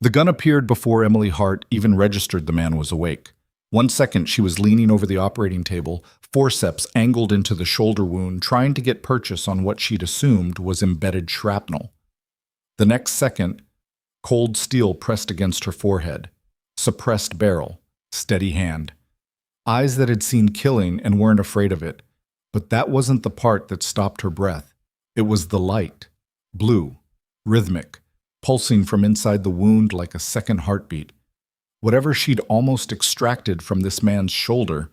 The gun appeared before Emily Hart even registered the man was awake. 1 second, she was leaning over the operating table, forceps angled into the shoulder wound, trying to get purchase on what she'd assumed was embedded shrapnel. The next second, cold steel pressed against her forehead. Suppressed barrel, steady hand. Eyes that had seen killing and weren't afraid of it. But that wasn't the part that stopped her breath. It was the light. Blue, rhythmic, pulsing from inside the wound like a second heartbeat. Whatever she'd almost extracted from this man's shoulder,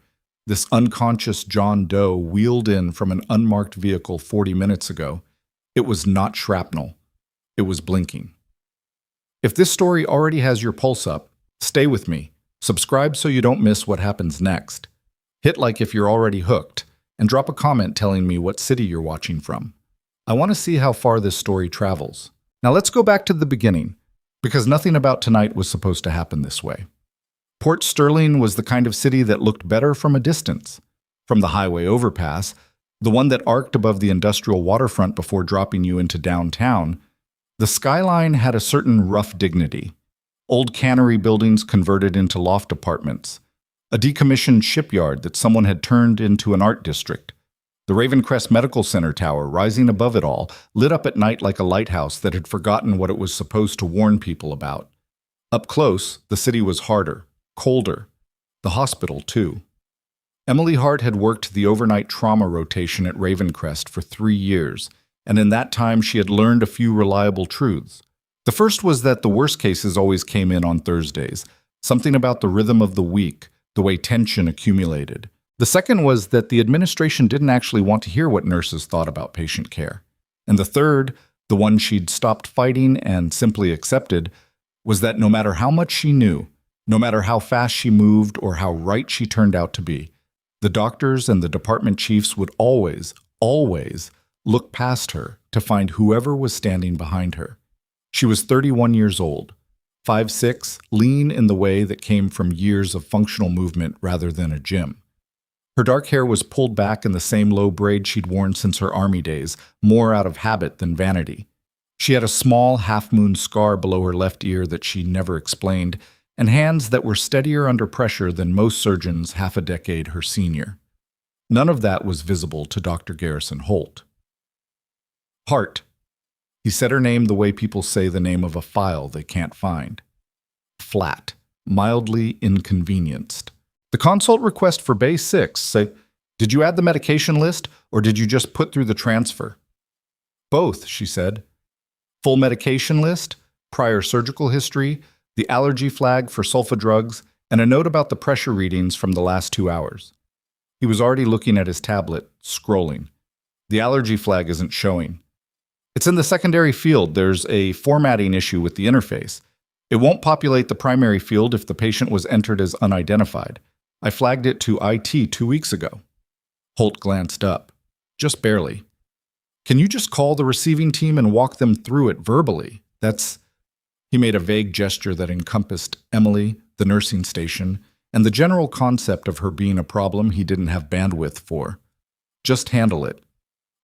this unconscious John Doe wheeled in from an unmarked vehicle 40 minutes ago. It was not shrapnel. It was blinking. If this story already has your pulse up, stay with me. Subscribe so you don't miss what happens next. Hit like if you're already hooked, and drop a comment telling me what city you're watching from. I want to see how far this story travels. Now let's go back to the beginning, because nothing about tonight was supposed to happen this way. Port Sterling was the kind of city that looked better from a distance. From the highway overpass, the one that arced above the industrial waterfront before dropping you into downtown, the skyline had a certain rough dignity. Old cannery buildings converted into loft apartments. A decommissioned shipyard that someone had turned into an art district. The Raven Crest Medical Center tower, rising above it all, lit up at night like a lighthouse that had forgotten what it was supposed to warn people about. Up close, the city was harder, colder. The hospital, too. Emily Hart had worked the overnight trauma rotation at Raven Crest for 3 years, and in that time she had learned a few reliable truths. The first was that the worst cases always came in on Thursdays, something about the rhythm of the week, the way tension accumulated. The second was that the administration didn't actually want to hear what nurses thought about patient care. And the third, the one she'd stopped fighting and simply accepted, was that no matter how much she knew, no matter how fast she moved or how right she turned out to be, the doctors and the department chiefs would always look past her to find whoever was standing behind her. She was 31 years old, 5'6", lean in the way that came from years of functional movement rather than a gym. Her dark hair was pulled back in the same low braid she'd worn since her army days, more out of habit than vanity. She had a small half-moon scar below her left ear that she never explained, and hands that were steadier under pressure than most surgeons half a decade her senior. None of that was visible to Dr. Garrison Holt. Hart. He said her name the way people say the name of a file they can't find. Flat, mildly inconvenienced. The consult request for Bay 6 say, "Did you add the medication list, or did you just put through the transfer?" "Both," she said. "Full medication list, prior surgical history, the allergy flag for sulfa drugs, and a note about the pressure readings from the last 2 hours." He was already looking at his tablet, scrolling. "The allergy flag isn't showing. It's in the secondary field. There's a formatting issue with the interface. It won't populate the primary field if the patient was entered as unidentified. I flagged it to IT 2 weeks ago." Holt glanced up. "Just barely. Can you just call the receiving team and walk them through it verbally? That's..." He made a vague gesture that encompassed Emily, the nursing station, and the general concept of her being a problem he didn't have bandwidth for. "Just handle it."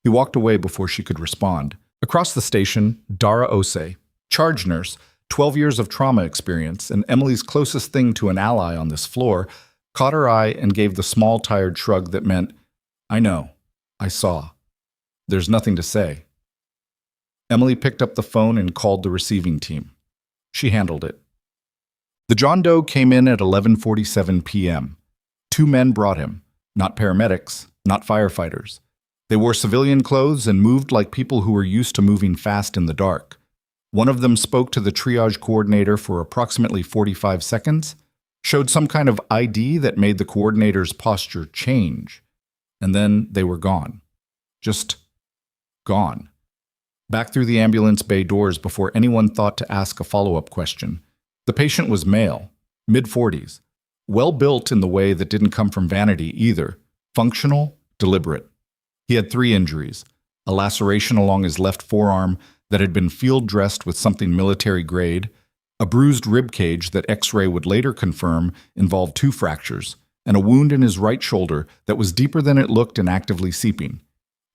He walked away before she could respond. Across the station, Dara Osei, charge nurse, 12 years of trauma experience, and Emily's closest thing to an ally on this floor, caught her eye and gave the small, tired shrug that meant, "I know. I saw. There's nothing to say." Emily picked up the phone and called the receiving team. She handled it. The John Doe came in at 11:47 p.m. 2 men brought him, not paramedics, not firefighters. They wore civilian clothes and moved like people who were used to moving fast in the dark. One of them spoke to the triage coordinator for approximately 45 seconds, showed some kind of ID that made the coordinator's posture change, and then they were gone. Just gone. Back through the ambulance bay doors before anyone thought to ask a follow-up question. The patient was male, mid-40s, well-built in the way that didn't come from vanity either, functional, deliberate. He had 3 injuries, a laceration along his left forearm that had been field-dressed with something military-grade, a bruised rib cage that X-ray would later confirm involved 2 fractures, and a wound in his right shoulder that was deeper than it looked and actively seeping.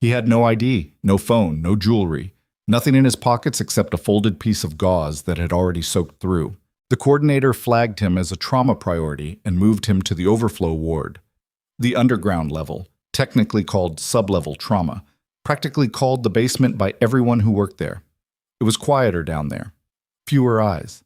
He had no ID, no phone, no jewelry, nothing in his pockets except a folded piece of gauze that had already soaked through. The coordinator flagged him as a trauma priority and moved him to the overflow ward, the underground level, technically called sublevel trauma, practically called the basement by everyone who worked there. It was quieter down there, fewer eyes.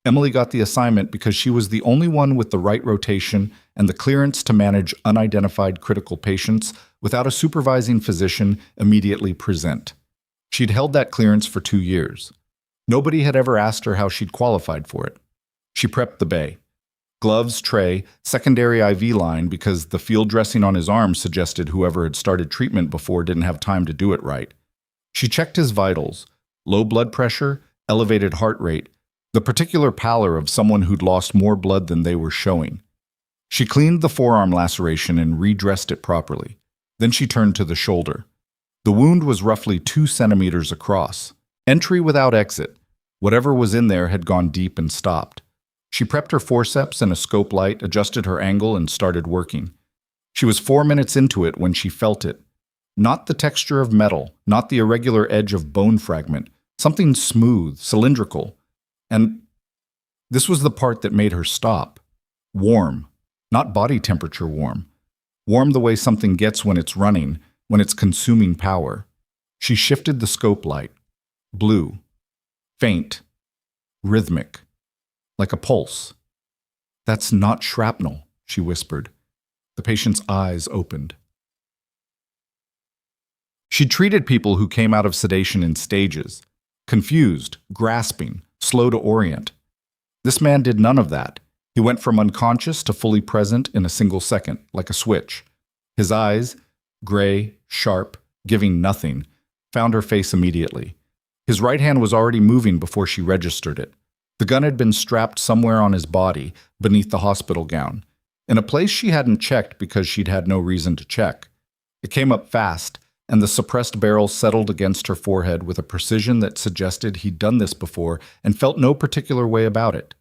Emily got the assignment because she was the only one with the right rotation and the clearance to manage unidentified critical patients without a supervising physician immediately present. She'd held that clearance for 2 years. Nobody had ever asked her how she'd qualified for it. She prepped the bay. Gloves, tray, secondary IV line because the field dressing on his arm suggested whoever had started treatment before didn't have time to do it right. She checked his vitals, low blood pressure, elevated heart rate, the particular pallor of someone who'd lost more blood than they were showing. She cleaned the forearm laceration and redressed it properly. Then she turned to the shoulder. The wound was roughly 2 centimeters across. Entry without exit. Whatever was in there had gone deep and stopped. She prepped her forceps and a scope light, adjusted her angle, and started working. She was 4 minutes into it when she felt it. Not the texture of metal, not the irregular edge of bone fragment, something smooth, cylindrical. And this was the part that made her stop. Warm, not body temperature warm. Warm the way something gets when it's running, when it's consuming power. She shifted the scope light. Blue. Faint. Rhythmic. Like a pulse. "That's not shrapnel," she whispered. The patient's eyes opened. She'd treated people who came out of sedation in stages. Confused, grasping, slow to orient. This man did none of that. He went from unconscious to fully present in a single second, like a switch. His eyes, gray, sharp, giving nothing, found her face immediately. His right hand was already moving before she registered it. The gun had been strapped somewhere on his body, beneath the hospital gown, in a place she hadn't checked because she'd had no reason to check. It came up fast, and the suppressed barrel settled against her forehead with a precision that suggested he'd done this before and felt no particular way about it.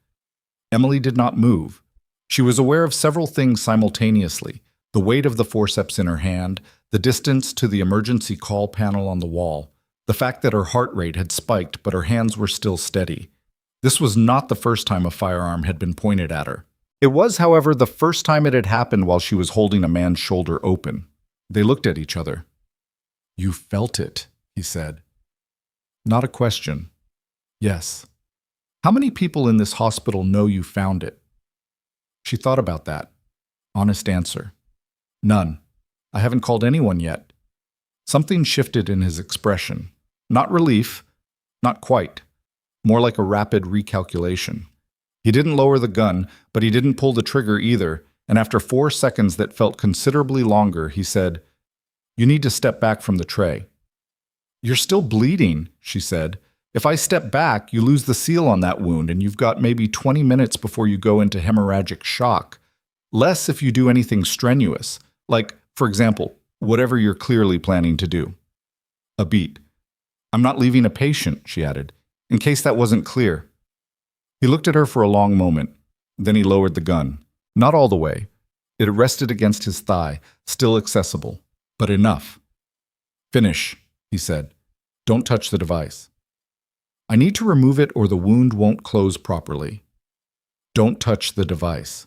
Emily did not move. She was aware of several things simultaneously: the weight of the forceps in her hand, the distance to the emergency call panel on the wall, the fact that her heart rate had spiked but her hands were still steady. This was not the first time a firearm had been pointed at her. It was, however, the first time it had happened while she was holding a man's shoulder open. They looked at each other. "You felt it," he said. Not a question. Yes. "How many people in this hospital know you found it?" She thought about that. Honest answer. "None. I haven't called anyone yet." Something shifted in his expression. Not relief. Not quite. More like a rapid recalculation. He didn't lower the gun, but he didn't pull the trigger either, and after 4 seconds that felt considerably longer, he said, "You need to step back from the tray." "You're still bleeding," she said. "If I step back, you lose the seal on that wound, and you've got maybe 20 minutes before you go into hemorrhagic shock. Less if you do anything strenuous, like, for example, whatever you're clearly planning to do." A beat. "I'm not leaving a patient," she added, in case that wasn't clear. He looked at her for a long moment. Then he lowered the gun. Not all the way. It rested against his thigh, still accessible, but enough. "Finish," he said. "Don't touch the device." "I need to remove it or the wound won't close properly." "Don't touch the device."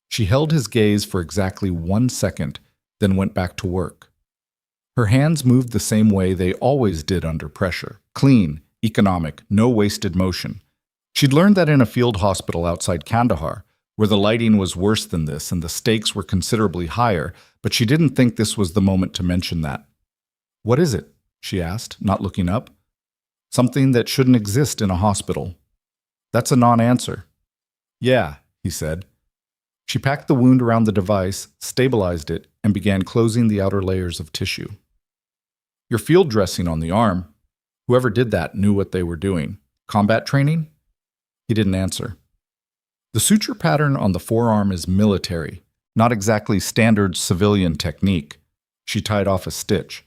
She held his gaze for exactly 1 second, then went back to work. Her hands moved the same way they always did under pressure. Clean, economic, no wasted motion. She'd learned that in a field hospital outside Kandahar, where the lighting was worse than this and the stakes were considerably higher, but she didn't think this was the moment to mention that. "What is it?" she asked, not looking up. "Something that shouldn't exist in a hospital." "That's a non-answer." "Yeah," he said. She packed the wound around the device, stabilized it, and began closing the outer layers of tissue. "Your field dressing on the arm. Whoever did that knew what they were doing. Combat training?" He didn't answer. "The suture pattern on the forearm is military, not exactly standard civilian technique." She tied off a stitch.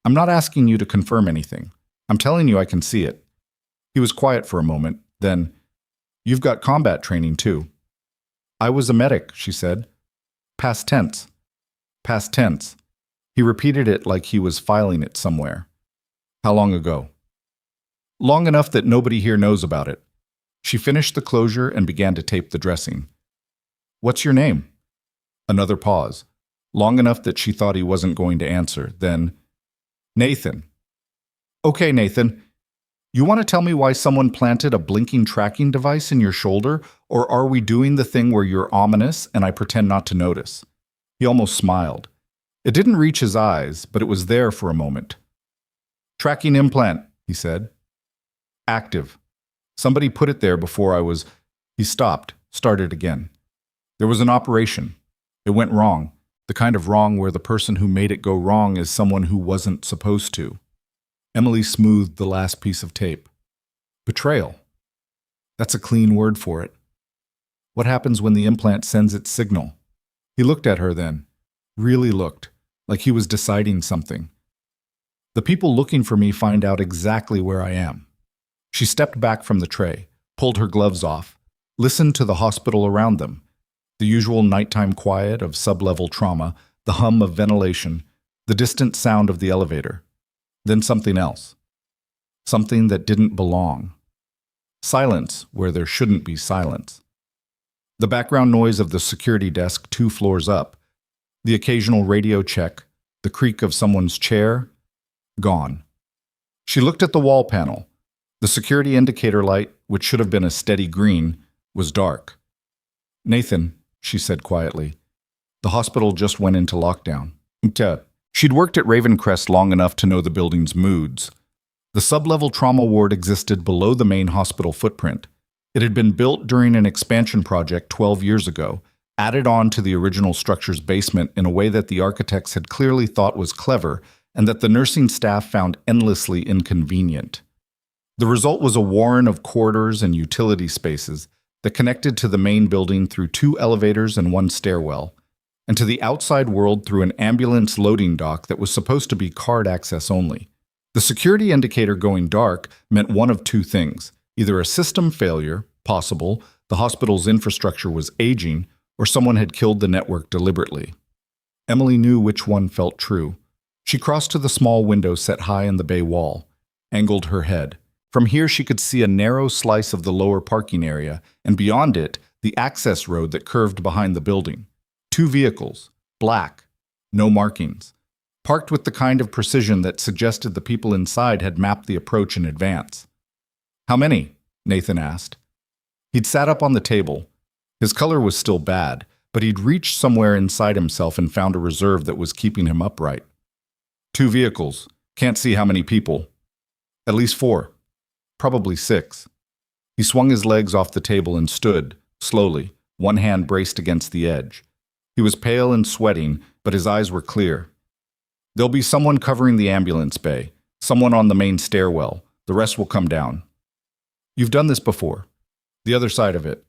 "I'm not asking you to confirm anything. I'm telling you I can see it." He was quiet for a moment, then, "You've got combat training too." "I was a medic," she said. Past tense. Past tense. He repeated it like he was filing it somewhere. "How long ago?" "Long enough that nobody here knows about it." She finished the closure and began to tape the dressing. "What's your name?" Another pause, long enough that she thought he wasn't going to answer. Then, "Nathan." "Okay, Nathan. You want to tell me why someone planted a blinking tracking device in your shoulder, or are we doing the thing where you're ominous and I pretend not to notice?" He almost smiled. It didn't reach his eyes, but it was there for a moment. "Tracking implant," he said. "Active. Somebody put it there before I was—" He stopped, started again. "There was an operation. It went wrong. The kind of wrong where the person who made it go wrong is someone who wasn't supposed to." Emily smoothed the last piece of tape. "Betrayal. That's a clean word for it. What happens when the implant sends its signal?" He looked at her then. Really looked, like he was deciding something. "The people looking for me find out exactly where I am." She stepped back from the tray, pulled her gloves off, listened to the hospital around them. The usual nighttime quiet of sub-level trauma, the hum of ventilation, the distant sound of the elevator. Then something else. Something that didn't belong. Silence where there shouldn't be silence. The background noise of the security desk 2 floors up. The occasional radio check, the creak of someone's chair. Gone. She looked at the wall panel. The security indicator light, which should have been a steady green, was dark. "Nathan," she said quietly, "the hospital just went into lockdown." She'd worked at Raven Crest long enough to know the building's moods. The sub-level trauma ward existed below the main hospital footprint. It had been built during an expansion project 12 years ago, added on to the original structure's basement in a way that the architects had clearly thought was clever and that the nursing staff found endlessly inconvenient. The result was a warren of corridors and utility spaces that connected to the main building through 2 elevators and 1 stairwell, and to the outside world through an ambulance loading dock that was supposed to be card access only. The security indicator going dark meant one of 2 things: either a system failure, possible, the hospital's infrastructure was aging, or someone had killed the network deliberately. Emily knew which one felt true. She crossed to the small window set high in the bay wall, angled her head. From here she could see a narrow slice of the lower parking area, and beyond it, the access road that curved behind the building. 2 vehicles, black, no markings, parked with the kind of precision that suggested the people inside had mapped the approach in advance. "How many?" Nathan asked. He'd sat up on the table. His color was still bad, but he'd reached somewhere inside himself and found a reserve that was keeping him upright. 2 vehicles. Can't see how many people. At least 4. Probably 6. He swung his legs off the table and stood, slowly, one hand braced against the edge. He was pale and sweating, but his eyes were clear. "There'll be someone covering the ambulance bay, someone on the main stairwell. The rest will come down." "You've done this before. The other side of it."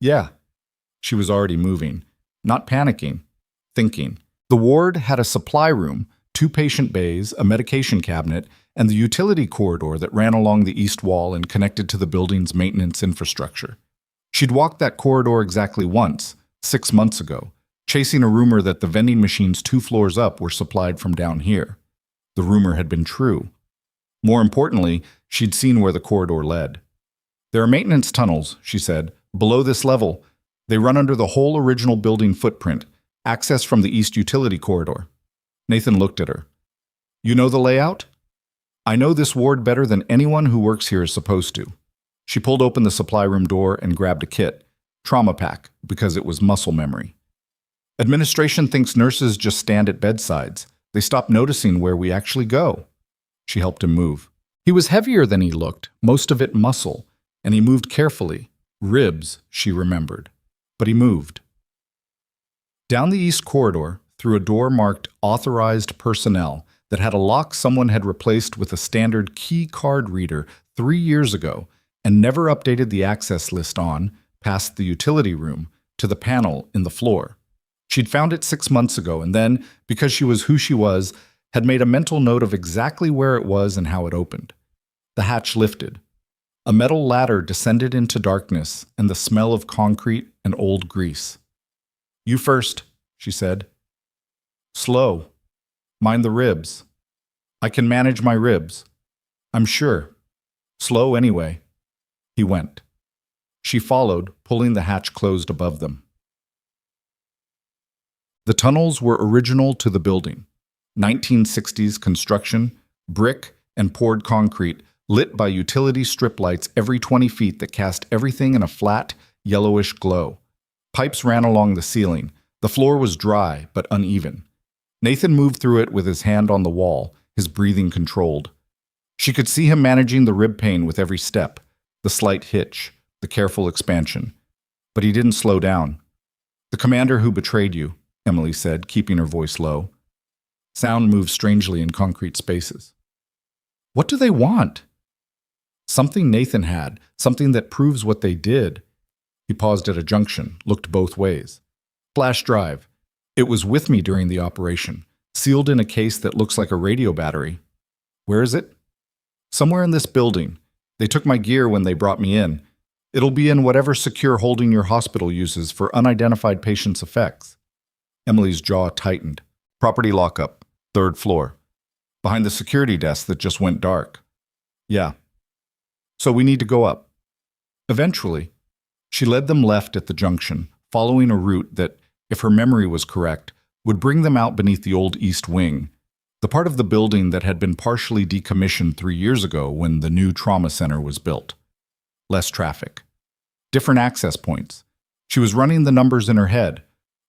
"Yeah." She was already moving, not panicking, thinking. The ward had a supply room, 2 patient bays, a medication cabinet, and the utility corridor that ran along the east wall and connected to the building's maintenance infrastructure. She'd walked that corridor exactly once, 6 months ago, chasing a rumor that the vending machines 2 floors up were supplied from down here. The rumor had been true. More importantly, she'd seen where the corridor led. "There are maintenance tunnels," she said, "below this level. They run under the whole original building footprint, access from the east utility corridor." Nathan looked at her. "You know the layout?" "I know this ward better than anyone who works here is supposed to." She pulled open the supply room door and grabbed a kit. Trauma pack, because it was muscle memory. "Administration thinks nurses just stand at bedsides. They stop noticing where we actually go." She helped him move. He was heavier than he looked, most of it muscle, and he moved carefully. Ribs, she remembered. But he moved. Down the east corridor, through a door marked Authorized Personnel that had a lock someone had replaced with a standard key card reader 3 years ago and never updated the access list on, past the utility room, to the panel in the floor. She'd found it 6 months ago and then, because she was who she was, had made a mental note of exactly where it was and how it opened. The hatch lifted. A metal ladder descended into darkness and the smell of concrete and old grease. "You first," she said. "Slow. Mind the ribs." "I can manage my ribs." "I'm sure. Slow anyway." He went. She followed, pulling the hatch closed above them. The tunnels were original to the building. 1960s construction, brick and poured concrete, lit by utility strip lights every 20 feet that cast everything in a flat, yellowish glow. Pipes ran along the ceiling. The floor was dry but uneven. Nathan moved through it with his hand on the wall, his breathing controlled. She could see him managing the rib pain with every step, the slight hitch, the careful expansion. But he didn't slow down. "The commander who betrayed you," Emily said, keeping her voice low. Sound moved strangely in concrete spaces. "What do they want?" Something Nathan had, something that proves what they did. He paused at a junction, looked both ways. "Flash drive. It was with me during the operation, sealed in a case that looks like a radio battery." "Where is it?" "Somewhere in this building. They took my gear when they brought me in. It'll be in whatever secure holding your hospital uses for unidentified patients' effects." Emily's jaw tightened. "Property lockup, 3rd floor. Behind the security desk that just went dark." "Yeah. So we need to go up." Eventually, she led them left at the junction, following a route that, if her memory was correct, would bring them out beneath the old East Wing, the part of the building that had been partially decommissioned 3 years ago when the new trauma center was built. Less traffic. Different access points. She was running the numbers in her head,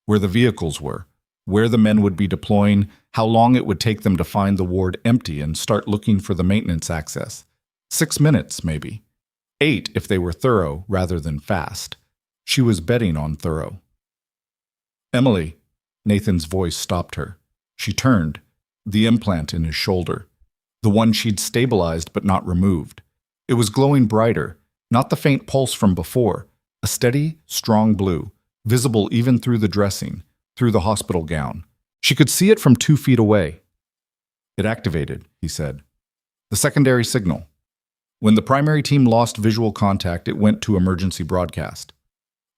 where the vehicles were, where the men would be deploying, how long it would take them to find the ward empty and start looking for the maintenance access. 6 minutes, maybe. 8 if they were thorough rather than fast. She was betting on thorough. "Emily," Nathan's voice stopped her. She turned, the implant in his shoulder, the one she'd stabilized but not removed. It was glowing brighter, not the faint pulse from before, a steady, strong blue, visible even through the dressing, through the hospital gown. She could see it from 2 feet away. "It activated," he said. "The secondary signal. When the primary team lost visual contact, it went to emergency broadcast."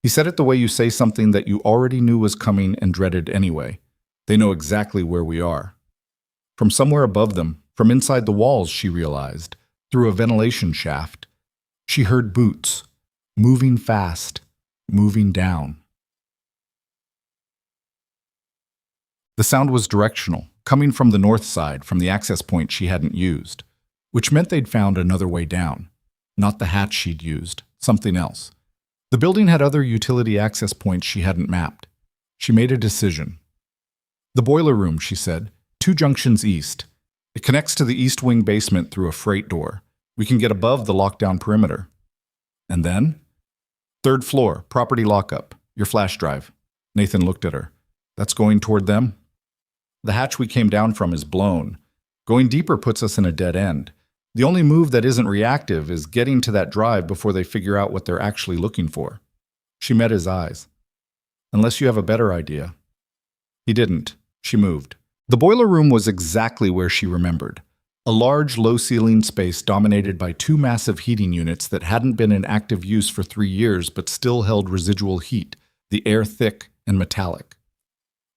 He said it the way you say something that you already knew was coming and dreaded anyway. "They know exactly where we are." From somewhere above them, from inside the walls, she realized, through a ventilation shaft, she heard boots, moving fast, moving down. The sound was directional, coming from the north side, from the access point she hadn't used, which meant they'd found another way down. Not the hatch she'd used, something else. The building had other utility access points she hadn't mapped. She made a decision. "The boiler room," she said, 2 junctions east. It connects to the east wing basement through a freight door. We can get above the lockdown perimeter." "And then?" "3rd floor, property lockup, your flash drive." Nathan looked at her. "That's going toward them?" "The hatch we came down from is blown. Going deeper puts us in a dead end. The only move that isn't reactive is getting to that drive before they figure out what they're actually looking for." She met his eyes. "Unless you have a better idea." He didn't. She moved. The boiler room was exactly where she remembered. A large, low-ceiling space dominated by 2 massive heating units that hadn't been in active use for 3 years but still held residual heat, the air thick and metallic.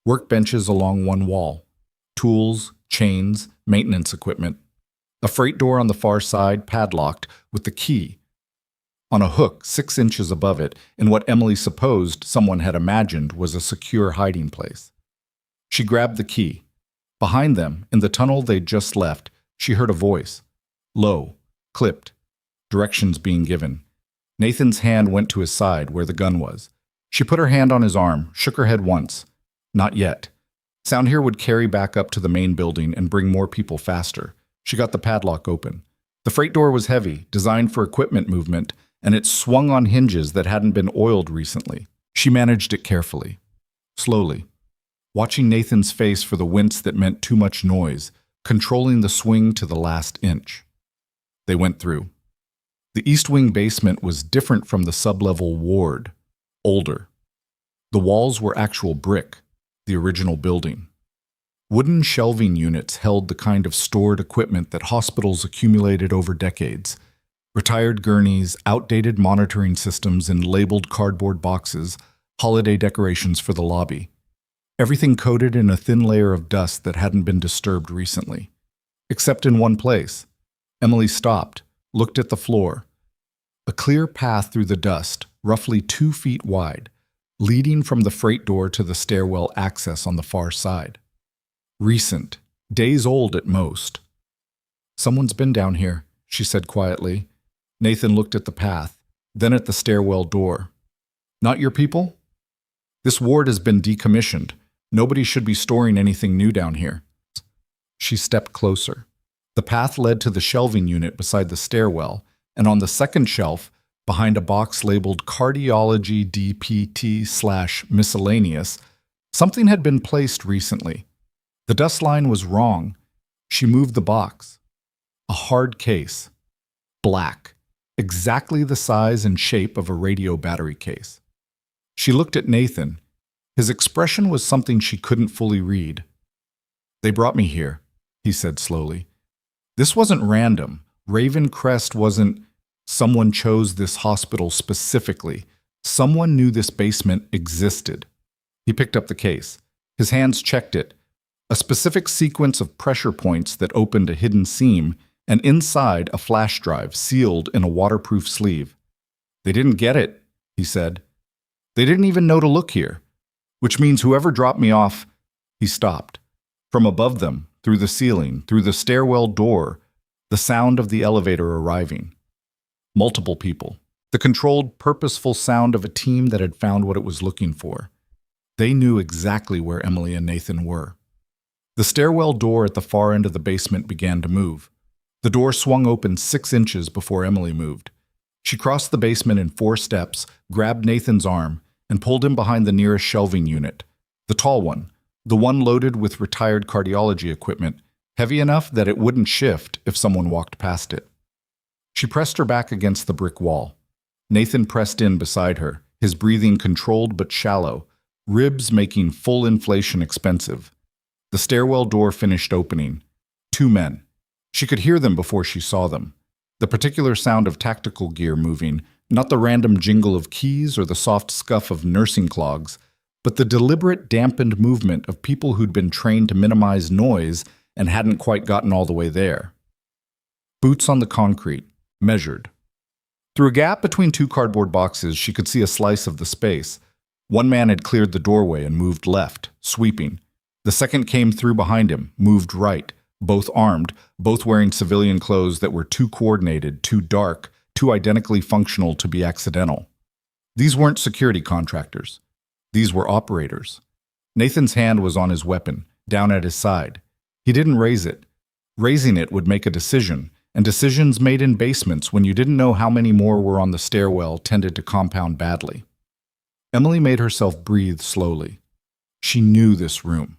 Workbenches along one wall. Tools, chains, maintenance equipment. A freight door on the far side, padlocked, with the key. On a hook 6 inches above it, in what Emily supposed someone had imagined was a secure hiding place. She grabbed the key. Behind them, in the tunnel they'd just left, she heard a voice. Low, clipped, directions being given. Nathan's hand went to his side, where the gun was. She put her hand on his arm, shook her head once. Not yet. Sound here would carry back up to the main building and bring more people faster. She got the padlock open. The freight door was heavy, designed for equipment movement, and it swung on hinges that hadn't been oiled recently. She managed it carefully, slowly, watching Nathan's face for the wince that meant too much noise, controlling the swing to the last inch. They went through. The East Wing basement was different from the sublevel ward, older. The walls were actual brick, the original building. Wooden shelving units held the kind of stored equipment that hospitals accumulated over decades. Retired gurneys, outdated monitoring systems in labeled cardboard boxes, holiday decorations for the lobby. Everything coated in a thin layer of dust that hadn't been disturbed recently. Except in one place. Emily stopped, looked at the floor. A clear path through the dust, roughly 2 feet wide, leading from the freight door to the stairwell access on the far side. Recent, days old at most. "Someone's been down here," she said quietly. Nathan looked at the path, then at the stairwell door. "Not your people?" "This ward has been decommissioned. Nobody should be storing anything new down here." She stepped closer. The path led to the shelving unit beside the stairwell, and on the second shelf, behind a box labeled Cardiology DPT/miscellaneous, something had been placed recently. The dust line was wrong. She moved the box. A hard case. Black. Exactly the size and shape of a radio battery case. She looked at Nathan. His expression was something she couldn't fully read. "They brought me here," he said slowly. "This wasn't random. Raven Crest wasn't... Someone chose this hospital specifically. Someone knew this basement existed." He picked up the case. His hands checked it. A specific sequence of pressure points that opened a hidden seam, and inside a flash drive sealed in a waterproof sleeve. "They didn't get it," he said. "They didn't even know to look here. Which means whoever dropped me off..." He stopped. From above them, through the ceiling, through the stairwell door, the sound of the elevator arriving. Multiple people. The controlled, purposeful sound of a team that had found what it was looking for. They knew exactly where Emily and Nathan were. The stairwell door at the far end of the basement began to move. The door swung open 6 inches before Emily moved. She crossed the basement in 4 steps, grabbed Nathan's arm, and pulled him behind the nearest shelving unit. The tall one, the one loaded with retired cardiology equipment, heavy enough that it wouldn't shift if someone walked past it. She pressed her back against the brick wall. Nathan pressed in beside her, his breathing controlled but shallow, ribs making full inflation expensive. The stairwell door finished opening. 2 men. She could hear them before she saw them. The particular sound of tactical gear moving, not the random jingle of keys or the soft scuff of nursing clogs, but the deliberate dampened movement of people who'd been trained to minimize noise and hadn't quite gotten all the way there. Boots on the concrete. Measured. Through a gap between 2 cardboard boxes, she could see a slice of the space. One man had cleared the doorway and moved left, sweeping. The second came through behind him, moved right, both armed, both wearing civilian clothes that were too coordinated, too dark, too identically functional to be accidental. These weren't security contractors. These were operators. Nathan's hand was on his weapon, down at his side. He didn't raise it. Raising it would make a decision, and decisions made in basements when you didn't know how many more were on the stairwell tended to compound badly. Emily made herself breathe slowly. She knew this room.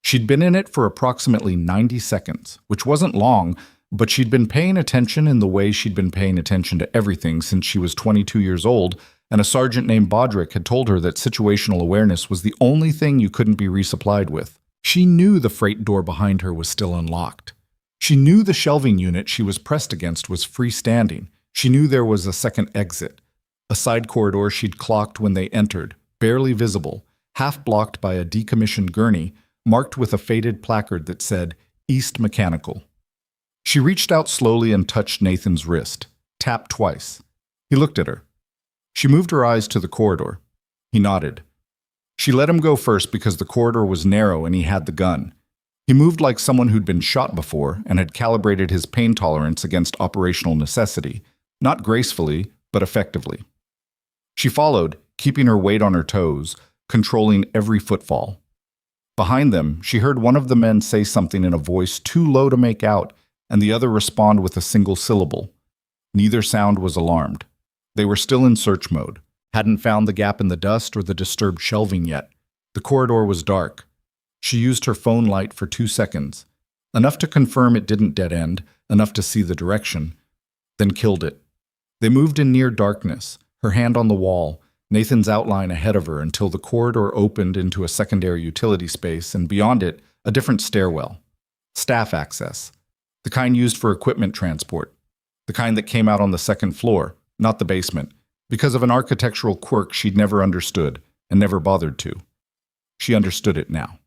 She'd been in it for approximately 90 seconds, which wasn't long, but she'd been paying attention in the way she'd been paying attention to everything since she was 22 years old, and a sergeant named Bodrick had told her that situational awareness was the only thing you couldn't be resupplied with. She knew the freight door behind her was still unlocked. She knew the shelving unit she was pressed against was freestanding. She knew there was a second exit, a side corridor she'd clocked when they entered, barely visible, half blocked by a decommissioned gurney, marked with a faded placard that said, East Mechanical. She reached out slowly and touched Nathan's wrist, tapped twice. He looked at her. She moved her eyes to the corridor. He nodded. She let him go first because the corridor was narrow and he had the gun. He moved like someone who'd been shot before and had calibrated his pain tolerance against operational necessity, not gracefully, but effectively. She followed, keeping her weight on her toes, controlling every footfall. Behind them, she heard one of the men say something in a voice too low to make out, and the other respond with a single syllable. Neither sound was alarmed. They were still in search mode, hadn't found the gap in the dust or the disturbed shelving yet. The corridor was dark. She used her phone light for 2 seconds, enough to confirm it didn't dead end, enough to see the direction, then killed it. They moved in near darkness, her hand on the wall, Nathan's outline ahead of her until the corridor opened into a secondary utility space and beyond it, a different stairwell. Staff access. The kind used for equipment transport. The kind that came out on the second floor, not the basement, because of an architectural quirk she'd never understood and never bothered to. She understood it now.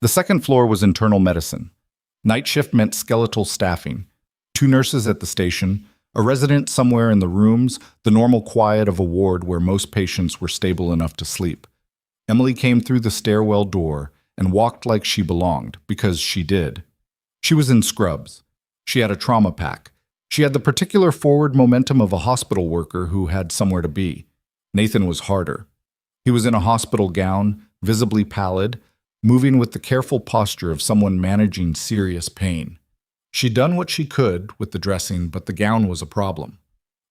The second floor was internal medicine. Night shift meant skeletal staffing. 2 nurses at the station, A resident somewhere in the rooms, the normal quiet of a ward where most patients were stable enough to sleep. Emily came through the stairwell door and walked like she belonged, because she did. She was in scrubs. She had a trauma pack. She had the particular forward momentum of a hospital worker who had somewhere to be. Nathan was harder. He was in a hospital gown, visibly pallid, moving with the careful posture of someone managing serious pain. She'd done what she could with the dressing, but the gown was a problem.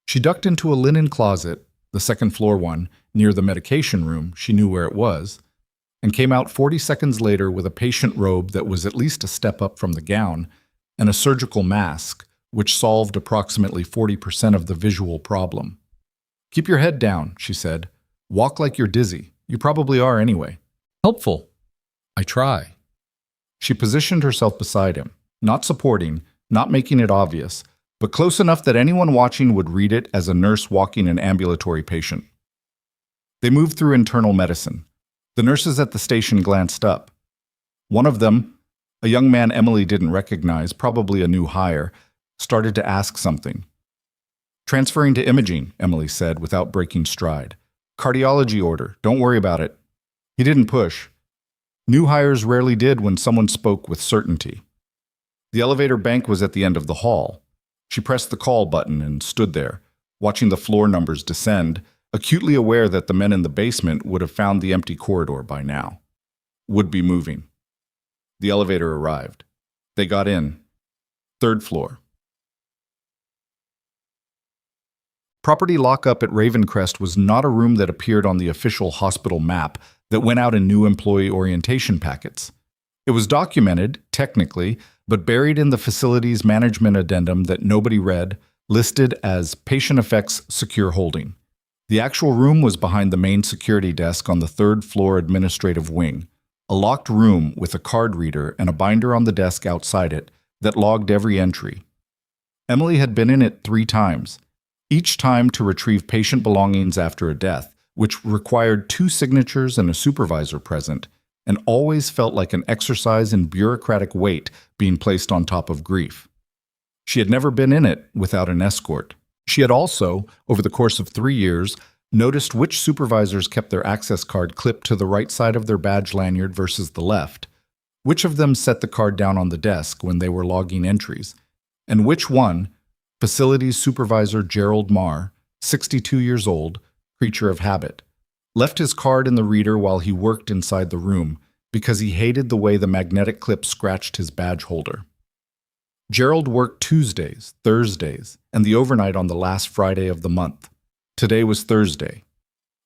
She ducked into a linen closet, the second floor one, near the medication room, she knew where it was, and came out 40 seconds later with a patient robe that was at least a step up from the gown, and a surgical mask, which solved approximately 40% of the visual problem. "Keep your head down," she said. "Walk like you're dizzy. You probably are anyway." "Helpful." "I try." She positioned herself beside him, not supporting, not making it obvious, but close enough that anyone watching would read it as a nurse walking an ambulatory patient. They moved through internal medicine. The nurses at the station glanced up. One of them, a young man Emily didn't recognize, probably a new hire, started to ask something. "Transferring to imaging," Emily said without breaking stride. "Cardiology order. Don't worry about it." He didn't push. New hires rarely did when someone spoke with certainty. The elevator bank was at the end of the hall. She pressed the call button and stood there, watching the floor numbers descend, acutely aware that the men in the basement would have found the empty corridor by now. Would be moving. The elevator arrived. They got in. Third floor. Property lockup at Raven Crest was not a room that appeared on the official hospital map that went out in new employee orientation packets. It was documented, technically, but buried in the facility's management addendum that nobody read, listed as Patient Effects Secure Holding. The actual room was behind the main security desk on the third floor administrative wing, a locked room with a card reader and a binder on the desk outside it that logged every entry. Emily had been in it 3 times, each time to retrieve patient belongings after a death, which required 2 signatures and a supervisor present, and always felt like an exercise in bureaucratic weight being placed on top of grief. She had never been in it without an escort. She had also, over the course of 3 years, noticed which supervisors kept their access card clipped to the right side of their badge lanyard versus the left, which of them set the card down on the desk when they were logging entries, and which one, Facilities Supervisor Gerald Marr, 62 years old, creature of habit, left his card in the reader while he worked inside the room because he hated the way the magnetic clip scratched his badge holder. Gerald worked Tuesdays, Thursdays, and the overnight on the last Friday of the month. Today was Thursday.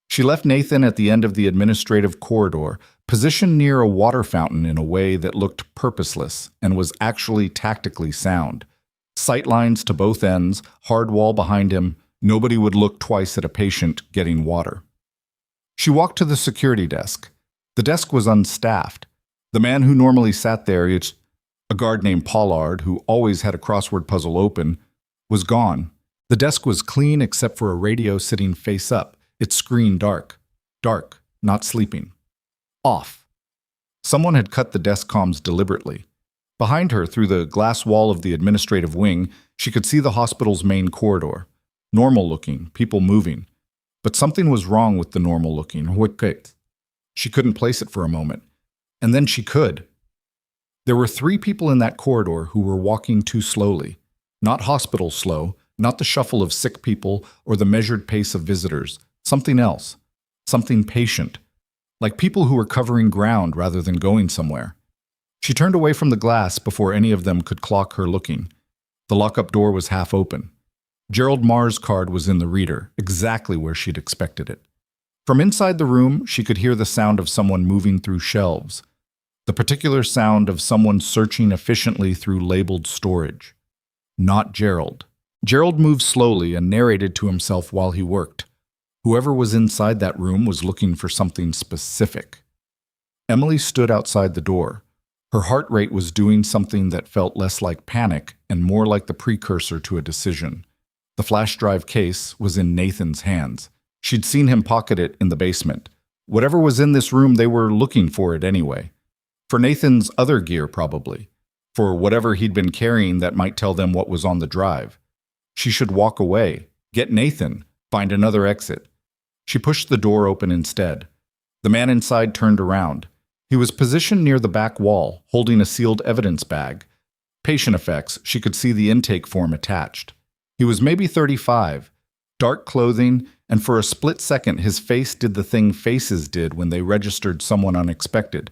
She left Nathan at the end of the administrative corridor, positioned near a water fountain in a way that looked purposeless and was actually tactically sound. Sight lines to both ends, hard wall behind him. Nobody would look twice at a patient getting water. She walked to the security desk. The desk was unstaffed. The man who normally sat there, it's a guard named Pollard, who always had a crossword puzzle open, was gone. The desk was clean except for a radio sitting face up, its screen dark. Dark, not sleeping. Off. Someone had cut the desk comms deliberately. Behind her, through the glass wall of the administrative wing, she could see the hospital's main corridor. Normal looking, people moving. But something was wrong with the normal looking. She couldn't place it for a moment. And then she could. There were 3 people in that corridor who were walking too slowly. Not hospital slow, not the shuffle of sick people or the measured pace of visitors. Something else. Something patient. Like people who were covering ground rather than going somewhere. She turned away from the glass before any of them could clock her looking. The lockup door was half open. Gerald Marr's card was in the reader, exactly where she'd expected it. From inside the room, she could hear the sound of someone moving through shelves. The particular sound of someone searching efficiently through labeled storage. Not Gerald. Gerald moved slowly and narrated to himself while he worked. Whoever was inside that room was looking for something specific. Emily stood outside the door. Her heart rate was doing something that felt less like panic and more like the precursor to a decision. The flash drive case was in Nathan's hands. She'd seen him pocket it in the basement. Whatever was in this room, they were looking for it anyway. For Nathan's other gear, probably. For whatever he'd been carrying that might tell them what was on the drive. She should walk away, get Nathan, find another exit. She pushed the door open instead. The man inside turned around. He was positioned near the back wall, holding a sealed evidence bag. Patient effects, she could see the intake form attached. He was maybe 35, dark clothing, and for a split second his face did the thing faces did when they registered someone unexpected.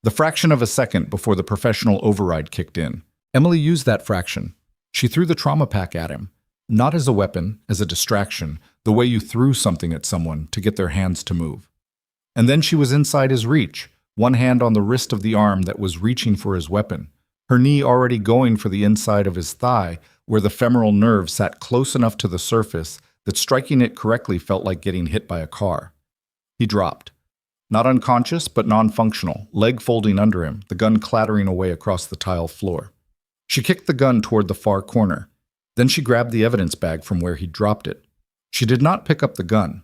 The fraction of a second before the professional override kicked in. Emily used that fraction. She threw the trauma pack at him, not as a weapon, as a distraction, the way you threw something at someone to get their hands to move. And then she was inside his reach, one hand on the wrist of the arm that was reaching for his weapon, her knee already going for the inside of his thigh, where the femoral nerve sat close enough to the surface that striking it correctly felt like getting hit by a car. He dropped. Not unconscious, but non-functional, leg folding under him, the gun clattering away across the tile floor. She kicked the gun toward the far corner. Then she grabbed the evidence bag from where he'd dropped it. She did not pick up the gun.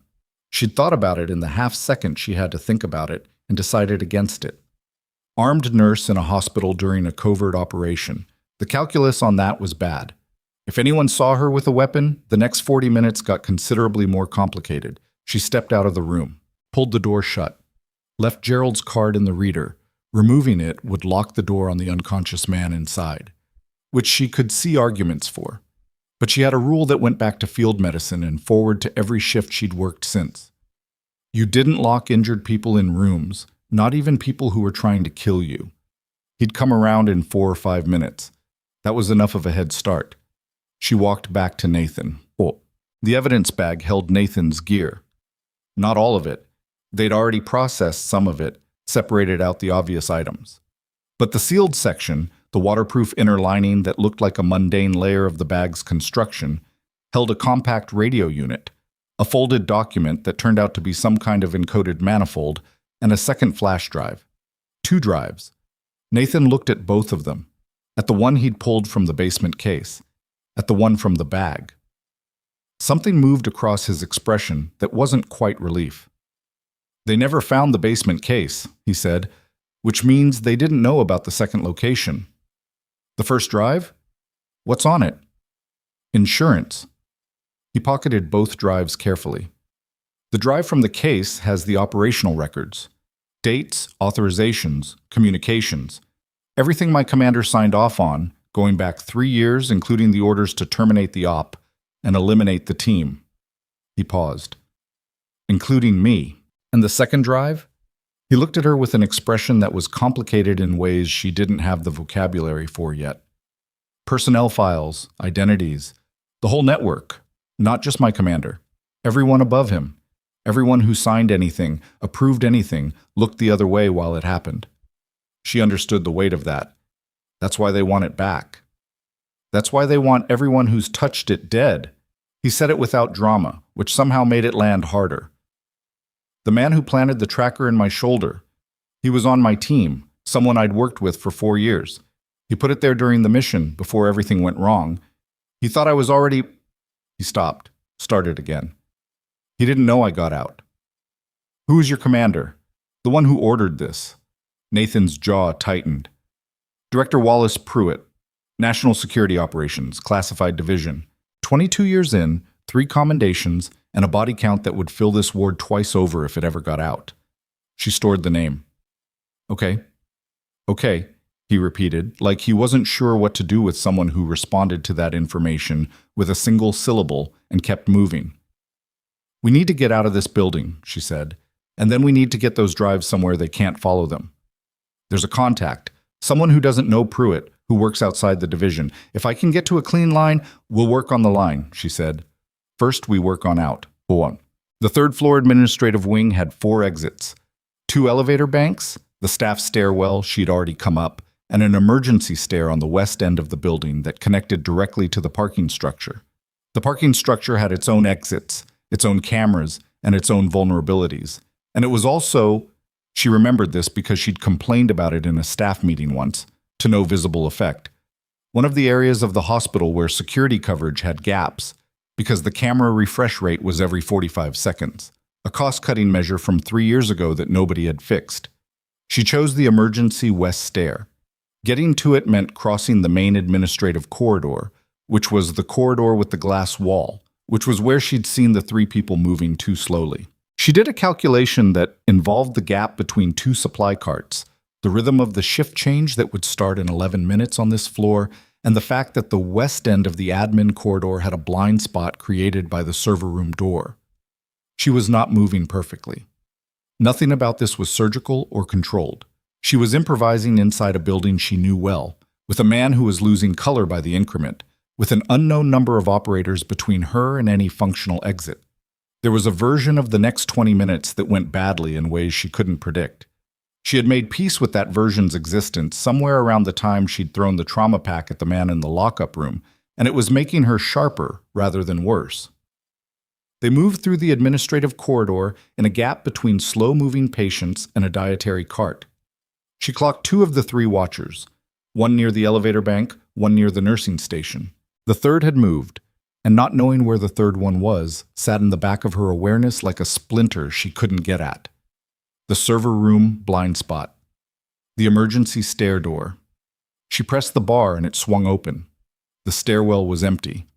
She'd thought about it in the half-second she had to think about it and decided against it. Armed nurse in a hospital during a covert operation. The calculus on that was bad. If anyone saw her with a weapon, the next 40 minutes got considerably more complicated. She stepped out of the room, pulled the door shut, left Gerald's card in the reader. Removing it would lock the door on the unconscious man inside, which she could see arguments for. But she had a rule that went back to field medicine and forward to every shift she'd worked since. You didn't lock injured people in rooms, not even people who were trying to kill you. He'd come around in 4 or 5 minutes. That was enough of a head start. She walked back to Nathan. The evidence bag held Nathan's gear. Not all of it. They'd already processed some of it, separated out the obvious items. But the sealed section, the waterproof inner lining that looked like a mundane layer of the bag's construction, held a compact radio unit, a folded document that turned out to be some kind of encoded manifold, and a second flash drive. 2 drives. Nathan looked at both of them, at the one he'd pulled from the basement case, at the one from the bag. Something moved across his expression that wasn't quite relief. They never found the basement case, he said, which means they didn't know about the second location. The first drive? What's on it? Insurance. He pocketed both drives carefully. The drive from the case has the operational records. Dates, authorizations, communications. Everything my commander signed off on, going back 3 years, including the orders to terminate the op and eliminate the team. He paused. Including me. And the second drive? He looked at her with an expression that was complicated in ways she didn't have the vocabulary for yet. Personnel files, identities, the whole network, not just my commander. Everyone above him, everyone who signed anything, approved anything, looked the other way while it happened. She understood the weight of that. That's why they want it back. That's why they want everyone who's touched it dead. He said it without drama, which somehow made it land harder. The man who planted the tracker in my shoulder. He was on my team, someone I'd worked with for 4 years. He put it there during the mission, before everything went wrong. He thought I was already... He stopped, started again. He didn't know I got out. Who is your commander? The one who ordered this. Nathan's jaw tightened. Director Wallace Pruitt, National Security Operations, Classified Division. 22 years in, 3 commendations, and a body count that would fill this ward twice over if it ever got out. She stored the name. Okay, he repeated, like he wasn't sure what to do with someone who responded to that information with a single syllable and kept moving. We need to get out of this building, she said, and then we need to get those drives somewhere they can't follow them. There's a contact, someone who doesn't know Pruitt, who works outside the division. If I can get to a clean line, we'll work on the line, she said. First, we work on out. Go on. The 3rd floor administrative wing had 4 exits. 2 elevator banks, the staff stairwell she'd already come up, and an emergency stair on the west end of the building that connected directly to the parking structure. The parking structure had its own exits, its own cameras, and its own vulnerabilities. And it was also, she remembered this because she'd complained about it in a staff meeting once, to no visible effect. One of the areas of the hospital where security coverage had gaps, because the camera refresh rate was every 45 seconds, a cost-cutting measure from 3 years ago that nobody had fixed. She chose the emergency west stair. Getting to it meant crossing the main administrative corridor, which was the corridor with the glass wall, which was where she'd seen the three people moving too slowly. She did a calculation that involved the gap between two supply carts, the rhythm of the shift change that would start in 11 minutes on this floor, and the fact that the west end of the admin corridor had a blind spot created by the server room door. She was not moving perfectly. Nothing about this was surgical or controlled. She was improvising inside a building she knew well, with a man who was losing color by the increment, with an unknown number of operators between her and any functional exit. There was a version of the next 20 minutes that went badly in ways she couldn't predict. She had made peace with that version's existence somewhere around the time she'd thrown the trauma pack at the man in the lockup room, and it was making her sharper rather than worse. They moved through the administrative corridor in a gap between slow-moving patients and a dietary cart. She clocked two of the three watchers, one near the elevator bank, one near the nursing station. The third had moved, and not knowing where the third one was, sat in the back of her awareness like a splinter she couldn't get at. The server room blind spot. The emergency stair door. She pressed the bar and it swung open. The stairwell was empty.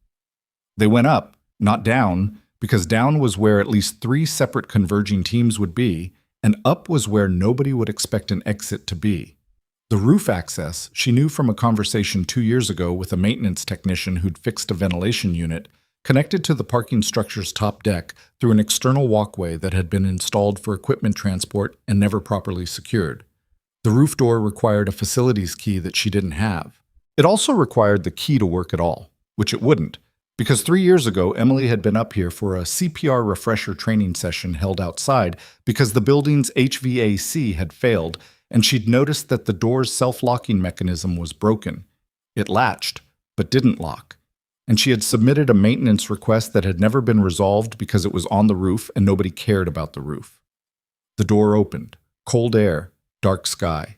They went up, not down, because down was where at least three separate converging teams would be, and up was where nobody would expect an exit to be. The roof access, she knew from a conversation 2 years ago with a maintenance technician who'd fixed a ventilation unit, connected to the parking structure's top deck through an external walkway that had been installed for equipment transport and never properly secured. The roof door required a facilities key that she didn't have. It also required the key to work at all, which it wouldn't, because 3 years ago Emily had been up here for a CPR refresher training session held outside because the building's HVAC had failed, and she'd noticed that the door's self-locking mechanism was broken. It latched, but didn't lock. And she had submitted a maintenance request that had never been resolved because it was on the roof and nobody cared about the roof. The door opened. Cold air, dark sky.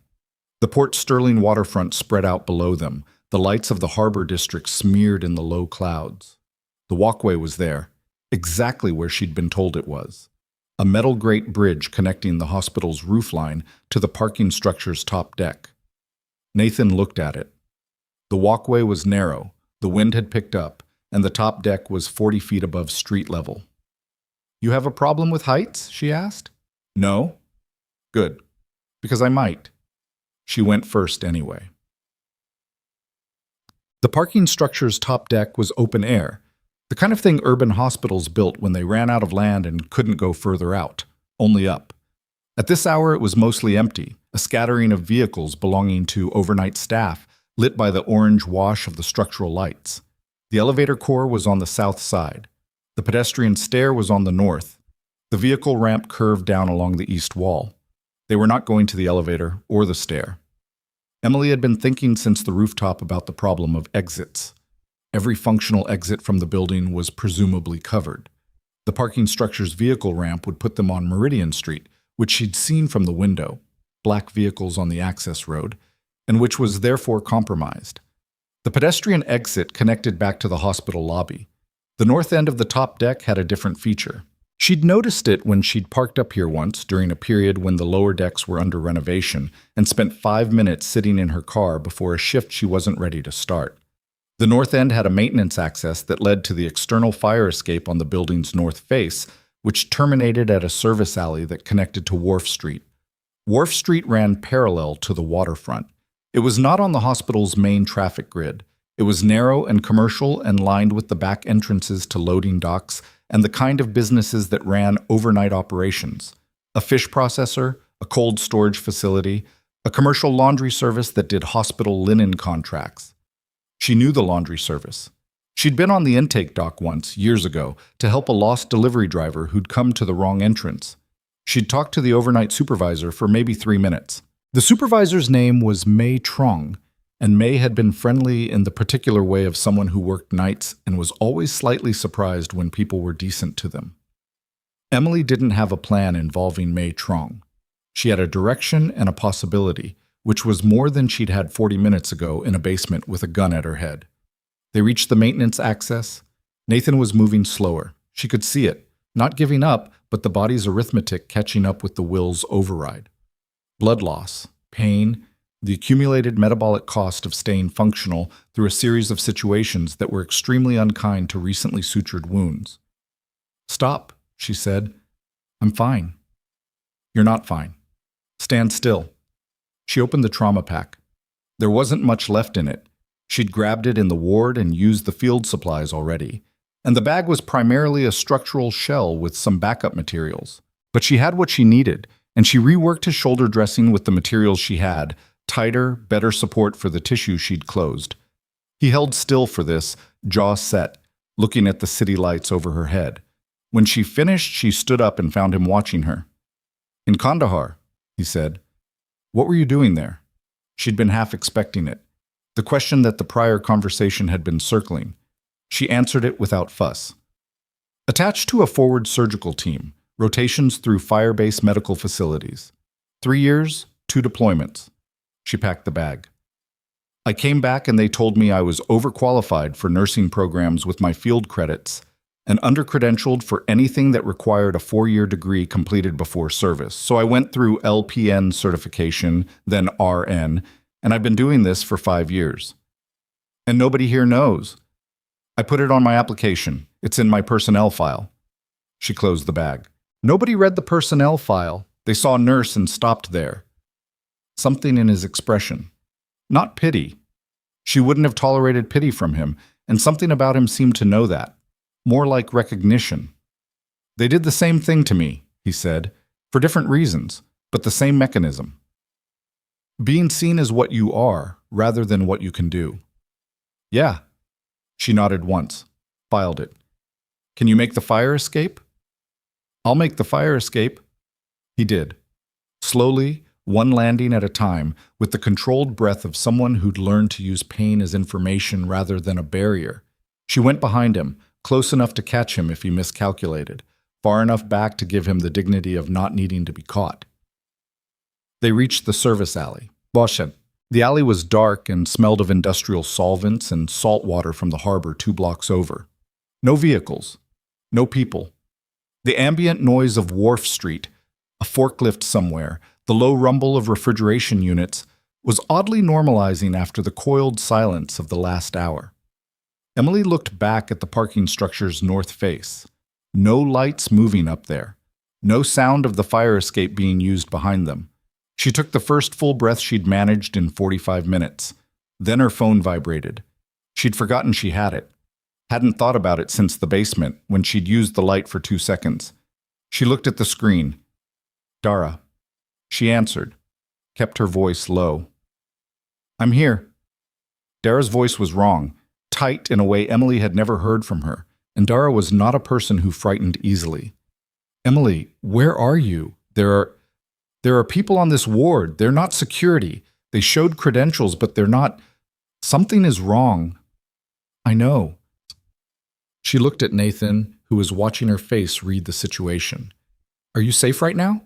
The Port Sterling waterfront spread out below them, the lights of the harbor district smeared in the low clouds. The walkway was there, exactly where she'd been told it was. A metal grate bridge connecting the hospital's roofline to the parking structure's top deck. Nathan looked at it. The walkway was narrow, the wind had picked up, and the top deck was 40 feet above street level. "You have a problem with heights?" she asked. "No." "Good, because I might." She went first anyway. The parking structure's top deck was open air, the kind of thing urban hospitals built when they ran out of land and couldn't go further out, only up. At this hour it was mostly empty, a scattering of vehicles belonging to overnight staff, lit by the orange wash of the structural lights. The elevator core was on the south side. The pedestrian stair was on the north. The vehicle ramp curved down along the east wall. They were not going to the elevator or the stair. Emily had been thinking since the rooftop about the problem of exits. Every functional exit from the building was presumably covered. The parking structure's vehicle ramp would put them on Meridian Street, which she'd seen from the window, black vehicles on the access road, and which was therefore compromised. The pedestrian exit connected back to the hospital lobby. The north end of the top deck had a different feature. She'd noticed it when she'd parked up here once during a period when the lower decks were under renovation and spent 5 minutes sitting in her car before a shift she wasn't ready to start. The north end had a maintenance access that led to the external fire escape on the building's north face, which terminated at a service alley that connected to Wharf Street. Wharf Street ran parallel to the waterfront. It was not on the hospital's main traffic grid. It was narrow and commercial and lined with the back entrances to loading docks and the kind of businesses that ran overnight operations. A fish processor, a cold storage facility, a commercial laundry service that did hospital linen contracts. She knew the laundry service. She'd been on the intake dock once, years ago, to help a lost delivery driver who'd come to the wrong entrance. She'd talked to the overnight supervisor for maybe 3 minutes. The supervisor's name was May Trong, and May had been friendly in the particular way of someone who worked nights and was always slightly surprised when people were decent to them. Emily didn't have a plan involving May Trong. She had a direction and a possibility, which was more than she'd had 40 minutes ago in a basement with a gun at her head. They reached the maintenance access. Nathan was moving slower. She could see it, not giving up, but the body's arithmetic catching up with the will's override. Blood loss, pain, The accumulated metabolic cost of staying functional through a series of situations that were extremely unkind to recently sutured wounds. "Stop," she said. "I'm fine." "You're not fine. Stand still." She opened the trauma pack. There wasn't much left in it. She'd grabbed it in the ward and used the field supplies already. And the bag was primarily a structural shell with some backup materials. But she had what she needed, and she reworked his shoulder dressing with the materials she had, tighter, better support for the tissue she'd closed. He held still for this, jaw set, looking at the city lights over her head. When she finished, she stood up and found him watching her. "In Kandahar," he said. "What were you doing there?" She'd been half expecting it. The question that the prior conversation had been circling. She answered it without fuss. "Attached to a forward surgical team, rotations through fire-based medical facilities. 3 years, 2 deployments." She packed the bag. "I came back and they told me I was overqualified for nursing programs with my field credits and undercredentialed for anything that required a 4-year degree completed before service. So I went through LPN certification, then RN, and I've been doing this for 5 years. And nobody here knows. I put it on my application. It's in my personnel file." She closed the bag. Nobody read the personnel file. They saw nurse and stopped there. Something in his expression. Not pity. She wouldn't have tolerated pity from him, and something about him seemed to know that. More like recognition. "They did the same thing to me," he said, "for different reasons, but the same mechanism. Being seen as what you are, rather than what you can do." "Yeah." She nodded once, filed it. "Can you make the fire escape?" "I'll make the fire escape." He did. Slowly, one landing at a time, with the controlled breath of someone who'd learned to use pain as information rather than a barrier. She went behind him, close enough to catch him if he miscalculated, far enough back to give him the dignity of not needing to be caught. They reached the service alley. Boshen. The alley was dark and smelled of industrial solvents and salt water from the harbor 2 blocks over. No vehicles. No people. The ambient noise of Wharf Street, a forklift somewhere, the low rumble of refrigeration units, was oddly normalizing after the coiled silence of the last hour. Emily looked back at the parking structure's north face. No lights moving up there. No sound of the fire escape being used behind them. She took the first full breath she'd managed in 45 minutes. Then her phone vibrated. She'd forgotten she had it. Hadn't thought about it since the basement, when she'd used the light for 2 seconds. She looked at the screen. "Dara." She answered, kept her voice low. "I'm here." Dara's voice was wrong, tight in a way Emily had never heard from her, and Dara was not a person who frightened easily. "Emily, where are you? There are people on this ward. They're not security. They showed credentials, but they're not. Something is wrong." "I know." She looked at Nathan, who was watching her face read the situation. "Are you safe right now?"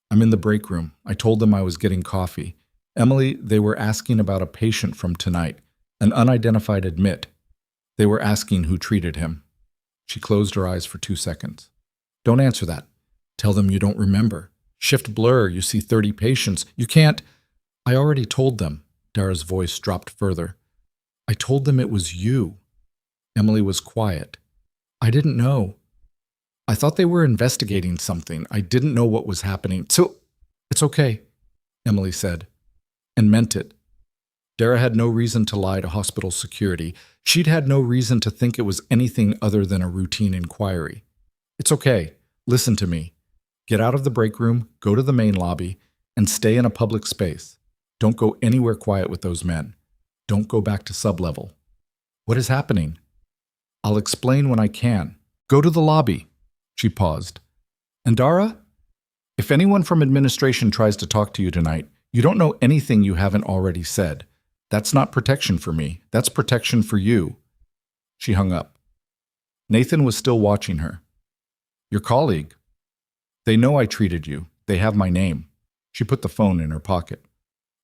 "I'm in the break room. I told them I was getting coffee. Emily, they were asking about a patient from tonight, an unidentified admit. They were asking who treated him." She closed her eyes for 2 seconds. "Don't answer that. Tell them you don't remember. Shift blur, you see 30 patients. You can't." "I already told them." Dara's voice dropped further. "I told them it was you." Emily was quiet. "I didn't know. I thought they were investigating something. I didn't know what was happening. So, it's okay," Emily said, and meant it. Dara had no reason to lie to hospital security. She'd had no reason to think it was anything other than a routine inquiry. "It's okay. Listen to me. Get out of the break room, go to the main lobby, and stay in a public space. Don't go anywhere quiet with those men. Don't go back to sublevel." "What is happening?" "I'll explain when I can. Go to the lobby." She paused. "And Dara, if anyone from administration tries to talk to you tonight, you don't know anything you haven't already said. That's not protection for me. That's protection for you." She hung up. Nathan was still watching her. "Your colleague. They know I treated you. They have my name." She put the phone in her pocket.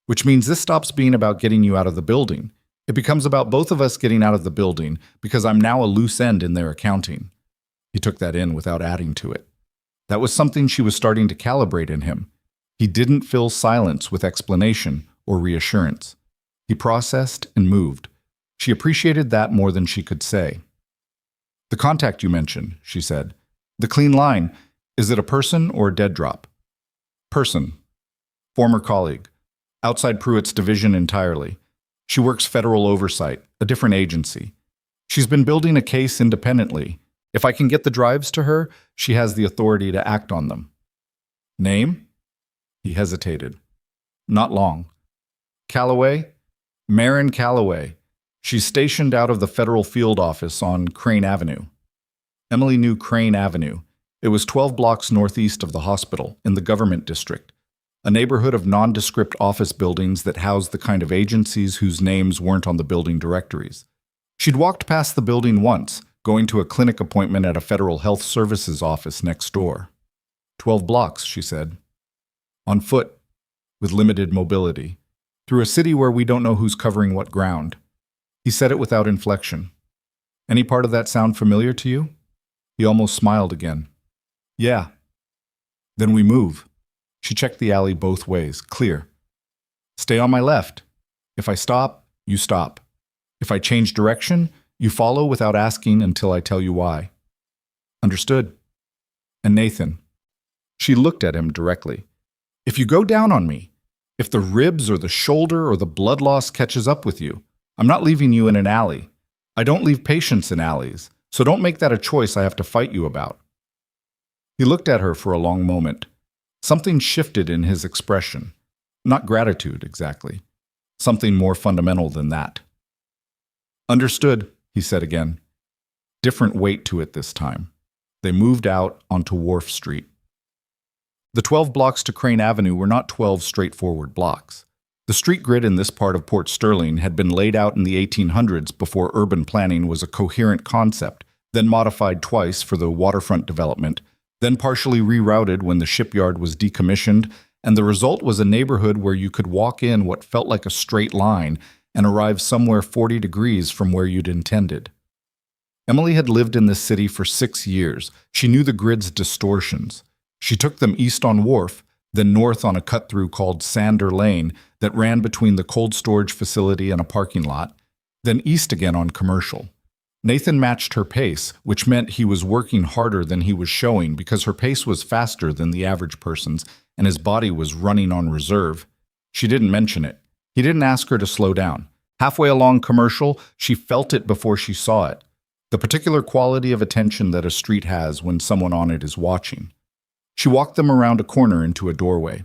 "Which means this stops being about getting you out of the building. It becomes about both of us getting out of the building because I'm now a loose end in their accounting." He took that in without adding to it. That was something she was starting to calibrate in him. He didn't fill silence with explanation or reassurance. He processed and moved. She appreciated that more than she could say. "The contact you mentioned," she said. "The clean line. Is it a person or a dead drop?" "Person. Former colleague. Outside Pruitt's division entirely. She works federal oversight, a different agency. She's been building a case independently. If I can get the drives to her, she has the authority to act on them." "Name?" He hesitated. "Not long." "Calloway?" "Marin Calloway. She's stationed out of the federal field office on Crane Avenue." Emily knew Crane Avenue. It was 12 blocks northeast of the hospital, in the government district, a neighborhood of nondescript office buildings that housed the kind of agencies whose names weren't on the building directories. She'd walked past the building once, going to a clinic appointment at a federal health services office next door. 12 blocks, she said. On foot, with limited mobility, through a city where we don't know who's covering what ground. He said it without inflection. "Any part of that sound familiar to you?" He almost smiled again. "Yeah." "Then we move." She checked the alley both ways, clear. "Stay on my left. If I stop, you stop. If I change direction, you follow without asking until I tell you why." "Understood." "And Nathan." She looked at him directly. "If you go down on me, if the ribs or the shoulder or the blood loss catches up with you, I'm not leaving you in an alley. I don't leave patients in alleys, so don't make that a choice I have to fight you about." He looked at her for a long moment. Something shifted in his expression. Not gratitude, exactly. Something more fundamental than that. "Understood," he said again. Different weight to it this time. They moved out onto Wharf Street. The 12 blocks to Crane Avenue were not 12 straightforward blocks. The street grid in this part of Port Sterling had been laid out in the 1800s before urban planning was a coherent concept, then modified twice for the waterfront development, then partially rerouted when the shipyard was decommissioned, and the result was a neighborhood where you could walk in what felt like a straight line and arrive somewhere 40 degrees from where you'd intended. Emily had lived in this city for 6 years. She knew the grid's distortions. She took them east on Wharf, then north on a cut-through called Sander Lane that ran between the cold storage facility and a parking lot, then east again on Commercial. Nathan matched her pace, which meant he was working harder than he was showing because her pace was faster than the average person's and his body was running on reserve. She didn't mention it. He didn't ask her to slow down. Halfway along Commercial, she felt it before she saw it. The particular quality of attention that a street has when someone on it is watching. She walked them around a corner into a doorway.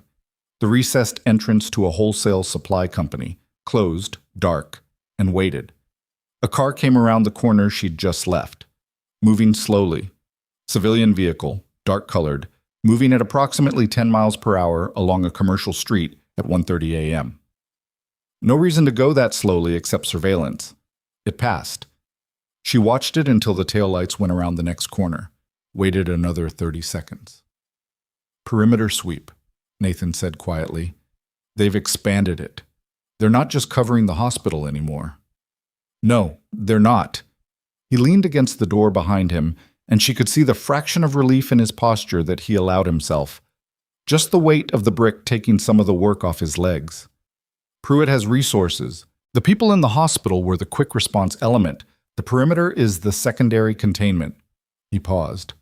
The recessed entrance to a wholesale supply company, closed, dark, and waited. A car came around the corner she'd just left, moving slowly. Civilian vehicle, dark-colored, moving at approximately 10 miles per hour along a commercial street at 1:30 a.m. No reason to go that slowly except surveillance. It passed. She watched it until the taillights went around the next corner, waited another 30 seconds. "Perimeter sweep," Nathan said quietly. "They've expanded it. They're not just covering the hospital anymore." "No, they're not." He leaned against the door behind him, and she could see the fraction of relief in his posture that he allowed himself. Just the weight of the brick taking some of the work off his legs. "Pruitt has resources. The people in the hospital were the quick response element. The perimeter is the secondary containment." He paused.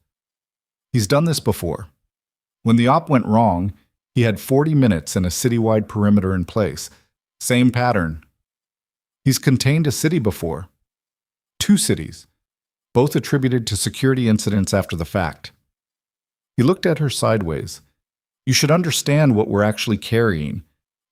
"He's done this before. When the op went wrong, he had 40 minutes and a citywide perimeter in place. Same pattern. He's contained a city before. 2 cities, both attributed to security incidents after the fact." He looked at her sideways. "You should understand what we're actually carrying.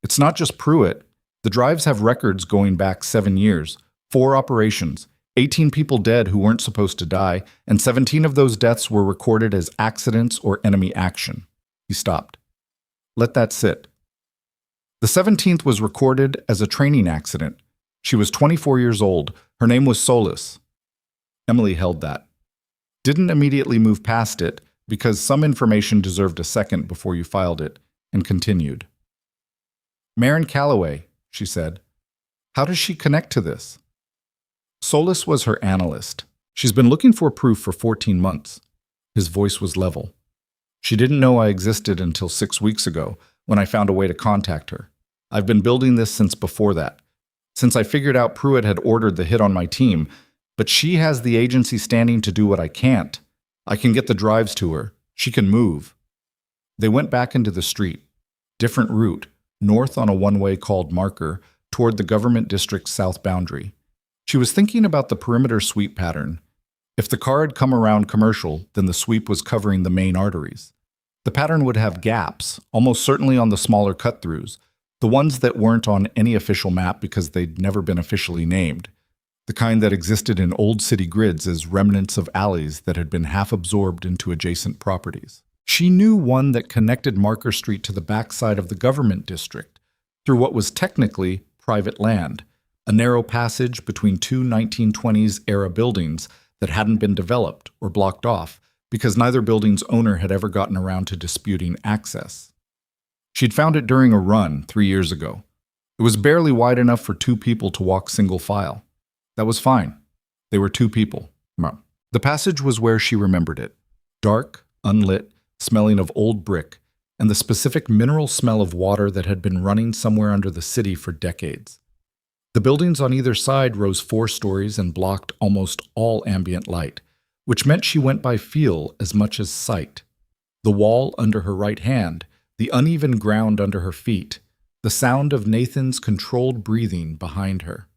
It's not just Pruitt. The drives have records going back 7 years, 4 operations, 18 people dead who weren't supposed to die, and 17 of those deaths were recorded as accidents or enemy action." He stopped. "Let that sit." The 17th was recorded as a training accident. She was 24 years old. Her name was Solis. Emily held that. Didn't immediately move past it, because some information deserved a second before you filed it, and continued. "Marin Calloway," she said. "How does she connect to this?" Solis was her analyst. "She's been looking for proof for 14 months. His voice was level. "She didn't know I existed until 6 weeks ago, when I found a way to contact her. I've been building this since before that. Since I figured out Pruitt had ordered the hit on my team, but she has the agency standing to do what I can't. I can get the drives to her. She can move." They went back into the street. Different route, north on a one-way called Marker, toward the government district's south boundary. She was thinking about the perimeter sweep pattern. If the car had come around Commercial, then the sweep was covering the main arteries. The pattern would have gaps, almost certainly on the smaller cut-throughs, the ones that weren't on any official map because they'd never been officially named, the kind that existed in old city grids as remnants of alleys that had been half absorbed into adjacent properties. She knew one that connected Marker Street to the backside of the government district, through what was technically private land, a narrow passage between two 1920s-era buildings that hadn't been developed or blocked off because neither building's owner had ever gotten around to disputing access. She'd found it during a run 3 years ago. It was barely wide enough for 2 people to walk single file. That was fine. They were 2 people. The passage was where she remembered it. Dark, unlit, smelling of old brick, and the specific mineral smell of water that had been running somewhere under the city for decades. The buildings on either side rose 4 stories and blocked almost all ambient light, which meant she went by feel as much as sight. The wall under her right hand, the uneven ground under her feet, the sound of Nathan's controlled breathing behind her.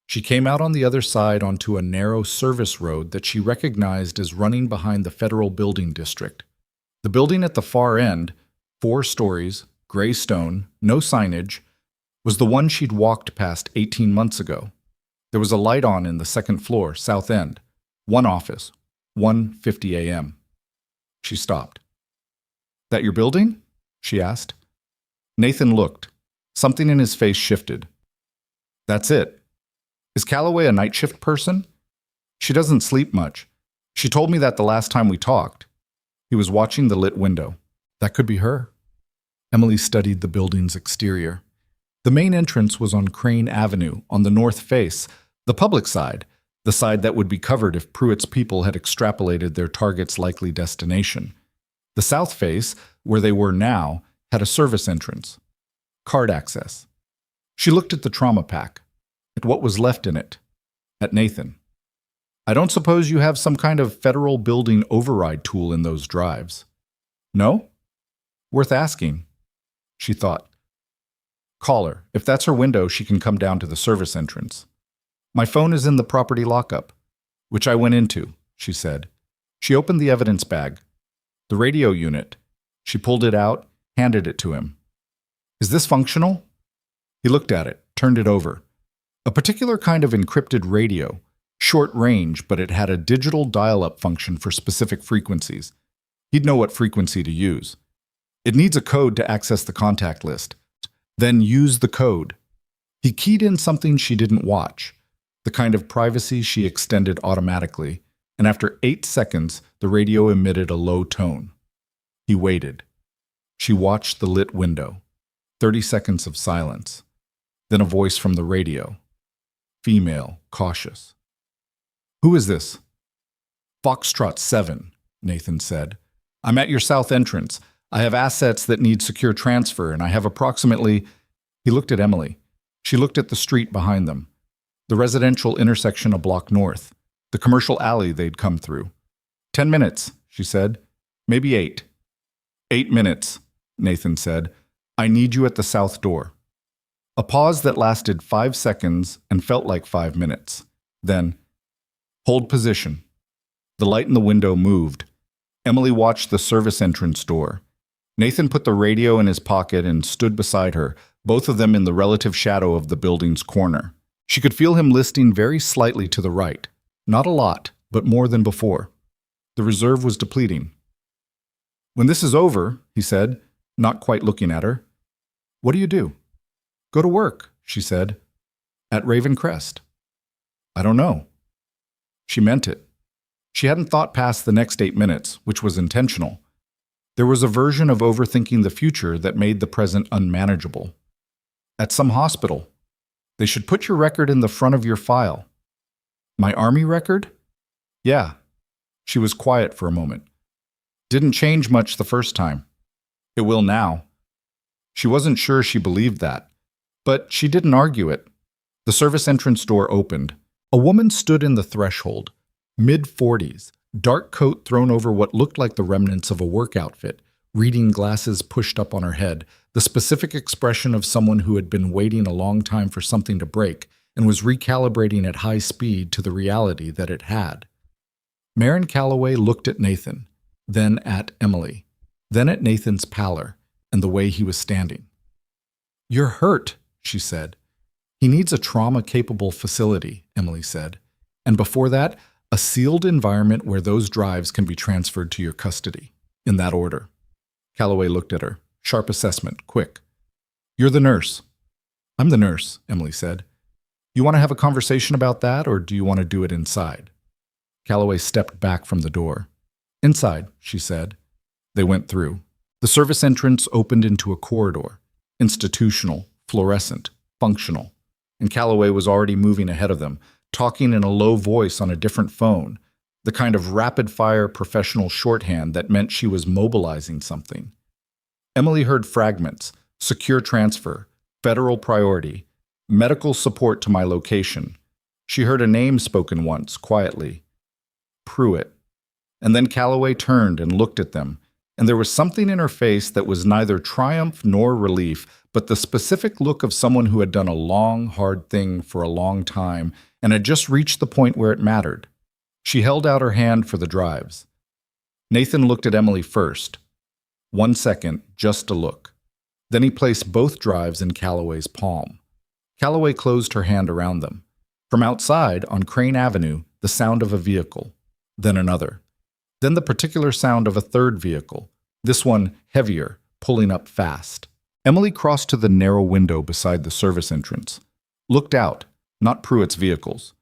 She came out on the other side onto a narrow service road that she recognized as running behind the federal building district. The building at the far end, 4 stories, gray stone, no signage, was the one she'd walked past 18 months ago. There was a light on in the second floor, south end. 1 office, 1:50 a.m. She stopped. "That your building?" she asked. Nathan looked. Something in his face shifted. "That's it. Is Calloway a night shift person?" "She doesn't sleep much. She told me that the last time we talked." He was watching the lit window. That could be her. Emily studied the building's exterior. The main entrance was on Crane Avenue, on the north face, the public side, the side that would be covered if Pruitt's people had extrapolated their target's likely destination. The south face, where they were now, had a service entrance. Card access. She looked at the trauma pack, at what was left in it, at Nathan. "I don't suppose you have some kind of federal building override tool in those drives." "No?" "Worth asking," she thought. "Call her. If that's her window, she can come down to the service entrance." "My phone is in the property lockup," "which I went into," she said. She opened the evidence bag. "The radio unit." She pulled it out, handed it to him. "Is this functional?" He looked at it, turned it over. A particular kind of encrypted radio, short range, but it had a digital dial-up function for specific frequencies. He'd know what frequency to use. "It needs a code to access the contact list. Then use the code." He keyed in something she didn't watch, the kind of privacy she extended automatically, and after 8 seconds, the radio emitted a low tone. He waited. She watched the lit window. 30 seconds of silence. Then a voice from the radio. Female, cautious. "Who is this?" "Foxtrot 7, Nathan said. "I'm at your south entrance. I have assets that need secure transfer, and I have approximately—" He looked at Emily. She looked at the street behind them. The residential intersection a block north. The commercial alley they'd come through. 10 minutes, she said. Maybe 8. 8 minutes, Nathan said. I need you at the south door. A pause that lasted 5 seconds and felt like 5 minutes. Then, hold position. The light in the window moved. Emily watched the service entrance door. Nathan put the radio in his pocket and stood beside her, both of them in the relative shadow of the building's corner. She could feel him listing very slightly to the right. Not a lot, but more than before. The reserve was depleting. When this is over, he said, not quite looking at her. What do you do? Go to work, she said. At Raven Crest. I don't know. She meant it. She hadn't thought past the next 8 minutes, which was intentional. There was a version of overthinking the future that made the present unmanageable. At some hospital. They should put your record in the front of your file. My army record? Yeah. She was quiet for a moment. Didn't change much the first time. It will now. She wasn't sure she believed that. But she didn't argue it. The service entrance door opened. A woman stood in the threshold, mid-40s, dark coat thrown over what looked like the remnants of a work outfit, reading glasses pushed up on her head, the specific expression of someone who had been waiting a long time for something to break and was recalibrating at high speed to the reality that it had. Marin Calloway looked at Nathan, then at Emily, then at Nathan's pallor and the way he was standing. "You're hurt," she said. "He needs a trauma-capable facility," Emily said. "And before that, a sealed environment where those drives can be transferred to your custody." In that order. Calloway looked at her. Sharp assessment, quick. "You're the nurse." "I'm the nurse," Emily said. "You want to have a conversation about that, or do you want to do it inside?" Calloway stepped back from the door. "Inside," she said. They went through. The service entrance opened into a corridor. Institutional, fluorescent, functional. And Calloway was already moving ahead of them, talking in a low voice on a different phone, the kind of rapid-fire professional shorthand that meant she was mobilizing something. Emily heard fragments: secure transfer, federal priority, medical support to my location. She heard a name spoken once, quietly. Pruitt. And then Calloway turned and looked at them, and there was something in her face that was neither triumph nor relief, but the specific look of someone who had done a long, hard thing for a long time and had just reached the point where it mattered. She held out her hand for the drives. Nathan looked at Emily first. 1 second, just a look. Then he placed both drives in Calloway's palm. Calloway closed her hand around them. From outside, on Crane Avenue, the sound of a vehicle. Then another. Then the particular sound of a third vehicle, this one heavier, pulling up fast. Emily crossed to the narrow window beside the service entrance. Looked out, not Pruitt's vehicles.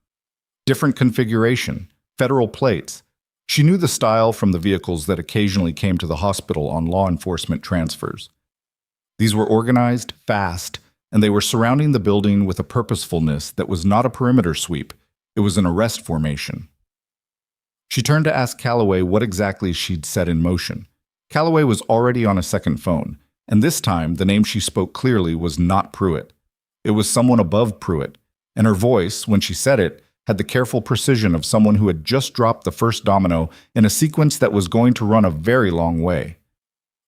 Different configuration, federal plates. She knew the style from the vehicles that occasionally came to the hospital on law enforcement transfers. These were organized, fast, and they were surrounding the building with a purposefulness that was not a perimeter sweep. It was an arrest formation. She turned to ask Calloway what exactly she'd set in motion. Calloway was already on a second phone, and this time the name she spoke clearly was not Pruitt. It was someone above Pruitt, and her voice, when she said it, had the careful precision of someone who had just dropped the first domino in a sequence that was going to run a very long way.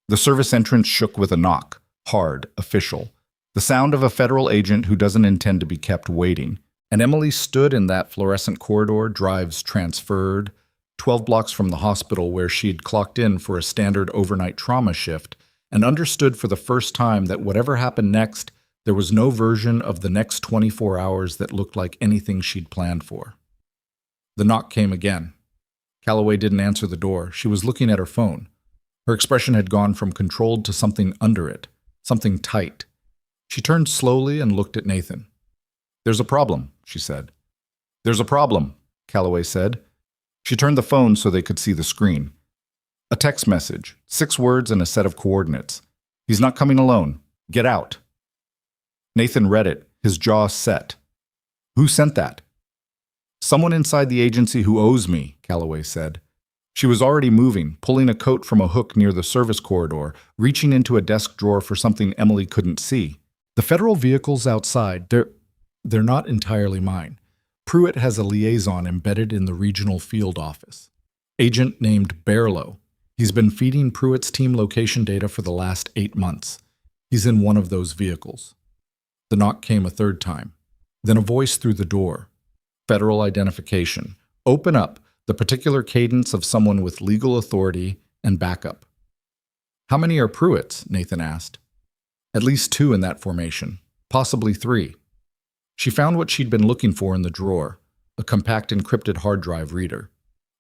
The service entrance shook with a knock, hard, official, the sound of a federal agent who doesn't intend to be kept waiting. And Emily stood in that fluorescent corridor, drives transferred, 12 blocks from the hospital where she'd clocked in for a standard overnight trauma shift, and understood for the first time that whatever happened next, there was no version of the next 24 hours that looked like anything she'd planned for. The knock came again. Calloway didn't answer the door. She was looking at her phone. Her expression had gone from controlled to something under it, something tight. She turned slowly and looked at Nathan. "There's a problem," she said. "There's a problem," Calloway said. She turned the phone so they could see the screen. A text message, 6 words and a set of coordinates. "He's not coming alone. Get out." Nathan read it, his jaw set. "Who sent that?" "Someone inside the agency who owes me," Calloway said. She was already moving, pulling a coat from a hook near the service corridor, reaching into a desk drawer for something Emily couldn't see. "The federal vehicles outside, they're not entirely mine. Pruitt has a liaison embedded in the regional field office. Agent named Barlow. He's been feeding Pruitt's team location data for the last 8 months. He's in one of those vehicles." The knock came a third time. Then a voice through the door. Federal identification. Open up, the particular cadence of someone with legal authority and backup. "How many are Pruitt's?" Nathan asked. "At least 2 in that formation, possibly 3. She found what she'd been looking for in the drawer, a compact encrypted hard drive reader.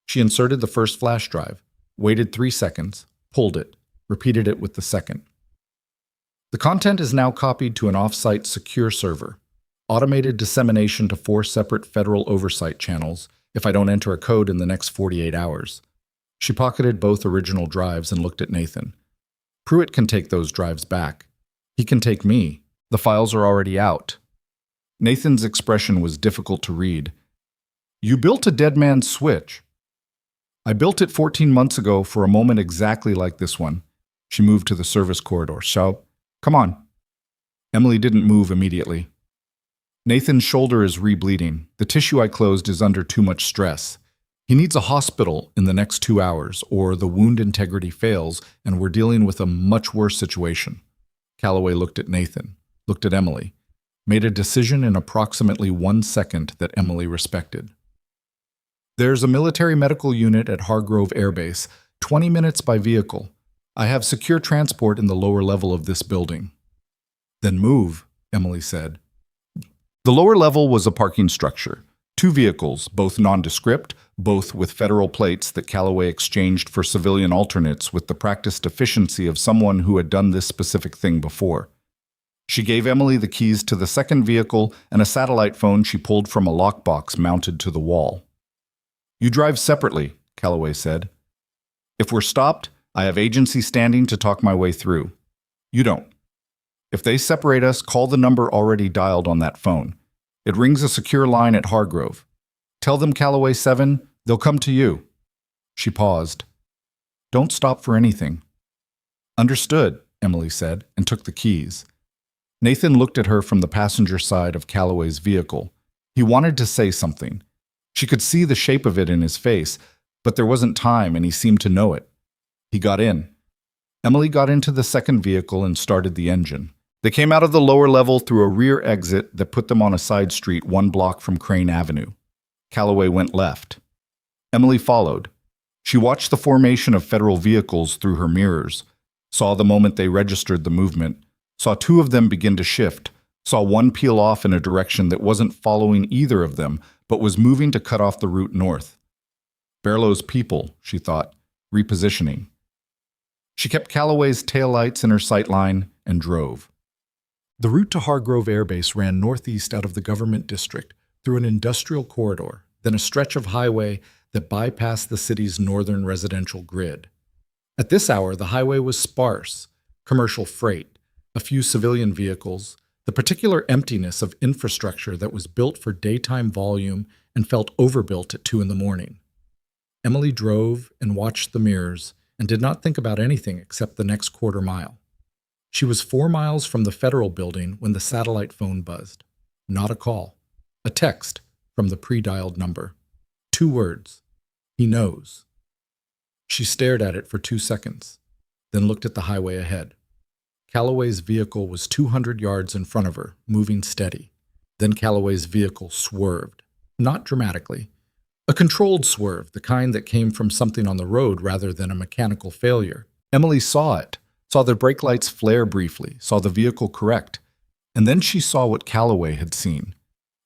She inserted the first flash drive, waited 3 seconds, pulled it, repeated it with the second. "The content is now copied to an off-site secure server. Automated dissemination to 4 separate federal oversight channels if I don't enter a code in the next 48 hours. She pocketed both original drives and looked at Nathan. "Pruitt can take those drives back. He can take me. The files are already out." Nathan's expression was difficult to read. "You built a dead man's switch." "I built it 14 months ago for a moment exactly like this one." She moved to the service corridor. "So, come on." Emily didn't move immediately. Nathan's shoulder is re-bleeding. The tissue I closed is under too much stress. He needs a hospital in the next 2 hours, or the wound integrity fails, and we're dealing with a much worse situation. Calloway looked at Nathan, looked at Emily, made a decision in approximately 1 second that Emily respected. There's a military medical unit at Hargrove Air Base, 20 minutes by vehicle. I have secure transport in the lower level of this building. Then move, Emily said. The lower level was a parking structure. 2 vehicles, both nondescript, both with federal plates that Calloway exchanged for civilian alternates with the practiced efficiency of someone who had done this specific thing before. She gave Emily the keys to the second vehicle and a satellite phone she pulled from a lockbox mounted to the wall. You drive separately, Calloway said. If we're stopped, I have agency standing to talk my way through. You don't. If they separate us, call the number already dialed on that phone. It rings a secure line at Hargrove. Tell them Calloway 7, they'll come to you. She paused. Don't stop for anything. Understood, Emily said, and took the keys. Nathan looked at her from the passenger side of Calloway's vehicle. He wanted to say something. She could see the shape of it in his face, but there wasn't time and he seemed to know it. He got in. Emily got into the second vehicle and started the engine. They came out of the lower level through a rear exit that put them on a side street 1 block from Crane Avenue. Calloway went left. Emily followed. She watched the formation of federal vehicles through her mirrors, saw the moment they registered the movement, saw 2 of them begin to shift, saw one peel off in a direction that wasn't following either of them, but was moving to cut off the route north. Barlow's people, she thought, repositioning. She kept Calloway's taillights in her sightline and drove. The route to Hargrove Air Base ran northeast out of the government district through an industrial corridor, then a stretch of highway that bypassed the city's northern residential grid. At this hour, the highway was sparse, commercial freight, a few civilian vehicles, the particular emptiness of infrastructure that was built for daytime volume and felt overbuilt at 2 a.m. Emily drove and watched the mirrors and did not think about anything except the next quarter mile. She was 4 miles from the federal building when the satellite phone buzzed. Not a call. A text from the pre-dialed number. 2 words. He knows. She stared at it for 2 seconds, then looked at the highway ahead. Calloway's vehicle was 200 yards in front of her, moving steady. Then Calloway's vehicle swerved. Not dramatically. A controlled swerve, the kind that came from something on the road rather than a mechanical failure. Emily saw it. Saw the brake lights flare briefly, saw the vehicle correct, and then she saw what Calloway had seen.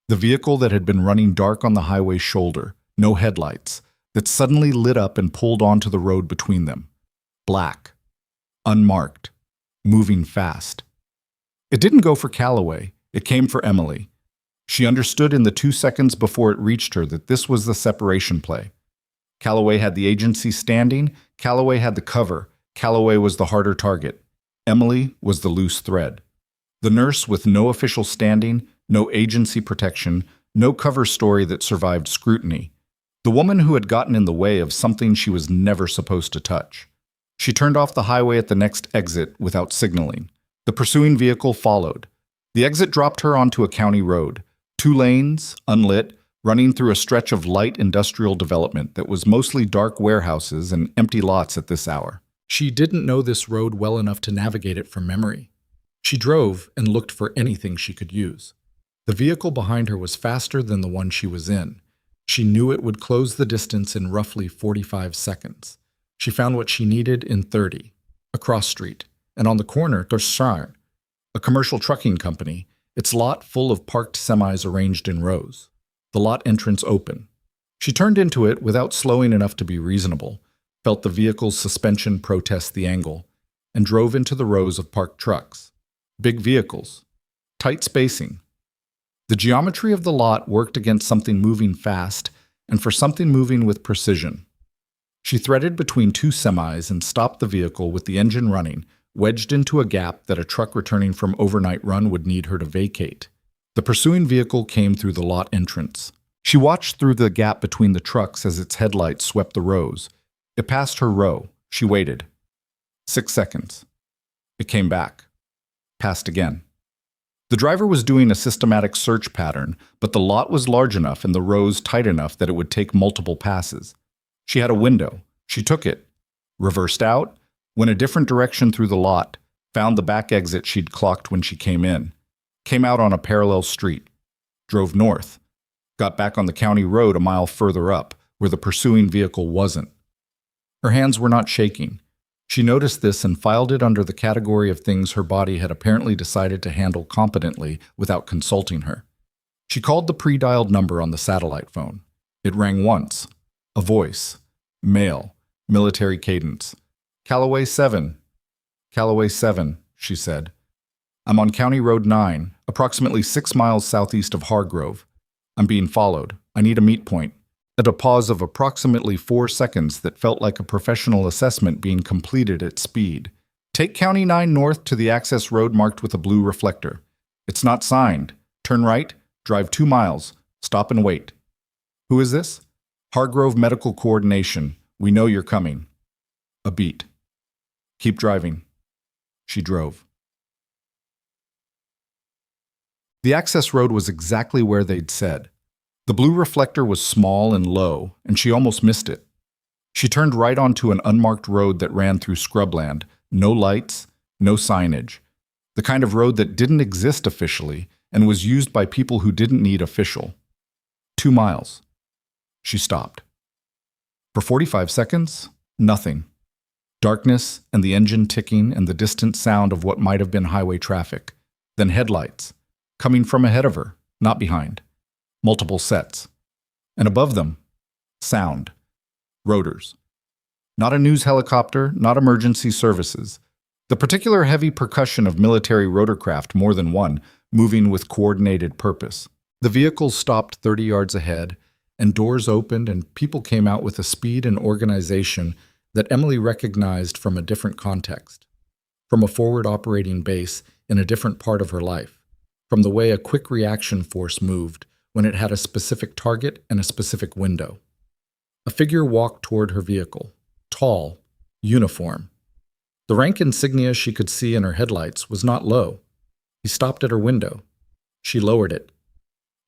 The vehicle that had been running dark on the highway's shoulder, no headlights, that suddenly lit up and pulled onto the road between them. Black. Unmarked. Moving fast. It didn't go for Calloway, it came for Emily. She understood in the 2 seconds before it reached her that this was the separation play. Calloway had the agency standing, Calloway had the cover, Calloway was the harder target. Emily was the loose thread. The nurse with no official standing, no agency protection, no cover story that survived scrutiny. The woman who had gotten in the way of something she was never supposed to touch. She turned off the highway at the next exit without signaling. The pursuing vehicle followed. The exit dropped her onto a county road. 2 lanes, unlit, running through a stretch of light industrial development that was mostly dark warehouses and empty lots at this hour. She didn't know this road well enough to navigate it from memory. She drove and looked for anything she could use. The vehicle behind her was faster than the one she was in. She knew it would close the distance in roughly 45 seconds. She found what she needed in 30, a cross street, and on the corner, Dorschard, a commercial trucking company, its lot full of parked semis arranged in rows. The lot entrance open. She turned into it without slowing enough to be reasonable, felt the vehicle's suspension protest the angle, and drove into the rows of parked trucks. Big vehicles. Tight spacing. The geometry of the lot worked against something moving fast and for something moving with precision. She threaded between 2 semis and stopped the vehicle with the engine running, wedged into a gap that a truck returning from overnight run would need her to vacate. The pursuing vehicle came through the lot entrance. She watched through the gap between the trucks as its headlights swept the rows. It passed her row. She waited. 6 seconds. It came back. Passed again. The driver was doing a systematic search pattern, but the lot was large enough and the rows tight enough that it would take multiple passes. She had a window. She took it, reversed out, went a different direction through the lot, found the back exit she'd clocked when she came in, came out on a parallel street, drove north, got back on the county road a mile further up, where the pursuing vehicle wasn't. Her hands were not shaking. She noticed this and filed it under the category of things her body had apparently decided to handle competently without consulting her. She called the pre-dialed number on the satellite phone. It rang once. A voice. Male. Military cadence. Callaway 7. Callaway 7, she said. I'm on County Road 9, approximately 6 miles southeast of Hargrove. I'm being followed. I need a meet point. At a pause of approximately 4 seconds that felt like a professional assessment being completed at speed. Take County 9 north to the access road marked with a blue reflector. It's not signed. Turn right, drive 2 miles, stop and wait. Who is this? Hargrove Medical Coordination. We know you're coming. A beat. Keep driving. She drove. The access road was exactly where they'd said. The blue reflector was small and low, and she almost missed it. She turned right onto an unmarked road that ran through scrubland, no lights, no signage. The kind of road that didn't exist officially and was used by people who didn't need official. 2 miles. She stopped. For 45 seconds, nothing. Darkness and the engine ticking and the distant sound of what might have been highway traffic. Then headlights, coming from ahead of her, not behind. Multiple sets. And above them, sound. Rotors. Not a news helicopter, not emergency services. The particular heavy percussion of military rotorcraft, more than one, moving with coordinated purpose. The vehicles stopped 30 yards ahead, and doors opened and people came out with a speed and organization that Emily recognized from a different context. From a forward operating base in a different part of her life. From the way a quick reaction force moved when it had a specific target and a specific window. A figure walked toward her vehicle, tall, uniform. The rank insignia she could see in her headlights was not low. He stopped at her window. She lowered it.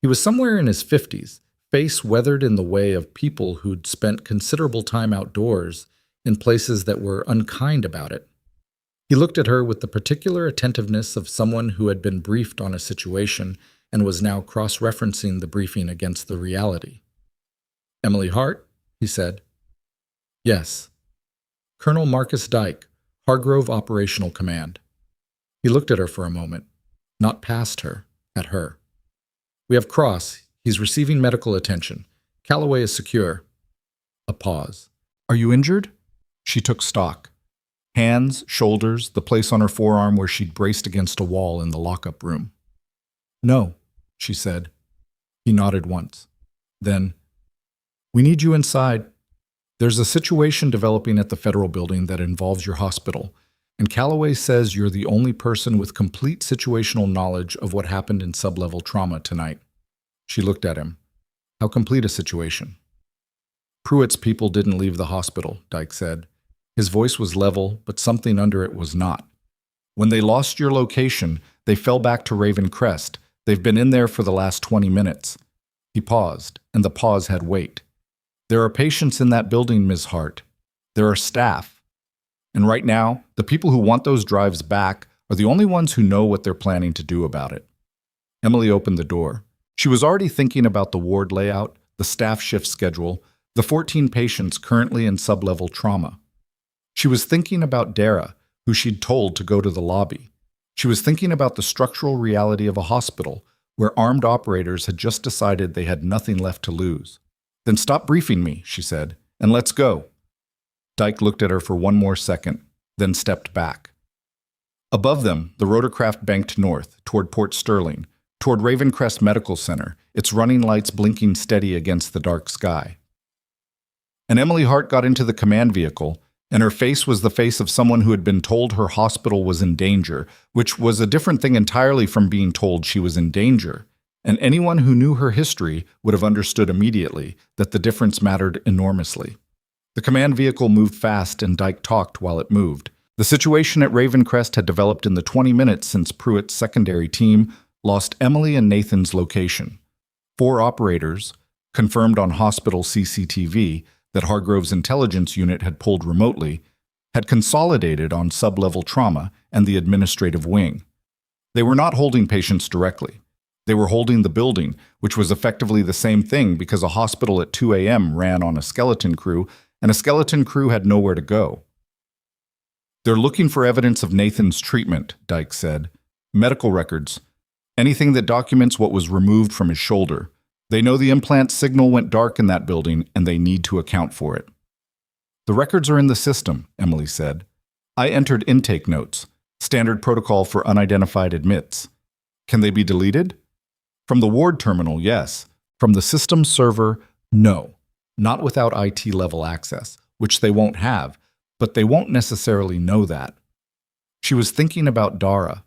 He was somewhere in his 50s, face weathered in the way of people who'd spent considerable time outdoors in places that were unkind about it. He looked at her with the particular attentiveness of someone who had been briefed on a situation and was now cross-referencing the briefing against the reality. "Emily Hart?" he said. "Yes." "Colonel Marcus Dyke, Hargrove Operational Command." He looked at her for a moment, not past her, at her. "We have Cross. He's receiving medical attention. Callaway is secure." A pause. "Are you injured?" She took stock. Hands, shoulders, the place on her forearm where she'd braced against a wall in the lockup room. "No," she said. He nodded once. Then, "We need you inside. There's a situation developing at the federal building that involves your hospital, and Callaway says you're the only person with complete situational knowledge of what happened in sublevel trauma tonight." She looked at him. "How complete a situation?" "Pruitt's people didn't leave the hospital," Dyke said. His voice was level, but something under it was not. "When they lost your location, they fell back to Raven Crest. They've been in there for the last 20 minutes. He paused, and the pause had weight. "There are patients in that building, Ms. Hart. There are staff. And right now, the people who want those drives back are the only ones who know what they're planning to do about it." Emily opened the door. She was already thinking about the ward layout, the staff shift schedule, the 14 patients currently in sublevel trauma. She was thinking about Dara, who she'd told to go to the lobby. She was thinking about the structural reality of a hospital where armed operators had just decided they had nothing left to lose. "Then stop briefing me," she said, "and let's go." Dyke looked at her for one more second, then stepped back. Above them, the rotorcraft banked north, toward Port Sterling, toward Raven Crest Medical Center, its running lights blinking steady against the dark sky. And Emily Hart got into the command vehicle, and her face was the face of someone who had been told her hospital was in danger, which was a different thing entirely from being told she was in danger. And anyone who knew her history would have understood immediately that the difference mattered enormously. The command vehicle moved fast, and Dyke talked while it moved. The situation at Raven Crest had developed in the 20 minutes since Pruitt's secondary team, lost Emily and Nathan's location. 4 operators, confirmed on hospital CCTV that Hargrove's intelligence unit had pulled remotely, had consolidated on sub-level trauma and the administrative wing. They were not holding patients directly. They were holding the building, which was effectively the same thing because a hospital at 2 a.m. ran on a skeleton crew, and a skeleton crew had nowhere to go. "They're looking for evidence of Nathan's treatment," Dyke said. "Medical records. Anything that documents what was removed from his shoulder. They know the implant signal went dark in that building, and they need to account for it." "The records are in the system," Emily said. "I entered intake notes. Standard protocol for unidentified admits. Can they be deleted?" "From the ward terminal, yes. From the system server, no. Not without IT-level access, which they won't have, but they won't necessarily know that." She was thinking about Dara,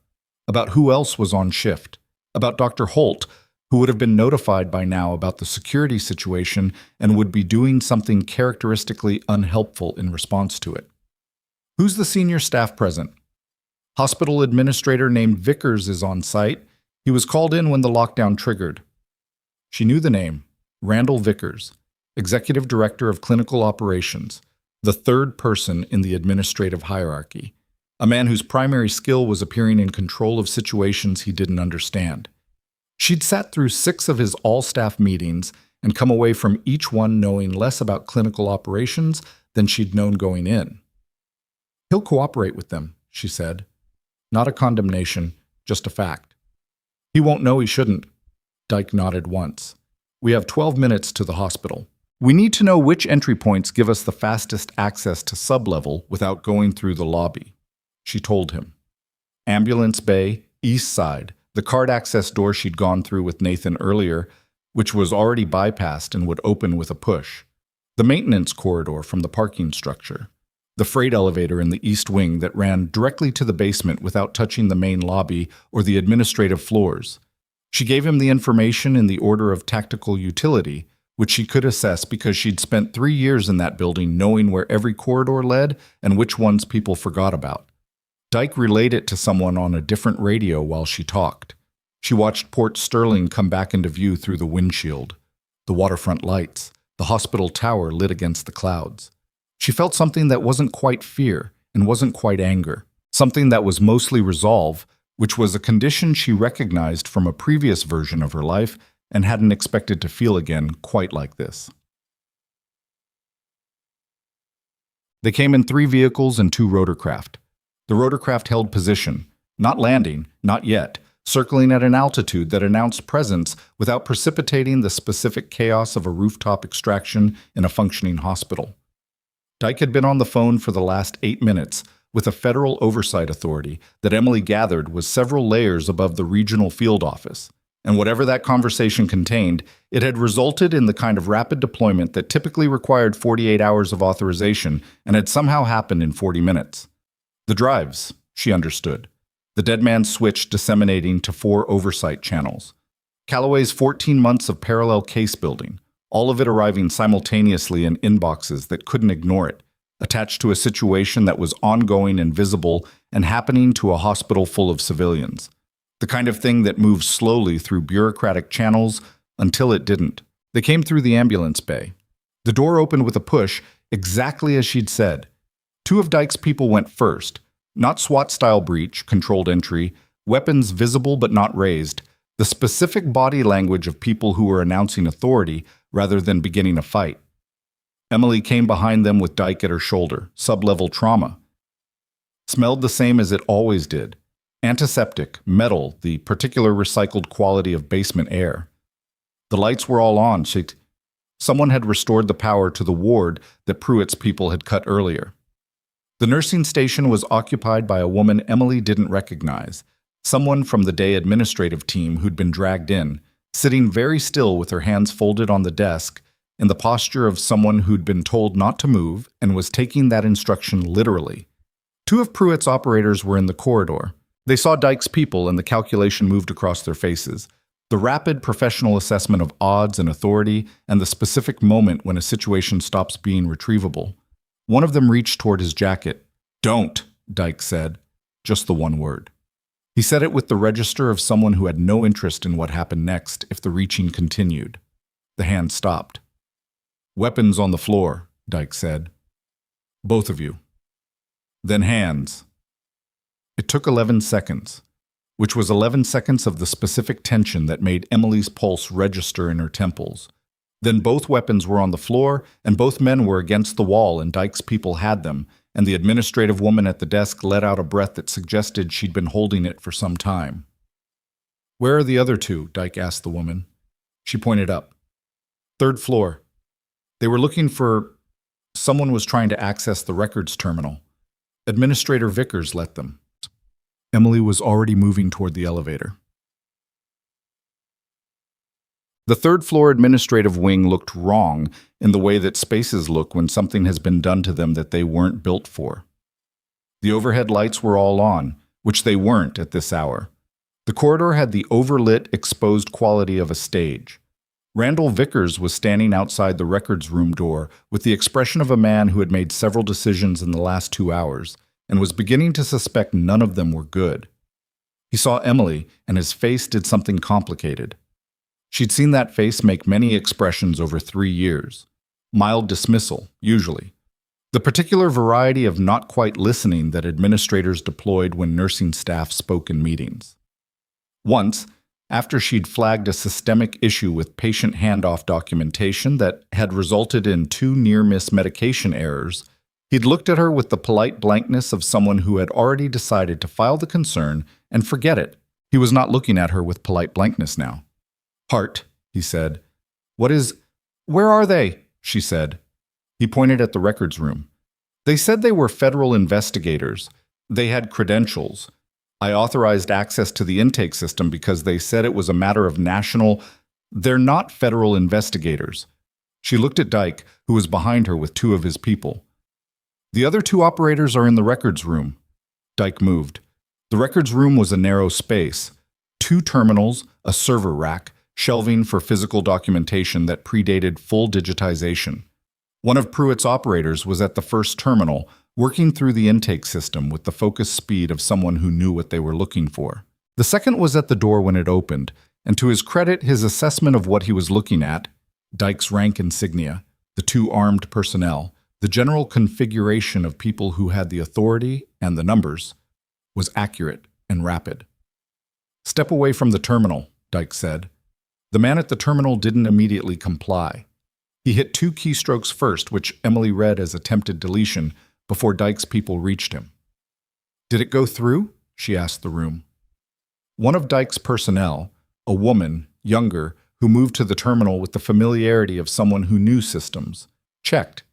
about who else was on shift, about Dr. Holt, who would have been notified by now about the security situation and would be doing something characteristically unhelpful in response to it. "Who's the senior staff present?" "Hospital administrator named Vickers is on site. He was called in when the lockdown triggered." She knew the name, Randall Vickers, Executive Director of Clinical Operations, the 3rd person in the administrative hierarchy, a man whose primary skill was appearing in control of situations he didn't understand. She'd sat through 6 of his all-staff meetings and come away from each one knowing less about clinical operations than she'd known going in. "He'll cooperate with them," she said. "Not a condemnation, just a fact." "He won't know he shouldn't." Dyke nodded once. "We have 12 minutes to the hospital. We need to know which entry points give us the fastest access to sub-level without going through the lobby." She told him. Ambulance bay, east side, the card access door she'd gone through with Nathan earlier, which was already bypassed and would open with a push. The maintenance corridor from the parking structure. The freight elevator in the east wing that ran directly to the basement without touching the main lobby or the administrative floors. She gave him the information in the order of tactical utility, which she could assess because she'd spent 3 years in that building knowing where every corridor led and which ones people forgot about. Dyke relayed it to someone on a different radio while she talked. She watched Port Sterling come back into view through the windshield. The waterfront lights, the hospital tower lit against the clouds. She felt something that wasn't quite fear and wasn't quite anger, something that was mostly resolve, which was a condition she recognized from a previous version of her life and hadn't expected to feel again quite like this. They came in 3 vehicles and 2 rotorcraft. The rotorcraft held position, not landing, not yet, circling at an altitude that announced presence without precipitating the specific chaos of a rooftop extraction in a functioning hospital. Dyke had been on the phone for the last 8 minutes with a federal oversight authority that Emily gathered was several layers above the regional field office. And whatever that conversation contained, it had resulted in the kind of rapid deployment that typically required 48 hours of authorization and had somehow happened in 40 minutes. The drives, she understood. The dead man's switch disseminating to 4 oversight channels. Calloway's 14 months of parallel case building, all of it arriving simultaneously in inboxes that couldn't ignore it, attached to a situation that was ongoing and visible and happening to a hospital full of civilians. The kind of thing that moves slowly through bureaucratic channels until it didn't. They came through the ambulance bay. The door opened with a push, exactly as she'd said. 2 of Dyke's people went first. Not SWAT-style breach, controlled entry, weapons visible but not raised, the specific body language of people who were announcing authority rather than beginning a fight. Emily came behind them with Dyke at her shoulder, sub-level trauma. Smelled the same as it always did. Antiseptic, metal, the particular recycled quality of basement air. The lights were all on. Someone had restored the power to the ward that Pruitt's people had cut earlier. The nursing station was occupied by a woman Emily didn't recognize, someone from the day administrative team who'd been dragged in, sitting very still with her hands folded on the desk, in the posture of someone who'd been told not to move and was taking that instruction literally. 2 of Pruitt's operators were in the corridor. They saw Dyke's people and the calculation moved across their faces. The rapid professional assessment of odds and authority and the specific moment when a situation stops being retrievable. One of them reached toward his jacket. "Don't," Dyke said. Just the one word. He said it with the register of someone who had no interest in what happened next if the reaching continued. The hand stopped. "Weapons on the floor," Dyke said. "Both of you." Then hands. It took 11 seconds, which was 11 seconds of the specific tension that made Emily's pulse register in her temples. Then both weapons were on the floor, and both men were against the wall, and Dyke's people had them, and the administrative woman at the desk let out a breath that suggested she'd been holding it for some time. "Where are the other two?" Dyke asked the woman. She pointed up. "Third floor. They were looking for... Someone was trying to access the records terminal. Administrator Vickers let them." Emily was already moving toward the elevator. The third-floor administrative wing looked wrong in the way that spaces look when something has been done to them that they weren't built for. The overhead lights were all on, which they weren't at this hour. The corridor had the overlit, exposed quality of a stage. Randall Vickers was standing outside the records room door with the expression of a man who had made several decisions in the last 2 hours and was beginning to suspect none of them were good. He saw Emily, and his face did something complicated. She'd seen that face make many expressions over 3 years. Mild dismissal, usually. The particular variety of not quite listening that administrators deployed when nursing staff spoke in meetings. Once, after she'd flagged a systemic issue with patient handoff documentation that had resulted in 2 near-miss medication errors, he'd looked at her with the polite blankness of someone who had already decided to file the concern and forget it. He was not looking at her with polite blankness now. "Hart," he said. "Where are they?" she said. He pointed at the records room. "They said they were federal investigators. They had credentials. I authorized access to the intake system because they said it was a matter of national... They're not federal investigators." She looked at Dyke, who was behind her with 2 of his people. "The other 2 operators are in the records room." Dyke moved. The records room was a narrow space. 2 terminals, a server rack, shelving for physical documentation that predated full digitization. One of Pruitt's operators was at the first terminal, working through the intake system with the focused speed of someone who knew what they were looking for. The second was at the door when it opened, and to his credit, his assessment of what he was looking at, Dyke's rank insignia, the 2 armed personnel, the general configuration of people who had the authority and the numbers, was accurate and rapid. "Step away from the terminal," Dyke said. The man at the terminal didn't immediately comply. He hit 2 keystrokes first, which Emily read as attempted deletion, before Dyke's people reached him. "Did it go through?" she asked the room. One of Dyke's personnel, a woman, younger, who moved to the terminal with the familiarity of someone who knew systems, checked.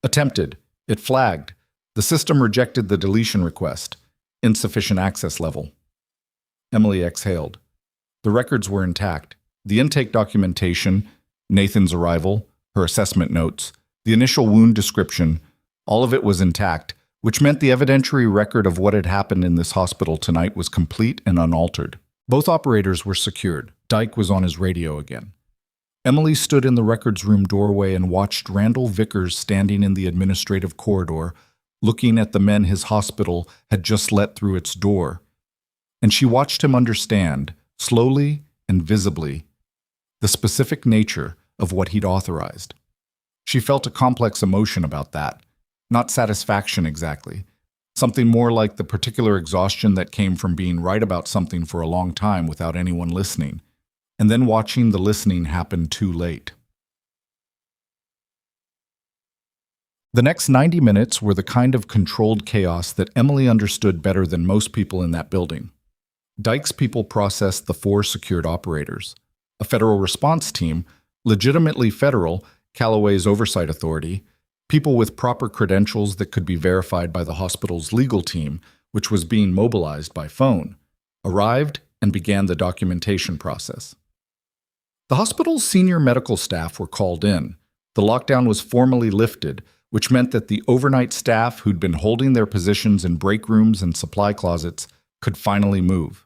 "Attempted. It flagged. The system rejected the deletion request. Insufficient access level." Emily exhaled. The records were intact. The intake documentation, Nathan's arrival, her assessment notes, the initial wound description, all of it was intact, which meant the evidentiary record of what had happened in this hospital tonight was complete and unaltered. Both operators were secured. Dyke was on his radio again. Emily stood in the records room doorway and watched Randall Vickers standing in the administrative corridor, looking at the men his hospital had just let through its door. And she watched him understand, slowly and visibly, the specific nature of what he'd authorized. She felt a complex emotion about that, not satisfaction exactly, something more like the particular exhaustion that came from being right about something for a long time without anyone listening, and then watching the listening happen too late. The next 90 minutes were the kind of controlled chaos that Emily understood better than most people in that building. Dyke's people processed the 4 secured operators. A federal response team, legitimately federal, Callaway's oversight authority, people with proper credentials that could be verified by the hospital's legal team, which was being mobilized by phone, arrived and began the documentation process. The hospital's senior medical staff were called in. The lockdown was formally lifted, which meant that the overnight staff who'd been holding their positions in break rooms and supply closets could finally move.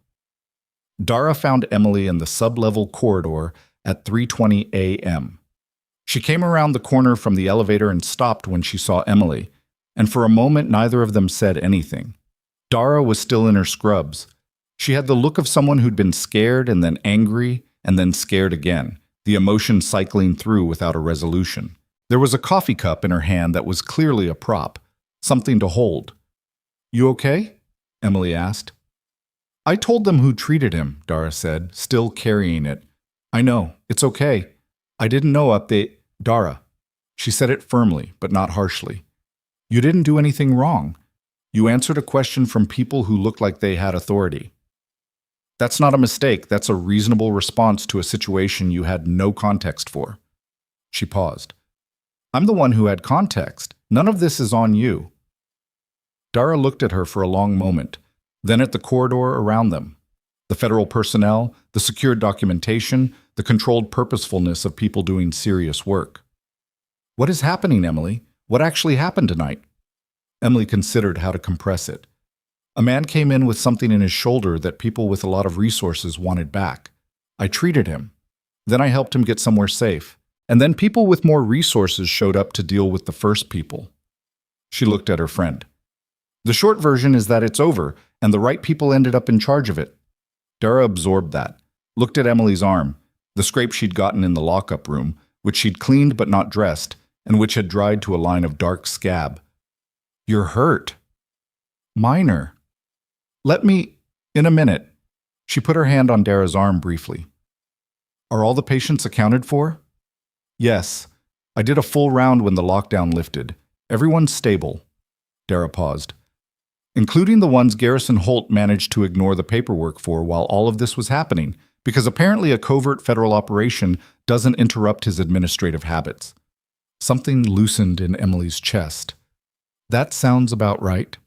Dara found Emily in the sub-level corridor at 3:20 a.m. She came around the corner from the elevator and stopped when she saw Emily, and for a moment neither of them said anything. Dara was still in her scrubs. She had the look of someone who'd been scared and then angry and then scared again, the emotion cycling through without a resolution. There was a coffee cup in her hand that was clearly a prop, something to hold. "You okay?" Emily asked. "I told them who treated him," Dara said, still carrying it. "I know. It's okay. I didn't know Dara." She said it firmly, but not harshly. "You didn't do anything wrong. You answered a question from people who looked like they had authority. That's not a mistake. That's a reasonable response to a situation you had no context for." She paused. "I'm the one who had context. None of this is on you." Dara looked at her for a long moment, then at the corridor around them. The federal personnel, the secured documentation, the controlled purposefulness of people doing serious work. "What is happening, Emily? What actually happened tonight?" Emily considered how to compress it. "A man came in with something in his shoulder that people with a lot of resources wanted back. I treated him. Then I helped him get somewhere safe. And then people with more resources showed up to deal with the first people." She looked at her friend. "The short version is that it's over, and the right people ended up in charge of it." Dara absorbed that, looked at Emily's arm, the scrape she'd gotten in the lockup room, which she'd cleaned but not dressed, and which had dried to a line of dark scab. "You're hurt." "Minor." In a minute." She put her hand on Dara's arm briefly. "Are all the patients accounted for?" "Yes. I did a full round when the lockdown lifted. Everyone's stable." Dara paused. "Including the ones Garrison Holt managed to ignore the paperwork for while all of this was happening, because apparently a covert federal operation doesn't interrupt his administrative habits." Something loosened in Emily's chest. "That sounds about right."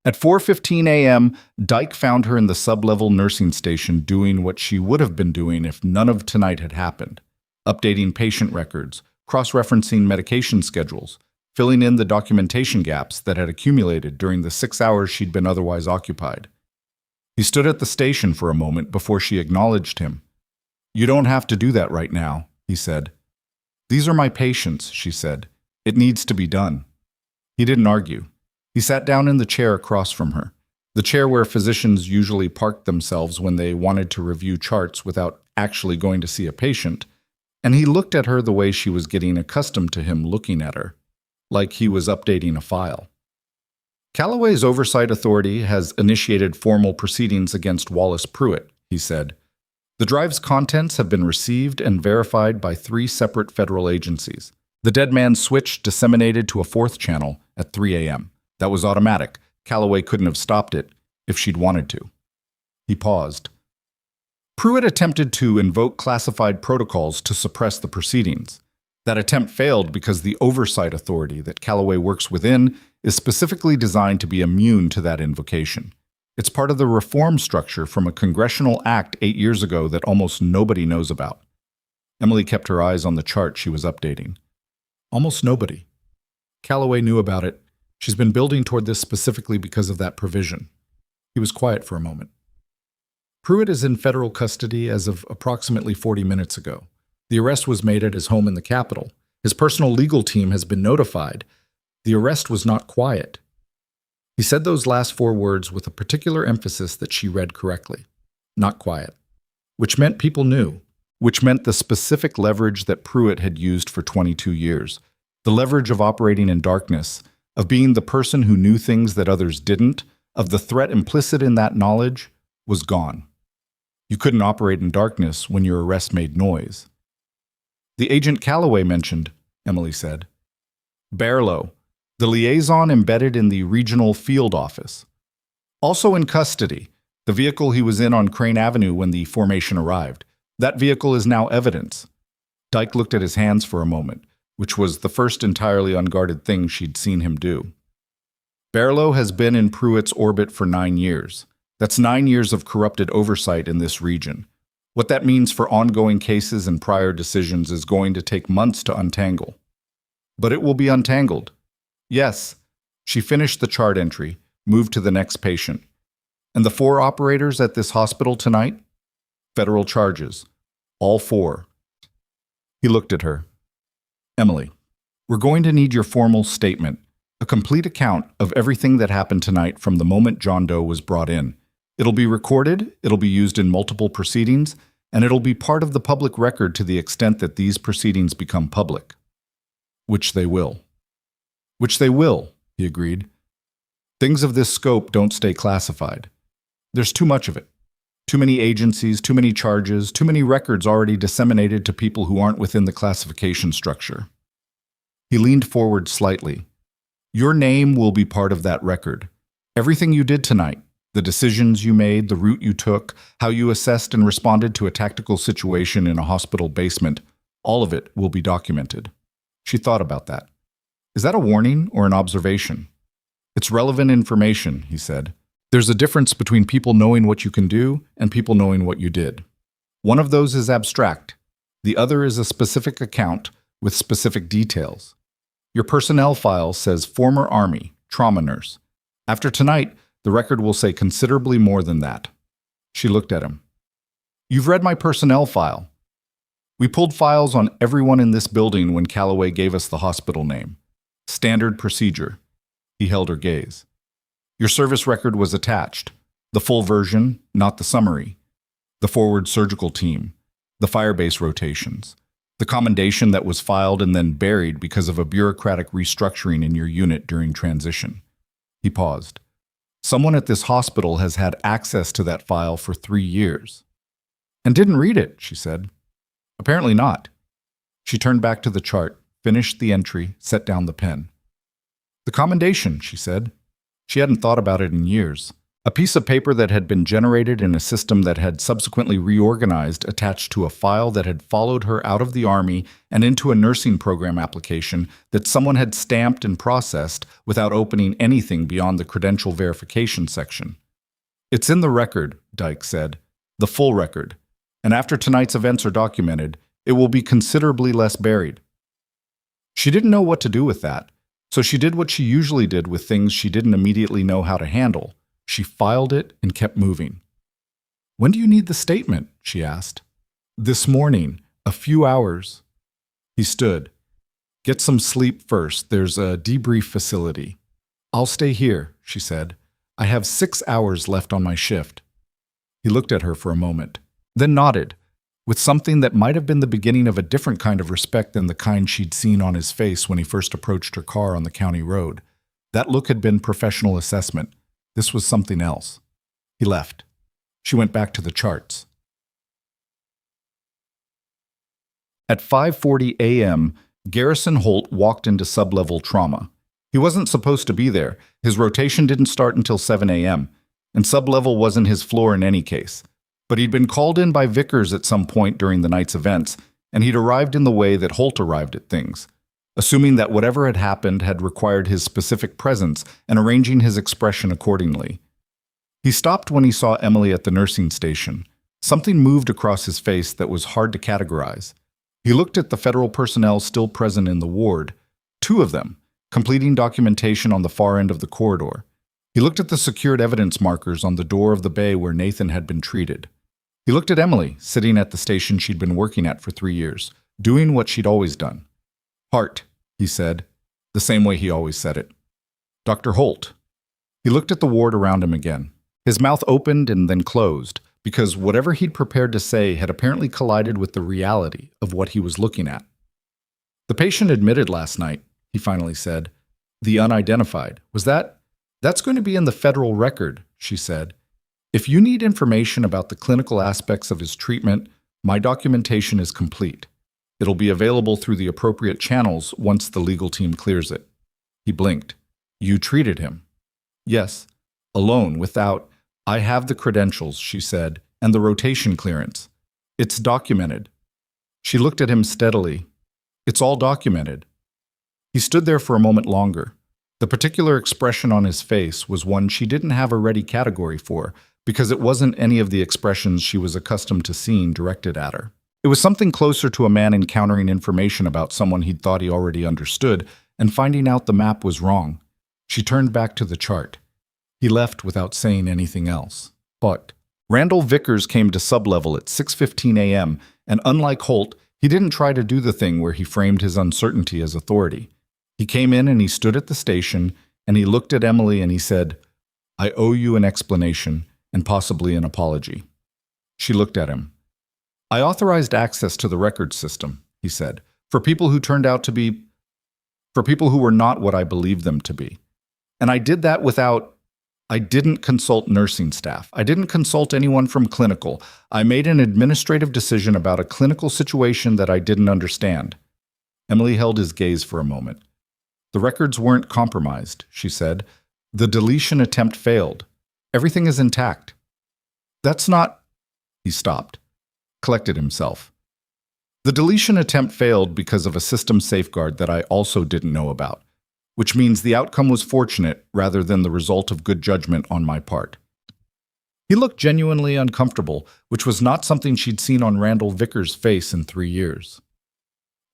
At 4:15 a.m., Dyke found her in the sub-level nursing station doing what she would have been doing if none of tonight had happened. Updating patient records, cross-referencing medication schedules, filling in the documentation gaps that had accumulated during the 6 hours she'd been otherwise occupied. He stood at the station for a moment before she acknowledged him. "You don't have to do that right now," he said. "These are my patients," she said. "It needs to be done." He didn't argue. He sat down in the chair across from her, the chair where physicians usually parked themselves when they wanted to review charts without actually going to see a patient, and he looked at her the way she was getting accustomed to him looking at her, like he was updating a file. "Callaway's oversight authority has initiated formal proceedings against Wallace Pruitt," he said. "The drive's contents have been received and verified by 3 separate federal agencies. The dead man's switch disseminated to a 4th channel at 3 a.m. That was automatic. Callaway couldn't have stopped it if she'd wanted to." He paused. "Pruitt attempted to invoke classified protocols to suppress the proceedings. That attempt failed because the oversight authority that Callaway works within is specifically designed to be immune to that invocation. It's part of the reform structure from a congressional act 8 years ago that almost nobody knows about." Emily kept her eyes on the chart she was updating. "Almost nobody. Callaway knew about it. She's been building toward this specifically because of that provision." He was quiet for a moment. "Pruitt is in federal custody as of approximately 40 minutes ago. The arrest was made at his home in the Capitol. His personal legal team has been notified. The arrest was not quiet." He said those last 4 words with a particular emphasis that she read correctly. Not quiet. Which meant people knew. Which meant the specific leverage that Pruitt had used for 22 years. The leverage of operating in darkness, of being the person who knew things that others didn't, of the threat implicit in that knowledge, was gone. You couldn't operate in darkness when your arrest made noise. "The agent Callaway mentioned," Emily said. "Barlow, the liaison embedded in the regional field office. Also in custody, the vehicle he was in on Crane Avenue when the formation arrived. That vehicle is now evidence." Dyke looked at his hands for a moment, which was the first entirely unguarded thing she'd seen him do. "Barlow has been in Pruitt's orbit for 9 years. That's 9 years of corrupted oversight in this region. What that means for ongoing cases and prior decisions is going to take months to untangle. But it will be untangled. Yes." She finished the chart entry, moved to the next patient. "And the 4 operators at this hospital tonight? Federal charges. All 4. He looked at her. "Emily, we're going to need your formal statement, a complete account of everything that happened tonight from the moment John Doe was brought in. It'll be recorded, it'll be used in multiple proceedings, and it'll be part of the public record to the extent that these proceedings become public. Which they will. Which they will, he agreed. Things of this scope don't stay classified. There's too much of it. Too many agencies, too many charges, too many records already disseminated to people who aren't within the classification structure. He leaned forward slightly. Your name will be part of that record. Everything you did tonight, the decisions you made, the route you took, how you assessed and responded to a tactical situation in a hospital basement, all of it will be documented. She thought about that. Is that a warning or an observation? It's relevant information, he said. There's a difference between people knowing what you can do and people knowing what you did. One of those is abstract. The other is a specific account with specific details. Your personnel file says former Army, trauma nurse. After tonight, the record will say considerably more than that. She looked at him. You've read my personnel file. We pulled files on everyone in this building when Calloway gave us the hospital name. Standard procedure. He held her gaze. Your service record was attached. The full version, not the summary. The forward surgical team. The firebase rotations. The commendation that was filed and then buried because of a bureaucratic restructuring in your unit during transition. He paused. Someone at this hospital has had access to that file for 3 years. And didn't read it, she said. Apparently not. She turned back to the chart, finished the entry, set down the pen. The commendation, she said. She hadn't thought about it in years. A piece of paper that had been generated in a system that had subsequently reorganized attached to a file that had followed her out of the Army and into a nursing program application that someone had stamped and processed without opening anything beyond the credential verification section. It's in the record, Dyke said, the full record, and after tonight's events are documented, it will be considerably less buried. She didn't know what to do with that, so she did what she usually did with things she didn't immediately know how to handle. She filed it and kept moving. When do you need the statement? She asked. This morning, a few hours. He stood. Get some sleep first. There's a debrief facility. I'll stay here, she said. I have 6 hours left on my shift. He looked at her for a moment, then nodded, with something that might have been the beginning of a different kind of respect than the kind she'd seen on his face when he first approached her car on the county road. That look had been professional assessment. This was something else. He left. She went back to the charts. At 5:40 a.m., Garrison Holt walked into sublevel trauma. He wasn't supposed to be there. His rotation didn't start until 7 a.m., and sublevel wasn't his floor in any case. But he'd been called in by Vickers at some point during the night's events, and he'd arrived in the way that Holt arrived at things, assuming that whatever had happened had required his specific presence and arranging his expression accordingly. He stopped when he saw Emily at the nursing station. Something moved across his face that was hard to categorize. He looked at the federal personnel still present in the ward, 2 of them, completing documentation on the far end of the corridor. He looked at the secured evidence markers on the door of the bay where Nathan had been treated. He looked at Emily, sitting at the station she'd been working at for 3 years, doing what she'd always done. Hart, he said, the same way he always said it. Dr. Holt. He looked at the ward around him again. His mouth opened and then closed, because whatever he'd prepared to say had apparently collided with the reality of what he was looking at. The patient admitted last night, he finally said. The unidentified. Was that? That's going to be in the federal record, she said. If you need information about the clinical aspects of his treatment, my documentation is complete. It'll be available through the appropriate channels once the legal team clears it. He blinked. You treated him? Yes. Alone, without. I have the credentials, she said, and the rotation clearance. It's documented. She looked at him steadily. It's all documented. He stood there for a moment longer. The particular expression on his face was one she didn't have a ready category for, because it wasn't any of the expressions she was accustomed to seeing directed at her. It was something closer to a man encountering information about someone he'd thought he already understood and finding out the map was wrong. She turned back to the chart. He left without saying anything else. But Randall Vickers came to sublevel at 6:15 a.m., and unlike Holt, he didn't try to do the thing where he framed his uncertainty as authority. He came in and he stood at the station, and he looked at Emily and he said, I owe you an explanation, and possibly an apology. She looked at him. I authorized access to the records system, he said, for people who were not what I believed them to be. And I did that I didn't consult nursing staff. I didn't consult anyone from clinical. I made an administrative decision about a clinical situation that I didn't understand. Emily held his gaze for a moment. The records weren't compromised, she said. The deletion attempt failed. Everything is intact. That's not... He stopped, collected himself. The deletion attempt failed because of a system safeguard that I also didn't know about, which means the outcome was fortunate rather than the result of good judgment on my part. He looked genuinely uncomfortable, which was not something she'd seen on Randall Vickers' face in 3 years.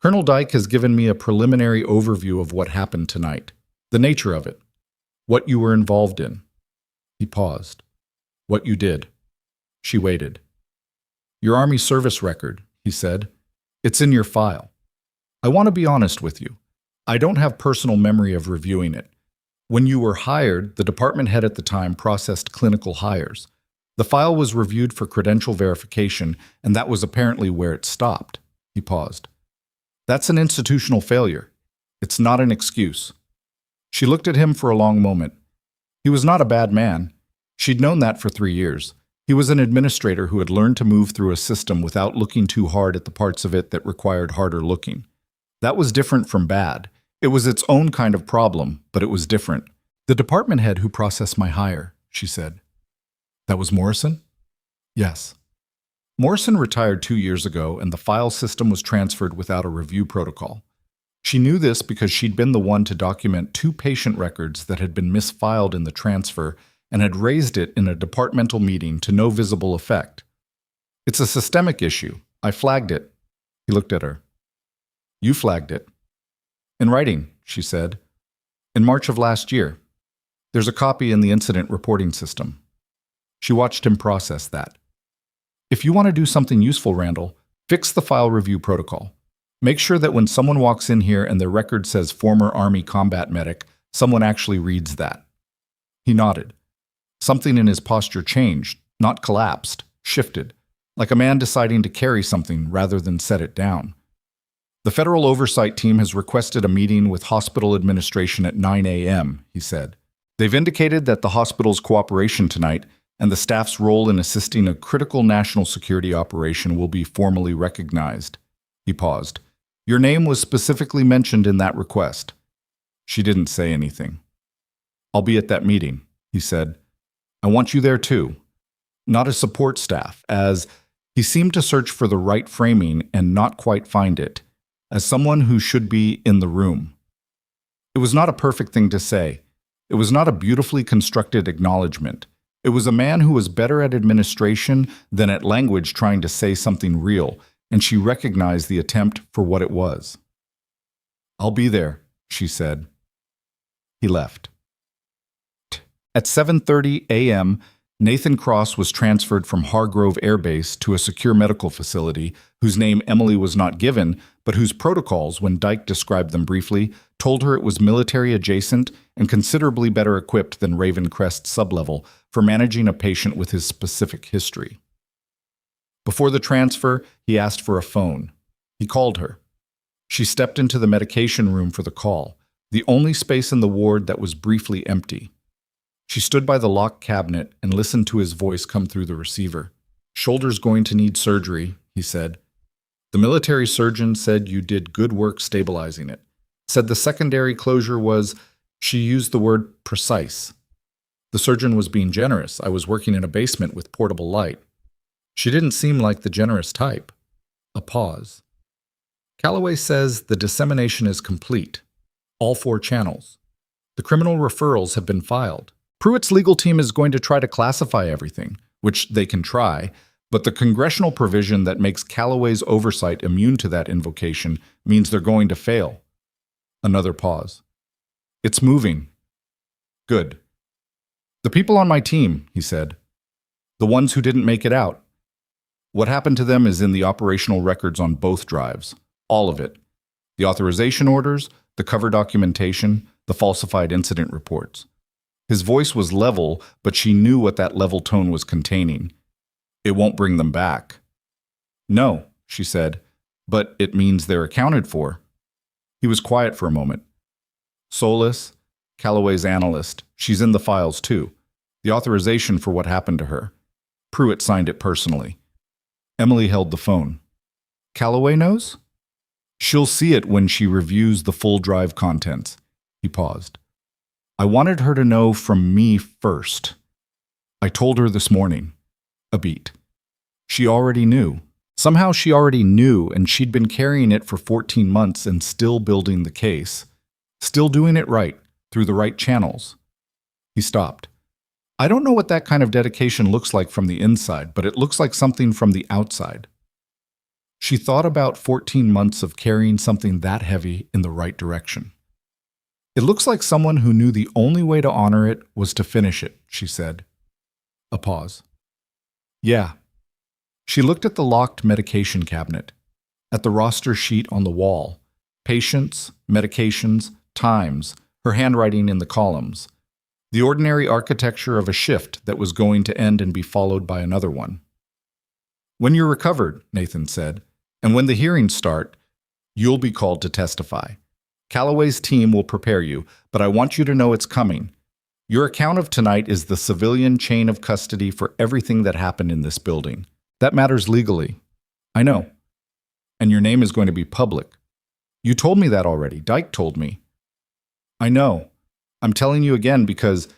Colonel Dyke has given me a preliminary overview of what happened tonight, the nature of it, what you were involved in. He paused. What you did. She waited. Your Army service record, he said. It's in your file. I want to be honest with you. I don't have personal memory of reviewing it. When you were hired, the department head at the time processed clinical hires. The file was reviewed for credential verification, and that was apparently where it stopped. He paused. That's an institutional failure. It's not an excuse. She looked at him for a long moment. He was not a bad man. She'd known that for 3 years. He was an administrator who had learned to move through a system without looking too hard at the parts of it that required harder looking. That was different from bad. It was its own kind of problem, but it was different. The department head who processed my hire, she said. That was Morrison? Yes. Morrison retired 2 years ago, and the file system was transferred without a review protocol. She knew this because she'd been the one to document 2 patient records that had been misfiled in the transfer and had raised it in a departmental meeting to no visible effect. It's a systemic issue. I flagged it. He looked at her. You flagged it. In writing, she said. In March of last year. There's a copy in the incident reporting system. She watched him process that. If you want to do something useful, Randall, fix the file review protocol. Make sure that when someone walks in here and their record says former Army combat medic, someone actually reads that. He nodded. Something in his posture changed, not collapsed, shifted, like a man deciding to carry something rather than set it down. The Federal Oversight Team has requested a meeting with hospital administration at 9 a.m., he said. They've indicated that the hospital's cooperation tonight and the staff's role in assisting a critical national security operation will be formally recognized. He paused. Your name was specifically mentioned in that request. She didn't say anything. I'll be at that meeting, he said. I want you there too. Not as support staff, as he seemed to search for the right framing and not quite find it, as someone who should be in the room. It was not a perfect thing to say. It was not a beautifully constructed acknowledgement. It was a man who was better at administration than at language trying to say something real, and she recognized the attempt for what it was. I'll be there, she said. He left. At 7:30 a.m., Nathan Cross was transferred from Hargrove Air Base to a secure medical facility whose name Emily was not given, but whose protocols, when Dyke described them briefly, told her it was military adjacent and considerably better equipped than Raven Crest sublevel for managing a patient with his specific history. Before the transfer, he asked for a phone. He called her. She stepped into the medication room for the call, the only space in the ward that was briefly empty. She stood by the locked cabinet and listened to his voice come through the receiver. Shoulder's going to need surgery, he said. The military surgeon said you did good work stabilizing it. Said the secondary closure was, she used the word precise. The surgeon was being generous. I was working in a basement with portable light. She didn't seem like the generous type. A pause. Calloway says the dissemination is complete. All 4 channels. The criminal referrals have been filed. Pruitt's legal team is going to try to classify everything, which they can try, but the congressional provision that makes Calloway's oversight immune to that invocation means they're going to fail. Another pause. It's moving. Good. The people on my team, he said. The ones who didn't make it out. What happened to them is in the operational records on both drives. All of it. The authorization orders, the cover documentation, the falsified incident reports. His voice was level, but she knew what that level tone was containing. It won't bring them back. No, she said, but it means they're accounted for. He was quiet for a moment. Solis, Calloway's analyst, she's in the files too. The authorization for what happened to her. Pruitt signed it personally. Emily held the phone. Calloway knows? She'll see it when she reviews the full drive contents. He paused. I wanted her to know from me first. I told her this morning. A beat. She already knew. Somehow she already knew, and she'd been carrying it for 14 months and still building the case. Still doing it right, through the right channels. He stopped. I don't know what that kind of dedication looks like from the inside, but it looks like something from the outside. She thought about 14 months of carrying something that heavy in the right direction. It looks like someone who knew the only way to honor it was to finish it, she said. A pause. Yeah. She looked at the locked medication cabinet, at the roster sheet on the wall, patients, medications, times, her handwriting in the columns, the ordinary architecture of a shift that was going to end and be followed by another one. When you're recovered, Nathan said, and when the hearings start, you'll be called to testify. Calloway's team will prepare you, but I want you to know it's coming. Your account of tonight is the civilian chain of custody for everything that happened in this building. That matters legally. I know. And your name is going to be public. You told me that already. Dyke told me. I know. I'm telling you again because...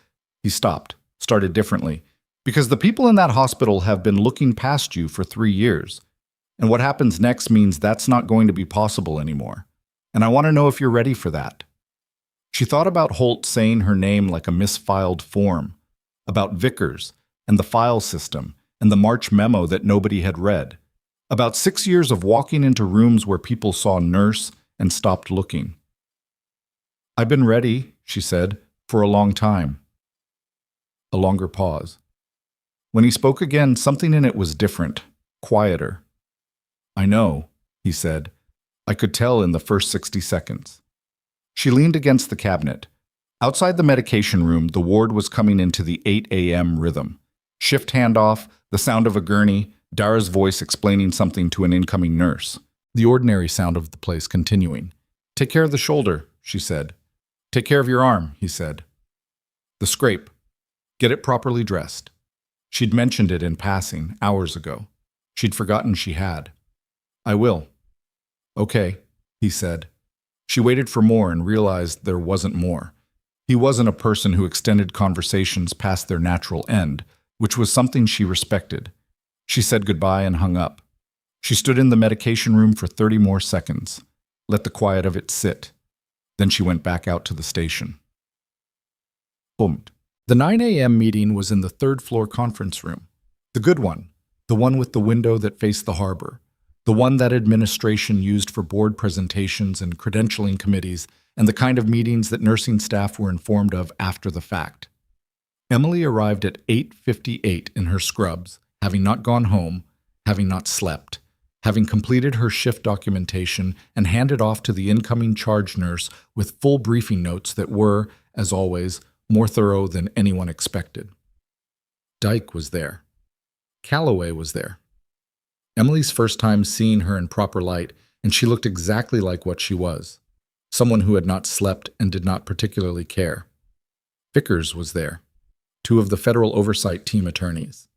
He stopped, started differently. Because the people in that hospital have been looking past you for 3 years. And what happens next means that's not going to be possible anymore. And I want to know if you're ready for that. She thought about Holt saying her name like a misfiled form, about Vickers and the file system and the March memo that nobody had read, about 6 years of walking into rooms where people saw nurse and stopped looking. I've been ready, she said, for a long time. A longer pause. When he spoke again, something in it was different, quieter. I know, he said. I could tell in the first 60 seconds. She leaned against the cabinet. Outside the medication room, the ward was coming into the 8 a.m. rhythm. Shift handoff, the sound of a gurney, Dara's voice explaining something to an incoming nurse. The ordinary sound of the place continuing. Take care of the shoulder, she said. Take care of your arm, he said. The scrape. Get it properly dressed. She'd mentioned it in passing, hours ago. She'd forgotten she had. I will. Okay, he said. She waited for more and realized there wasn't more. He wasn't a person who extended conversations past their natural end, which was something she respected. She said goodbye and hung up. She stood in the medication room for 30 more seconds, let the quiet of it sit. Then she went back out to the station. Boomed. The 9 a.m. meeting was in the third-floor conference room. The good one, the one with the window that faced the harbor, the one that administration used for board presentations and credentialing committees, and the kind of meetings that nursing staff were informed of after the fact. Emily arrived at 8:58 in her scrubs, having not gone home, having not slept, having completed her shift documentation and handed off to the incoming charge nurse with full briefing notes that were, as always, more thorough than anyone expected. Dyke was there. Calloway was there. Emily's first time seeing her in proper light, and she looked exactly like what she was, someone who had not slept and did not particularly care. Vickers was there, 2 of the federal oversight team attorneys,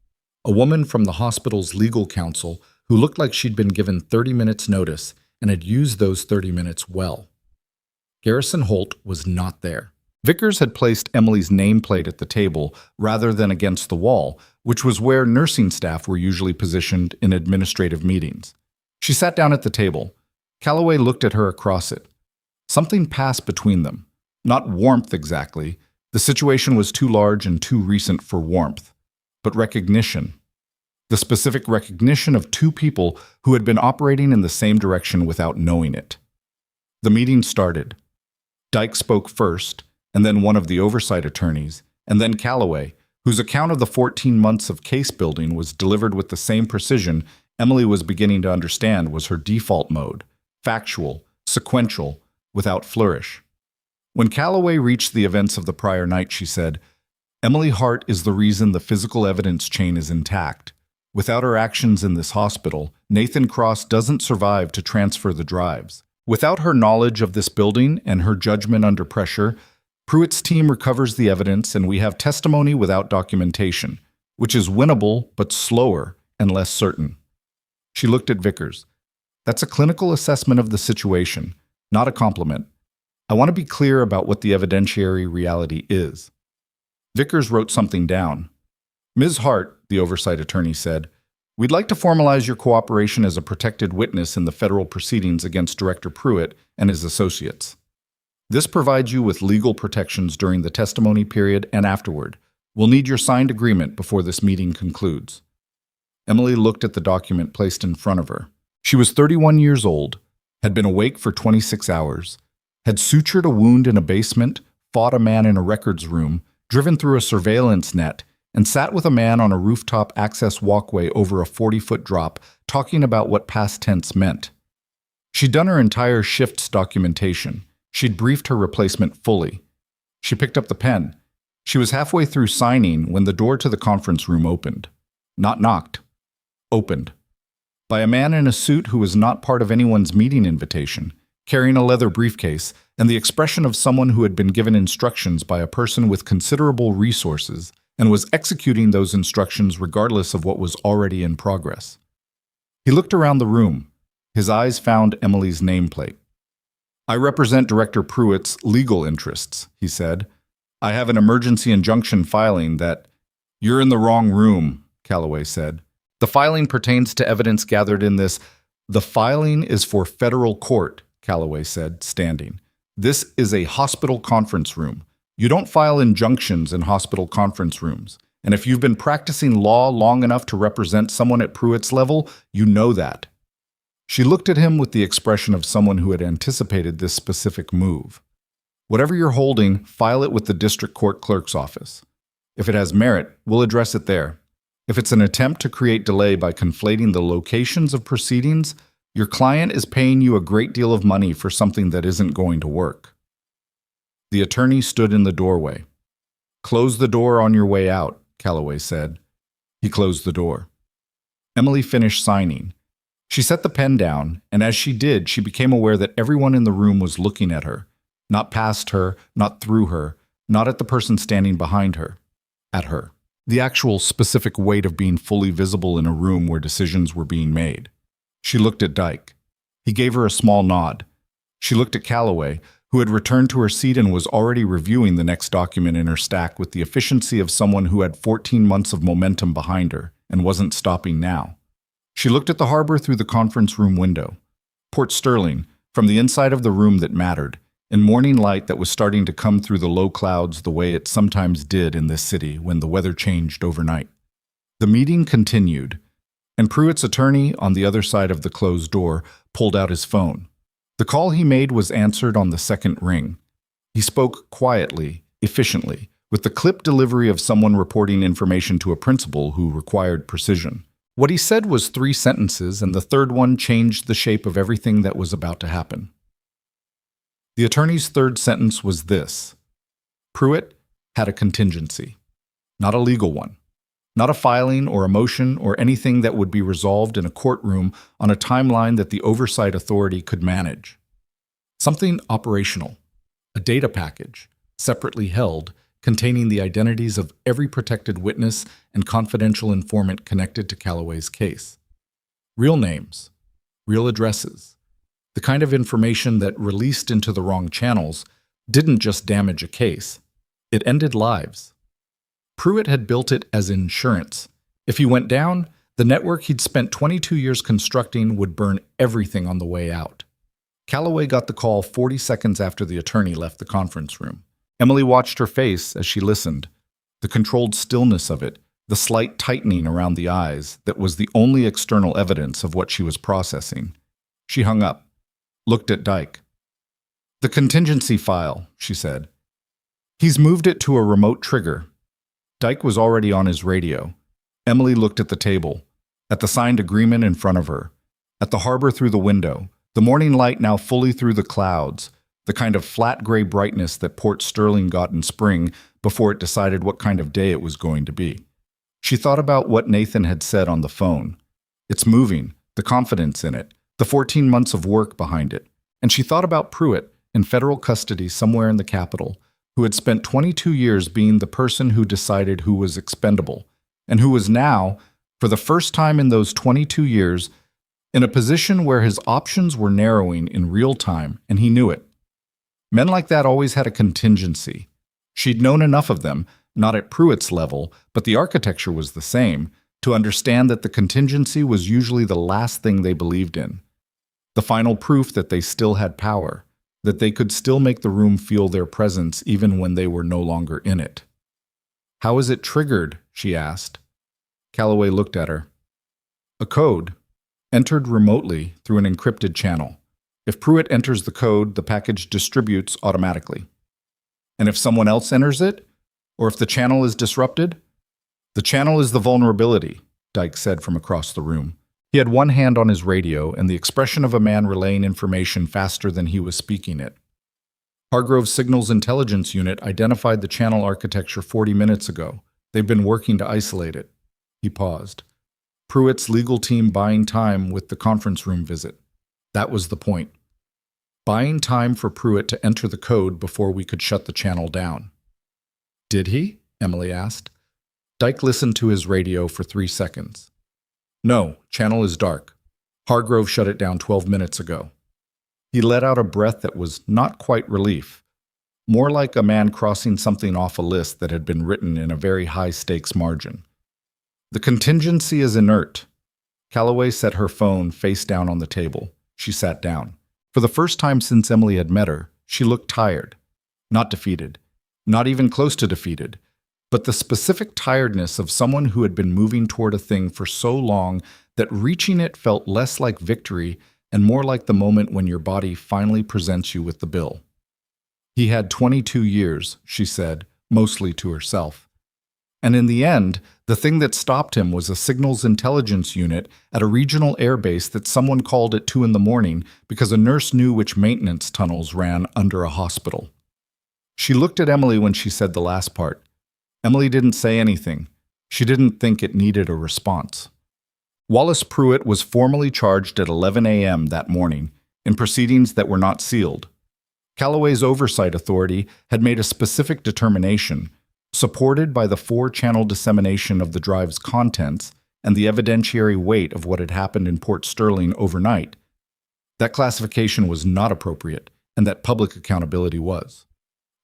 a woman from the hospital's legal counsel who looked like she'd been given 30 minutes notice and had used those 30 minutes well. Garrison Holt was not there. Vickers had placed Emily's nameplate at the table rather than against the wall, which was where nursing staff were usually positioned in administrative meetings. She sat down at the table. Calloway looked at her across it. Something passed between them. Not warmth exactly. The situation was too large and too recent for warmth. But recognition. The specific recognition of 2 people who had been operating in the same direction without knowing it. The meeting started. Dyke spoke first, and then one of the oversight attorneys, and then Calloway, whose account of the 14 months of case building was delivered with the same precision Emily was beginning to understand was her default mode, factual, sequential, without flourish. When Calloway reached the events of the prior night, she said, Emily Hart is the reason the physical evidence chain is intact. Without her actions in this hospital, Nathan Cross doesn't survive to transfer the drives. Without her knowledge of this building and her judgment under pressure, Pruitt's team recovers the evidence and we have testimony without documentation, which is winnable but slower and less certain. She looked at Vickers. That's a clinical assessment of the situation, not a compliment. I want to be clear about what the evidentiary reality is. Vickers wrote something down. Ms. Hart, the oversight attorney said, we'd like to formalize your cooperation as a protected witness in the federal proceedings against Director Pruitt and his associates. This provides you with legal protections during the testimony period and afterward. We'll need your signed agreement before this meeting concludes. Emily looked at the document placed in front of her. She was 31 years old, had been awake for 26 hours, had sutured a wound in a basement, fought a man in a records room, driven through a surveillance net, and sat with a man on a rooftop access walkway over a 40-foot drop, talking about what past tense meant. She'd done her entire shift's documentation. She'd briefed her replacement fully. She picked up the pen. She was halfway through signing when the door to the conference room opened. Not knocked. Opened. By a man in a suit who was not part of anyone's meeting invitation, carrying a leather briefcase, and the expression of someone who had been given instructions by a person with considerable resources and was executing those instructions regardless of what was already in progress. He looked around the room. His eyes found Emily's nameplate. I represent Director Pruitt's legal interests, he said. I have an emergency injunction filing that— You're in the wrong room, Calloway said. The filing pertains to evidence gathered in this— The filing is for federal court, Calloway said, standing. This is a hospital conference room. You don't file injunctions in hospital conference rooms. And if you've been practicing law long enough to represent someone at Pruitt's level, you know that. She looked at him with the expression of someone who had anticipated this specific move. Whatever you're holding, file it with the district court clerk's office. If it has merit, we'll address it there. If it's an attempt to create delay by conflating the locations of proceedings, your client is paying you a great deal of money for something that isn't going to work. The attorney stood in the doorway. Close the door on your way out, Calloway said. He closed the door. Emily finished signing. She set the pen down, and as she did, she became aware that everyone in the room was looking at her. Not past her, not through her, not at the person standing behind her. At her. The actual specific weight of being fully visible in a room where decisions were being made. She looked at Dyke. He gave her a small nod. She looked at Calloway, who had returned to her seat and was already reviewing the next document in her stack with the efficiency of someone who had 14 months of momentum behind her and wasn't stopping now. She looked at the harbor through the conference room window. Port Sterling, from the inside of the room that mattered, in morning light that was starting to come through the low clouds the way it sometimes did in this city when the weather changed overnight. The meeting continued, and Pruitt's attorney, on the other side of the closed door, pulled out his phone. The call he made was answered on the second ring. He spoke quietly, efficiently, with the clipped delivery of someone reporting information to a principal who required precision. What he said was 3 sentences, and the third one changed the shape of everything that was about to happen. The attorney's third sentence was this: Pruitt had a contingency, not a legal one. Not a filing or a motion or anything that would be resolved in a courtroom on a timeline that the oversight authority could manage. Something operational, a data package, separately held, containing the identities of every protected witness and confidential informant connected to Calloway's case. Real names, real addresses, the kind of information that, released into the wrong channels, didn't just damage a case, it ended lives. Pruitt had built it as insurance. If he went down, the network he'd spent 22 years constructing would burn everything on the way out. Calloway got the call 40 seconds after the attorney left the conference room. Emily watched her face as she listened. The controlled stillness of it, the slight tightening around the eyes, that was the only external evidence of what she was processing. She hung up, looked at Dyke. The contingency file, she said. He's moved it to a remote trigger. Dyke was already on his radio. Emily looked at the table, at the signed agreement in front of her, at the harbor through the window, the morning light now fully through the clouds, the kind of flat gray brightness that Port Sterling got in spring before it decided what kind of day it was going to be. She thought about what Nathan had said on the phone. It's moving, the confidence in it, the 14 months of work behind it. And she thought about Pruitt, in federal custody somewhere in the capital, who had spent 22 years being the person who decided who was expendable, and who was now, for the first time in those 22 years, in a position where his options were narrowing in real time, and he knew it. Men like that always had a contingency. She'd known enough of them, not at Pruitt's level, but the architecture was the same, to understand that the contingency was usually the last thing they believed in. The final proof that they still had power, that they could still make the room feel their presence even when they were no longer in it. "How is it triggered?" she asked. Calloway looked at her. "A code, entered remotely through an encrypted channel. If Pruitt enters the code, the package distributes automatically. And if someone else enters it, or if the channel is disrupted?" "The channel is the vulnerability," Dyke said from across the room. He had one hand on his radio and the expression of a man relaying information faster than he was speaking it. "Hargrove's Signals Intelligence Unit identified the channel architecture 40 minutes ago. They've been working to isolate it." He paused. "Pruitt's legal team buying time with the conference room visit. That was the point. Buying time for Pruitt to enter the code before we could shut the channel down." "Did he?" Emily asked. Dyke listened to his radio for 3 seconds. "No, channel is dark. Hargrove shut it down 12 minutes ago." He let out a breath that was not quite relief, more like a man crossing something off a list that had been written in a very high-stakes margin. "The contingency is inert." Calloway set her phone face down on the table. She sat down. For the first time since Emily had met her, she looked tired. Not defeated. Not even close to defeated. But the specific tiredness of someone who had been moving toward a thing for so long that reaching it felt less like victory and more like the moment when your body finally presents you with the bill. "He had 22 years, she said, mostly to herself. And in the end, the thing that stopped him was a signals intelligence unit at a regional airbase that someone called at 2 a.m. because a nurse knew which maintenance tunnels ran under a hospital." She looked at Emily when she said the last part. Emily didn't say anything. She didn't think it needed a response. Wallace Pruitt was formally charged at 11 a.m. that morning in proceedings that were not sealed. Calloway's oversight authority had made a specific determination, supported by the 4-channel dissemination of the drive's contents and the evidentiary weight of what had happened in Port Sterling overnight. That classification was not appropriate, and that public accountability was.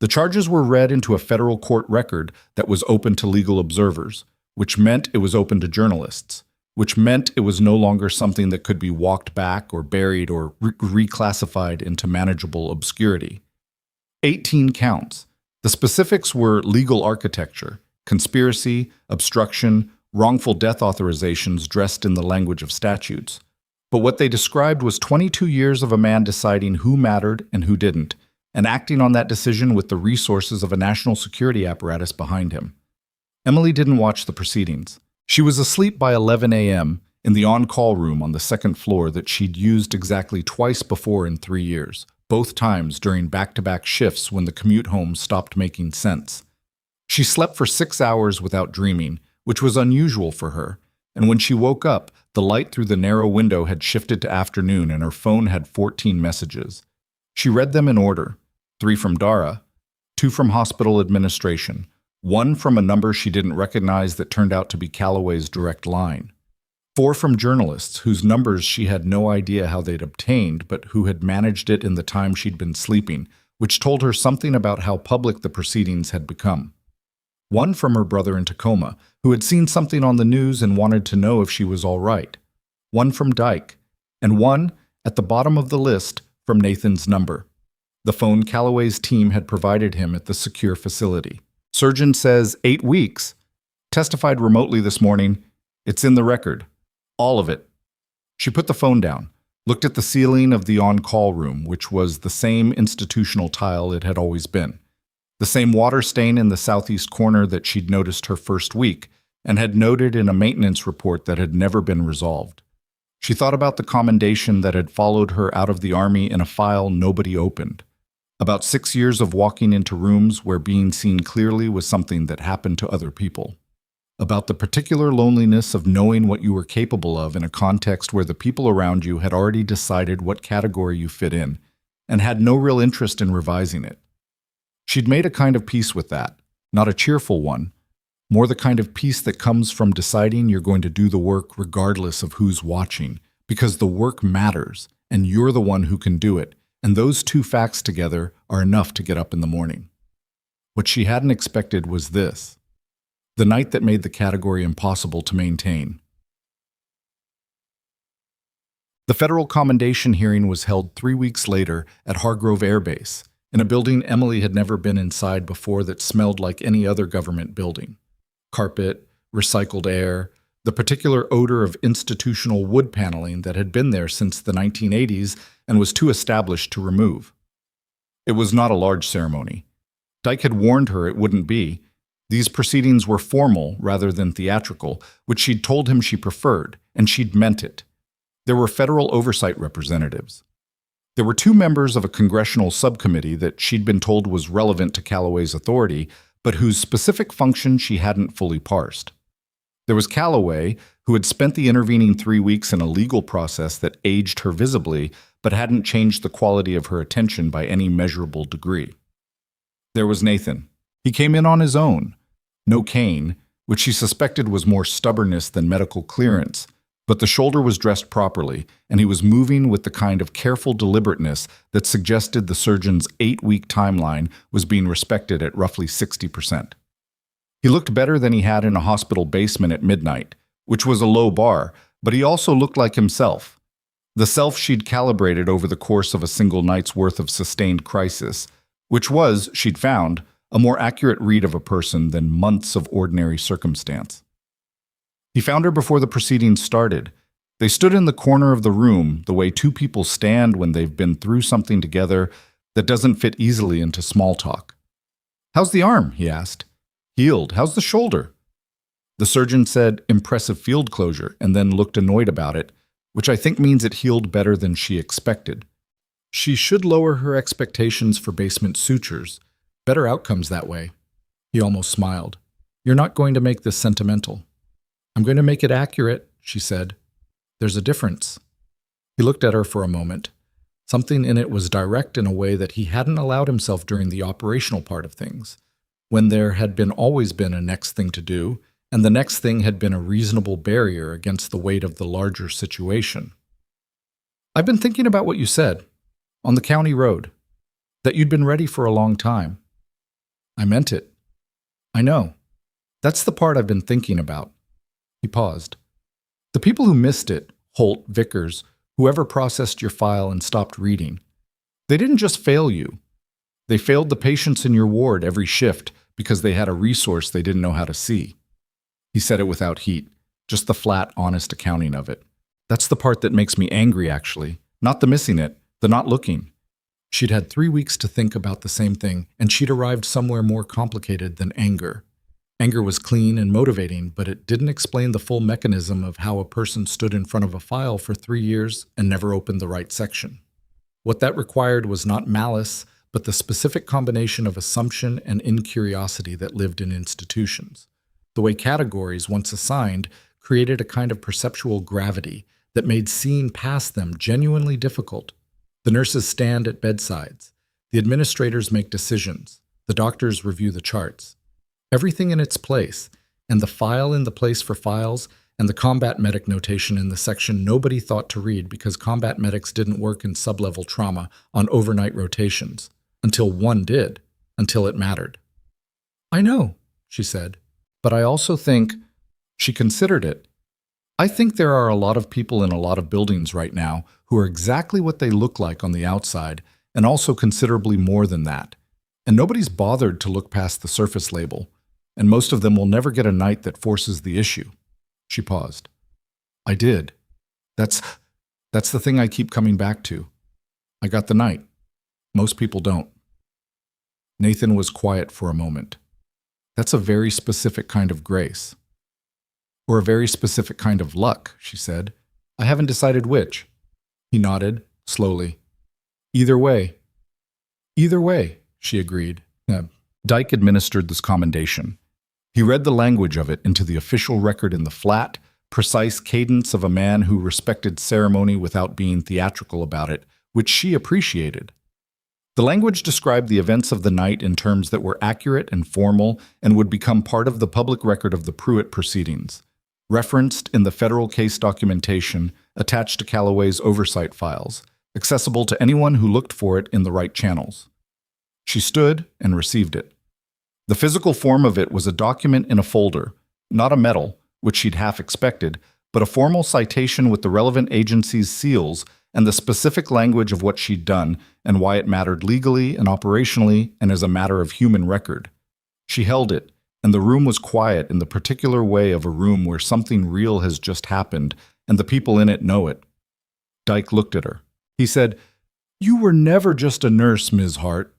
The charges were read into a federal court record that was open to legal observers, which meant it was open to journalists, which meant it was no longer something that could be walked back or buried or reclassified into manageable obscurity. 18 counts. The specifics were legal architecture, conspiracy, obstruction, wrongful death authorizations dressed in the language of statutes. But what they described was 22 years of a man deciding who mattered and who didn't, and acting on that decision with the resources of a national security apparatus behind him. Emily didn't watch the proceedings. She was asleep by 11 a.m. in the on-call room on the second floor that she'd used exactly twice before in 3 years, both times during back-to-back shifts when the commute home stopped making sense. She slept for 6 hours without dreaming, which was unusual for her, and when she woke up, the light through the narrow window had shifted to afternoon and her phone had 14 messages. She read them in order: 3 from Dara, 2 from hospital administration, 1 from a number she didn't recognize that turned out to be Calloway's direct line, 4 from journalists whose numbers she had no idea how they'd obtained, but who had managed it in the time she'd been sleeping, which told her something about how public the proceedings had become. 1 from her brother in Tacoma, who had seen something on the news and wanted to know if she was all right. 1 from Dyke, and 1, at the bottom of the list, from Nathan's number, the phone Calloway's team had provided him at the secure facility. "Surgeon says 8 weeks. Testified remotely this morning. It's in the record. All of it." She put the phone down, looked at the ceiling of the on-call room, which was the same institutional tile it had always been, the same water stain in the southeast corner that she'd noticed her first week and had noted in a maintenance report that had never been resolved. She thought about the commendation that had followed her out of the Army in a file nobody opened. About 6 years of walking into rooms where being seen clearly was something that happened to other people. About the particular loneliness of knowing what you were capable of in a context where the people around you had already decided what category you fit in and had no real interest in revising it. She'd made a kind of peace with that, not a cheerful one, more the kind of peace that comes from deciding you're going to do the work regardless of who's watching, because the work matters and you're the one who can do it, and those two facts together are enough to get up in the morning. What she hadn't expected was this: the night that made the category impossible to maintain. The federal commendation hearing was held 3 weeks later at Hargrove Air Base, in a building Emily had never been inside before that smelled like any other government building. Carpet, recycled air, the particular odor of institutional wood paneling that had been there since the 1980s and was too established to remove. It was not a large ceremony. Dyke had warned her it wouldn't be. These proceedings were formal rather than theatrical, which she'd told him she preferred, and she'd meant it. There were federal oversight representatives. There were 2 members of a congressional subcommittee that she'd been told was relevant to Calloway's authority, but whose specific function she hadn't fully parsed. There was Calloway, who had spent the intervening 3 weeks in a legal process that aged her visibly, but hadn't changed the quality of her attention by any measurable degree. There was Nathan. He came in on his own. No cane, which she suspected was more stubbornness than medical clearance, but the shoulder was dressed properly, and he was moving with the kind of careful deliberateness that suggested the surgeon's 8-week timeline was being respected at roughly 60%. He looked better than he had in a hospital basement at midnight, which was a low bar, but he also looked like himself. The self she'd calibrated over the course of a single night's worth of sustained crisis, which was, she'd found, a more accurate read of a person than months of ordinary circumstance. He found her before the proceedings started. They stood in the corner of the room, the way 2 people stand when they've been through something together that doesn't fit easily into small talk. "How's the arm?" he asked. "Healed. How's the shoulder?" The surgeon said, "Impressive field closure," and then looked annoyed about it, which I think means it healed better than she expected. She should lower her expectations for basement sutures. Better outcomes that way. He almost smiled. "You're not going to make this sentimental." "I'm going to make it accurate," she said. "There's a difference." He looked at her for a moment. Something in it was direct in a way that he hadn't allowed himself during the operational part of things, when there had always been a next thing to do, and the next thing had been a reasonable barrier against the weight of the larger situation. "I've been thinking about what you said, on the county road, that you'd been ready for a long time." "I meant it." "I know. That's the part I've been thinking about." He paused. "The people who missed it, Holt, Vickers, whoever processed your file and stopped reading, they didn't just fail you. They failed the patients in your ward every shift because they had a resource they didn't know how to see." He said it without heat, just the flat, honest accounting of it. "That's the part that makes me angry, actually. Not the missing it, the not looking." She'd had 3 weeks to think about the same thing, and she'd arrived somewhere more complicated than anger. Anger was clean and motivating, but it didn't explain the full mechanism of how a person stood in front of a file for 3 years and never opened the right section. What that required was not malice, but the specific combination of assumption and incuriosity that lived in institutions. The way categories, once assigned, created a kind of perceptual gravity that made seeing past them genuinely difficult. The nurses stand at bedsides. The administrators make decisions. The doctors review the charts. Everything in its place, and the file in the place for files, and the combat medic notation in the section nobody thought to read because combat medics didn't work in sublevel trauma on overnight rotations. Until one did. Until it mattered. "I know," she said. "But I also think..." She considered it. "I think there are a lot of people in a lot of buildings right now who are exactly what they look like on the outside, and also considerably more than that. And nobody's bothered to look past the surface label, and most of them will never get a night that forces the issue." She paused. "I did. That's the thing I keep coming back to. I got the night. Most people don't." Nathan was quiet for a moment. "That's a very specific kind of grace." "Or a very specific kind of luck," she said. "I haven't decided which." He nodded, slowly. "Either way." Either way, she agreed. Dyke administered this commendation. He read the language of it into the official record in the flat, precise cadence of a man who respected ceremony without being theatrical about it, which she appreciated. The language described the events of the night in terms that were accurate and formal and would become part of the public record of the Pruitt proceedings, referenced in the federal case documentation attached to Calloway's oversight files, accessible to anyone who looked for it in the right channels. She stood and received it. The physical form of it was a document in a folder, not a medal, which she'd half expected, but a formal citation with the relevant agency's seals and the specific language of what she'd done and why it mattered legally and operationally and as a matter of human record. She held it, and the room was quiet in the particular way of a room where something real has just happened and the people in it know it. Dyke looked at her. He said, "You were never just a nurse, Ms. Hart."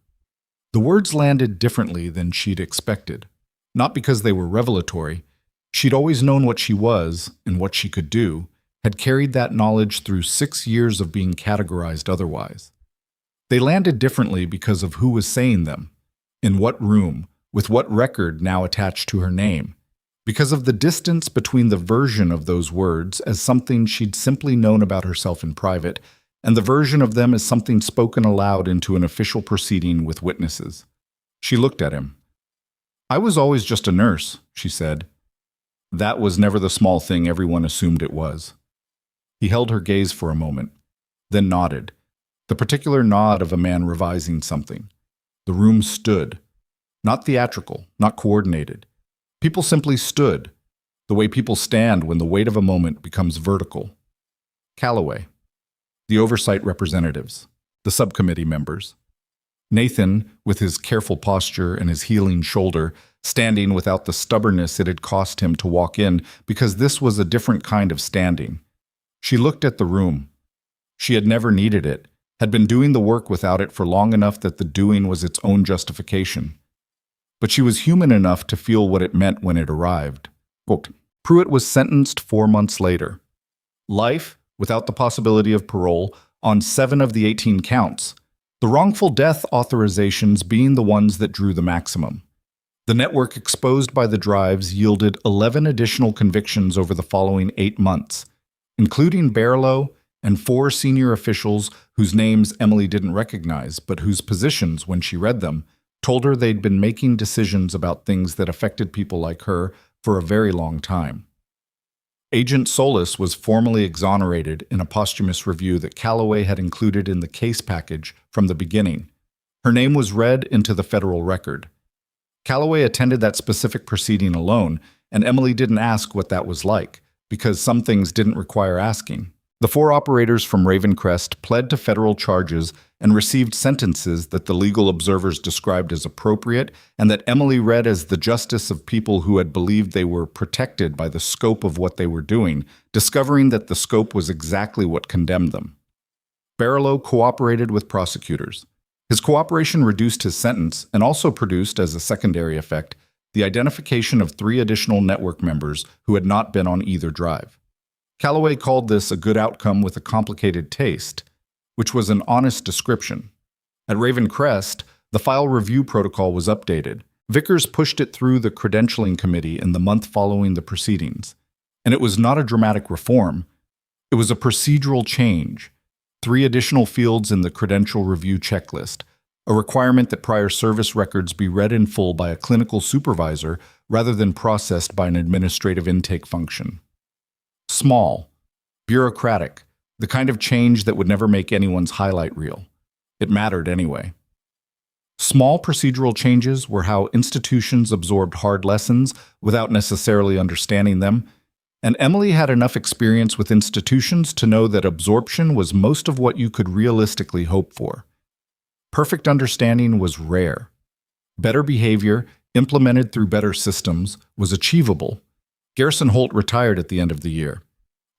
The words landed differently than she'd expected, not because they were revelatory. She'd always known what she was and what she could do, had carried that knowledge through 6 years of being categorized otherwise. They landed differently because of who was saying them, in what room, with what record now attached to her name, because of the distance between the version of those words as something she'd simply known about herself in private, and the version of them as something spoken aloud into an official proceeding with witnesses. She looked at him. "I was always just a nurse," she said. That was never the small thing everyone assumed it was. He held her gaze for a moment, then nodded, the particular nod of a man revising something. The room stood. Not theatrical, not coordinated. People simply stood, the way people stand when the weight of a moment becomes vertical. Calloway. The oversight representatives. The subcommittee members. Nathan, with his careful posture and his healing shoulder, standing without the stubbornness it had cost him to walk in, because this was a different kind of standing. She looked at the room. She had never needed it, had been doing the work without it for long enough that the doing was its own justification. But she was human enough to feel what it meant when it arrived. Quote, Pruitt was sentenced 4 months later. Life, without the possibility of parole, on 7 of the 18 counts, the wrongful death authorizations being the ones that drew the maximum. The network exposed by the drives yielded 11 additional convictions over the following 8 months, including Barlow and 4 senior officials whose names Emily didn't recognize, but whose positions, when she read them, told her they'd been making decisions about things that affected people like her for a very long time. Agent Solis was formally exonerated in a posthumous review that Calloway had included in the case package from the beginning. Her name was read into the federal record. Calloway attended that specific proceeding alone, and Emily didn't ask what that was like, because some things didn't require asking. The 4 operators from Raven Crest pled to federal charges and received sentences that the legal observers described as appropriate and that Emily read as the justice of people who had believed they were protected by the scope of what they were doing, discovering that the scope was exactly what condemned them. Barlow cooperated with prosecutors. His cooperation reduced his sentence and also produced, as a secondary effect, the identification of 3 additional network members who had not been on either drive. Calloway called this a good outcome with a complicated taste, which was an honest description. At Raven Crest, the file review protocol was updated. Vickers pushed it through the credentialing committee in the month following the proceedings. And it was not a dramatic reform. It was a procedural change. 3 additional fields in the credential review checklist, a requirement that prior service records be read in full by a clinical supervisor rather than processed by an administrative intake function. Small, bureaucratic, the kind of change that would never make anyone's highlight reel. It mattered anyway. Small procedural changes were how institutions absorbed hard lessons without necessarily understanding them, and Emily had enough experience with institutions to know that absorption was most of what you could realistically hope for. Perfect understanding was rare. Better behavior, implemented through better systems, was achievable. Garrison Holt retired at the end of the year.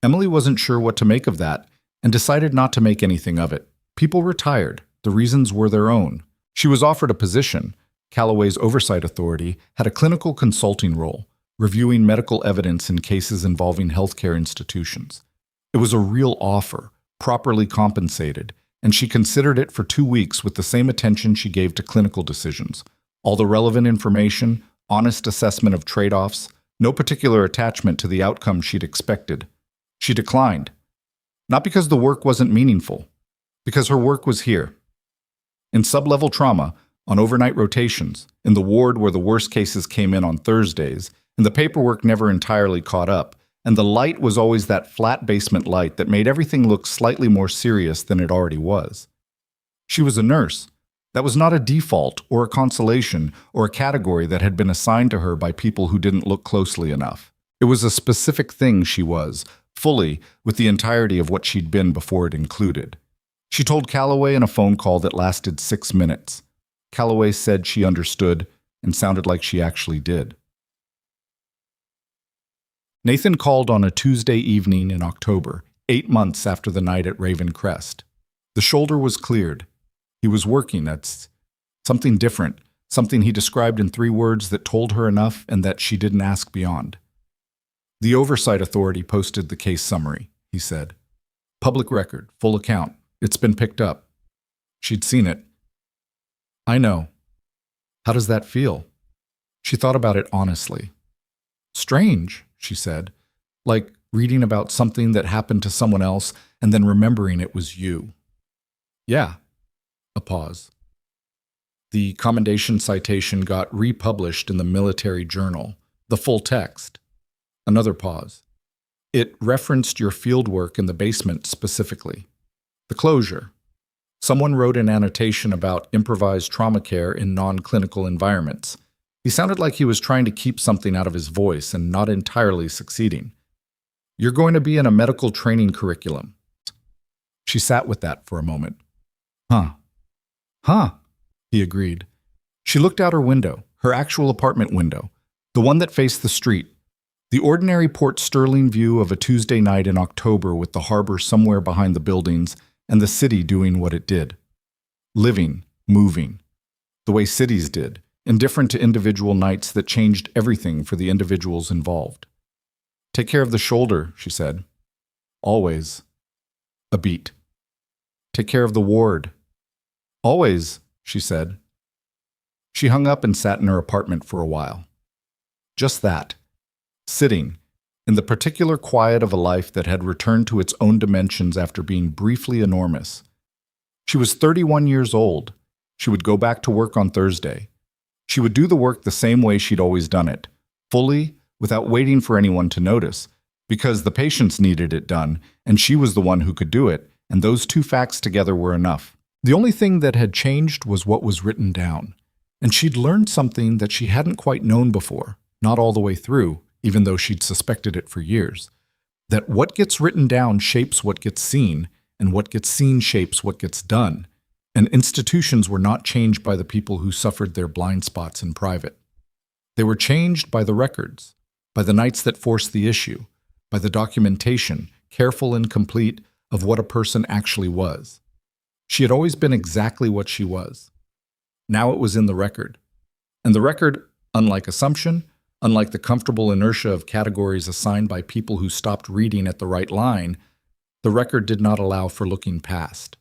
Emily wasn't sure what to make of that and decided not to make anything of it. People retired. The reasons were their own. She was offered a position. Calloway's oversight authority had a clinical consulting role, reviewing medical evidence in cases involving healthcare institutions. It was a real offer, properly compensated, and she considered it for 2 weeks with the same attention she gave to clinical decisions. All the relevant information, honest assessment of trade-offs, no particular attachment to the outcome she'd expected. She declined. Not because the work wasn't meaningful, because her work was here. In sub-level trauma, on overnight rotations, in the ward where the worst cases came in on Thursdays, and the paperwork never entirely caught up, and the light was always that flat basement light that made everything look slightly more serious than it already was. She was a nurse. That was not a default or a consolation or a category that had been assigned to her by people who didn't look closely enough. It was a specific thing she was, fully, with the entirety of what she'd been before it included. She told Calloway in a phone call that lasted 6 minutes. Calloway said she understood and sounded like she actually did. Nathan called on a Tuesday evening in October, 8 months after the night at Raven Crest. The shoulder was cleared. He was working at something different, something he described in 3 words that told her enough and that she didn't ask beyond. The Oversight Authority posted the case summary, he said. Public record, full account. It's been picked up. She'd seen it. I know. How does that feel? She thought about it honestly. Strange, she said, like reading about something that happened to someone else and then remembering it was you. Yeah. A pause. The commendation citation got republished in the military journal, the full text. Another pause. It referenced your fieldwork in the basement specifically. The closure. Someone wrote an annotation about improvised trauma care in non-clinical environments. He sounded like he was trying to keep something out of his voice and not entirely succeeding. You're going to be in a medical training curriculum. She sat with that for a moment. Huh, he agreed. She looked out her window, her actual apartment window, the one that faced the street. The ordinary Port Sterling view of a Tuesday night in October with the harbor somewhere behind the buildings and the city doing what it did. Living, moving. The way cities did, indifferent to individual nights that changed everything for the individuals involved. Take care of the shoulder, she said. Always. A beat. Take care of the ward. Always, she said. She hung up and sat in her apartment for a while. Just that. Sitting, in the particular quiet of a life that had returned to its own dimensions after being briefly enormous. She was 31 years old. She would go back to work on Thursday. She would do the work the same way she'd always done it, fully, without waiting for anyone to notice, because the patients needed it done, and she was the one who could do it, and those 2 facts together were enough. The only thing that had changed was what was written down, and she'd learned something that she hadn't quite known before, not all the way through, even though she'd suspected it for years, that what gets written down shapes what gets seen, and what gets seen shapes what gets done, and institutions were not changed by the people who suffered their blind spots in private. They were changed by the records, by the nights that forced the issue, by the documentation, careful and complete, of what a person actually was. She had always been exactly what she was. Now it was in the record. And the record, unlike assumption, unlike the comfortable inertia of categories assigned by people who stopped reading at the right line, the record did not allow for looking past.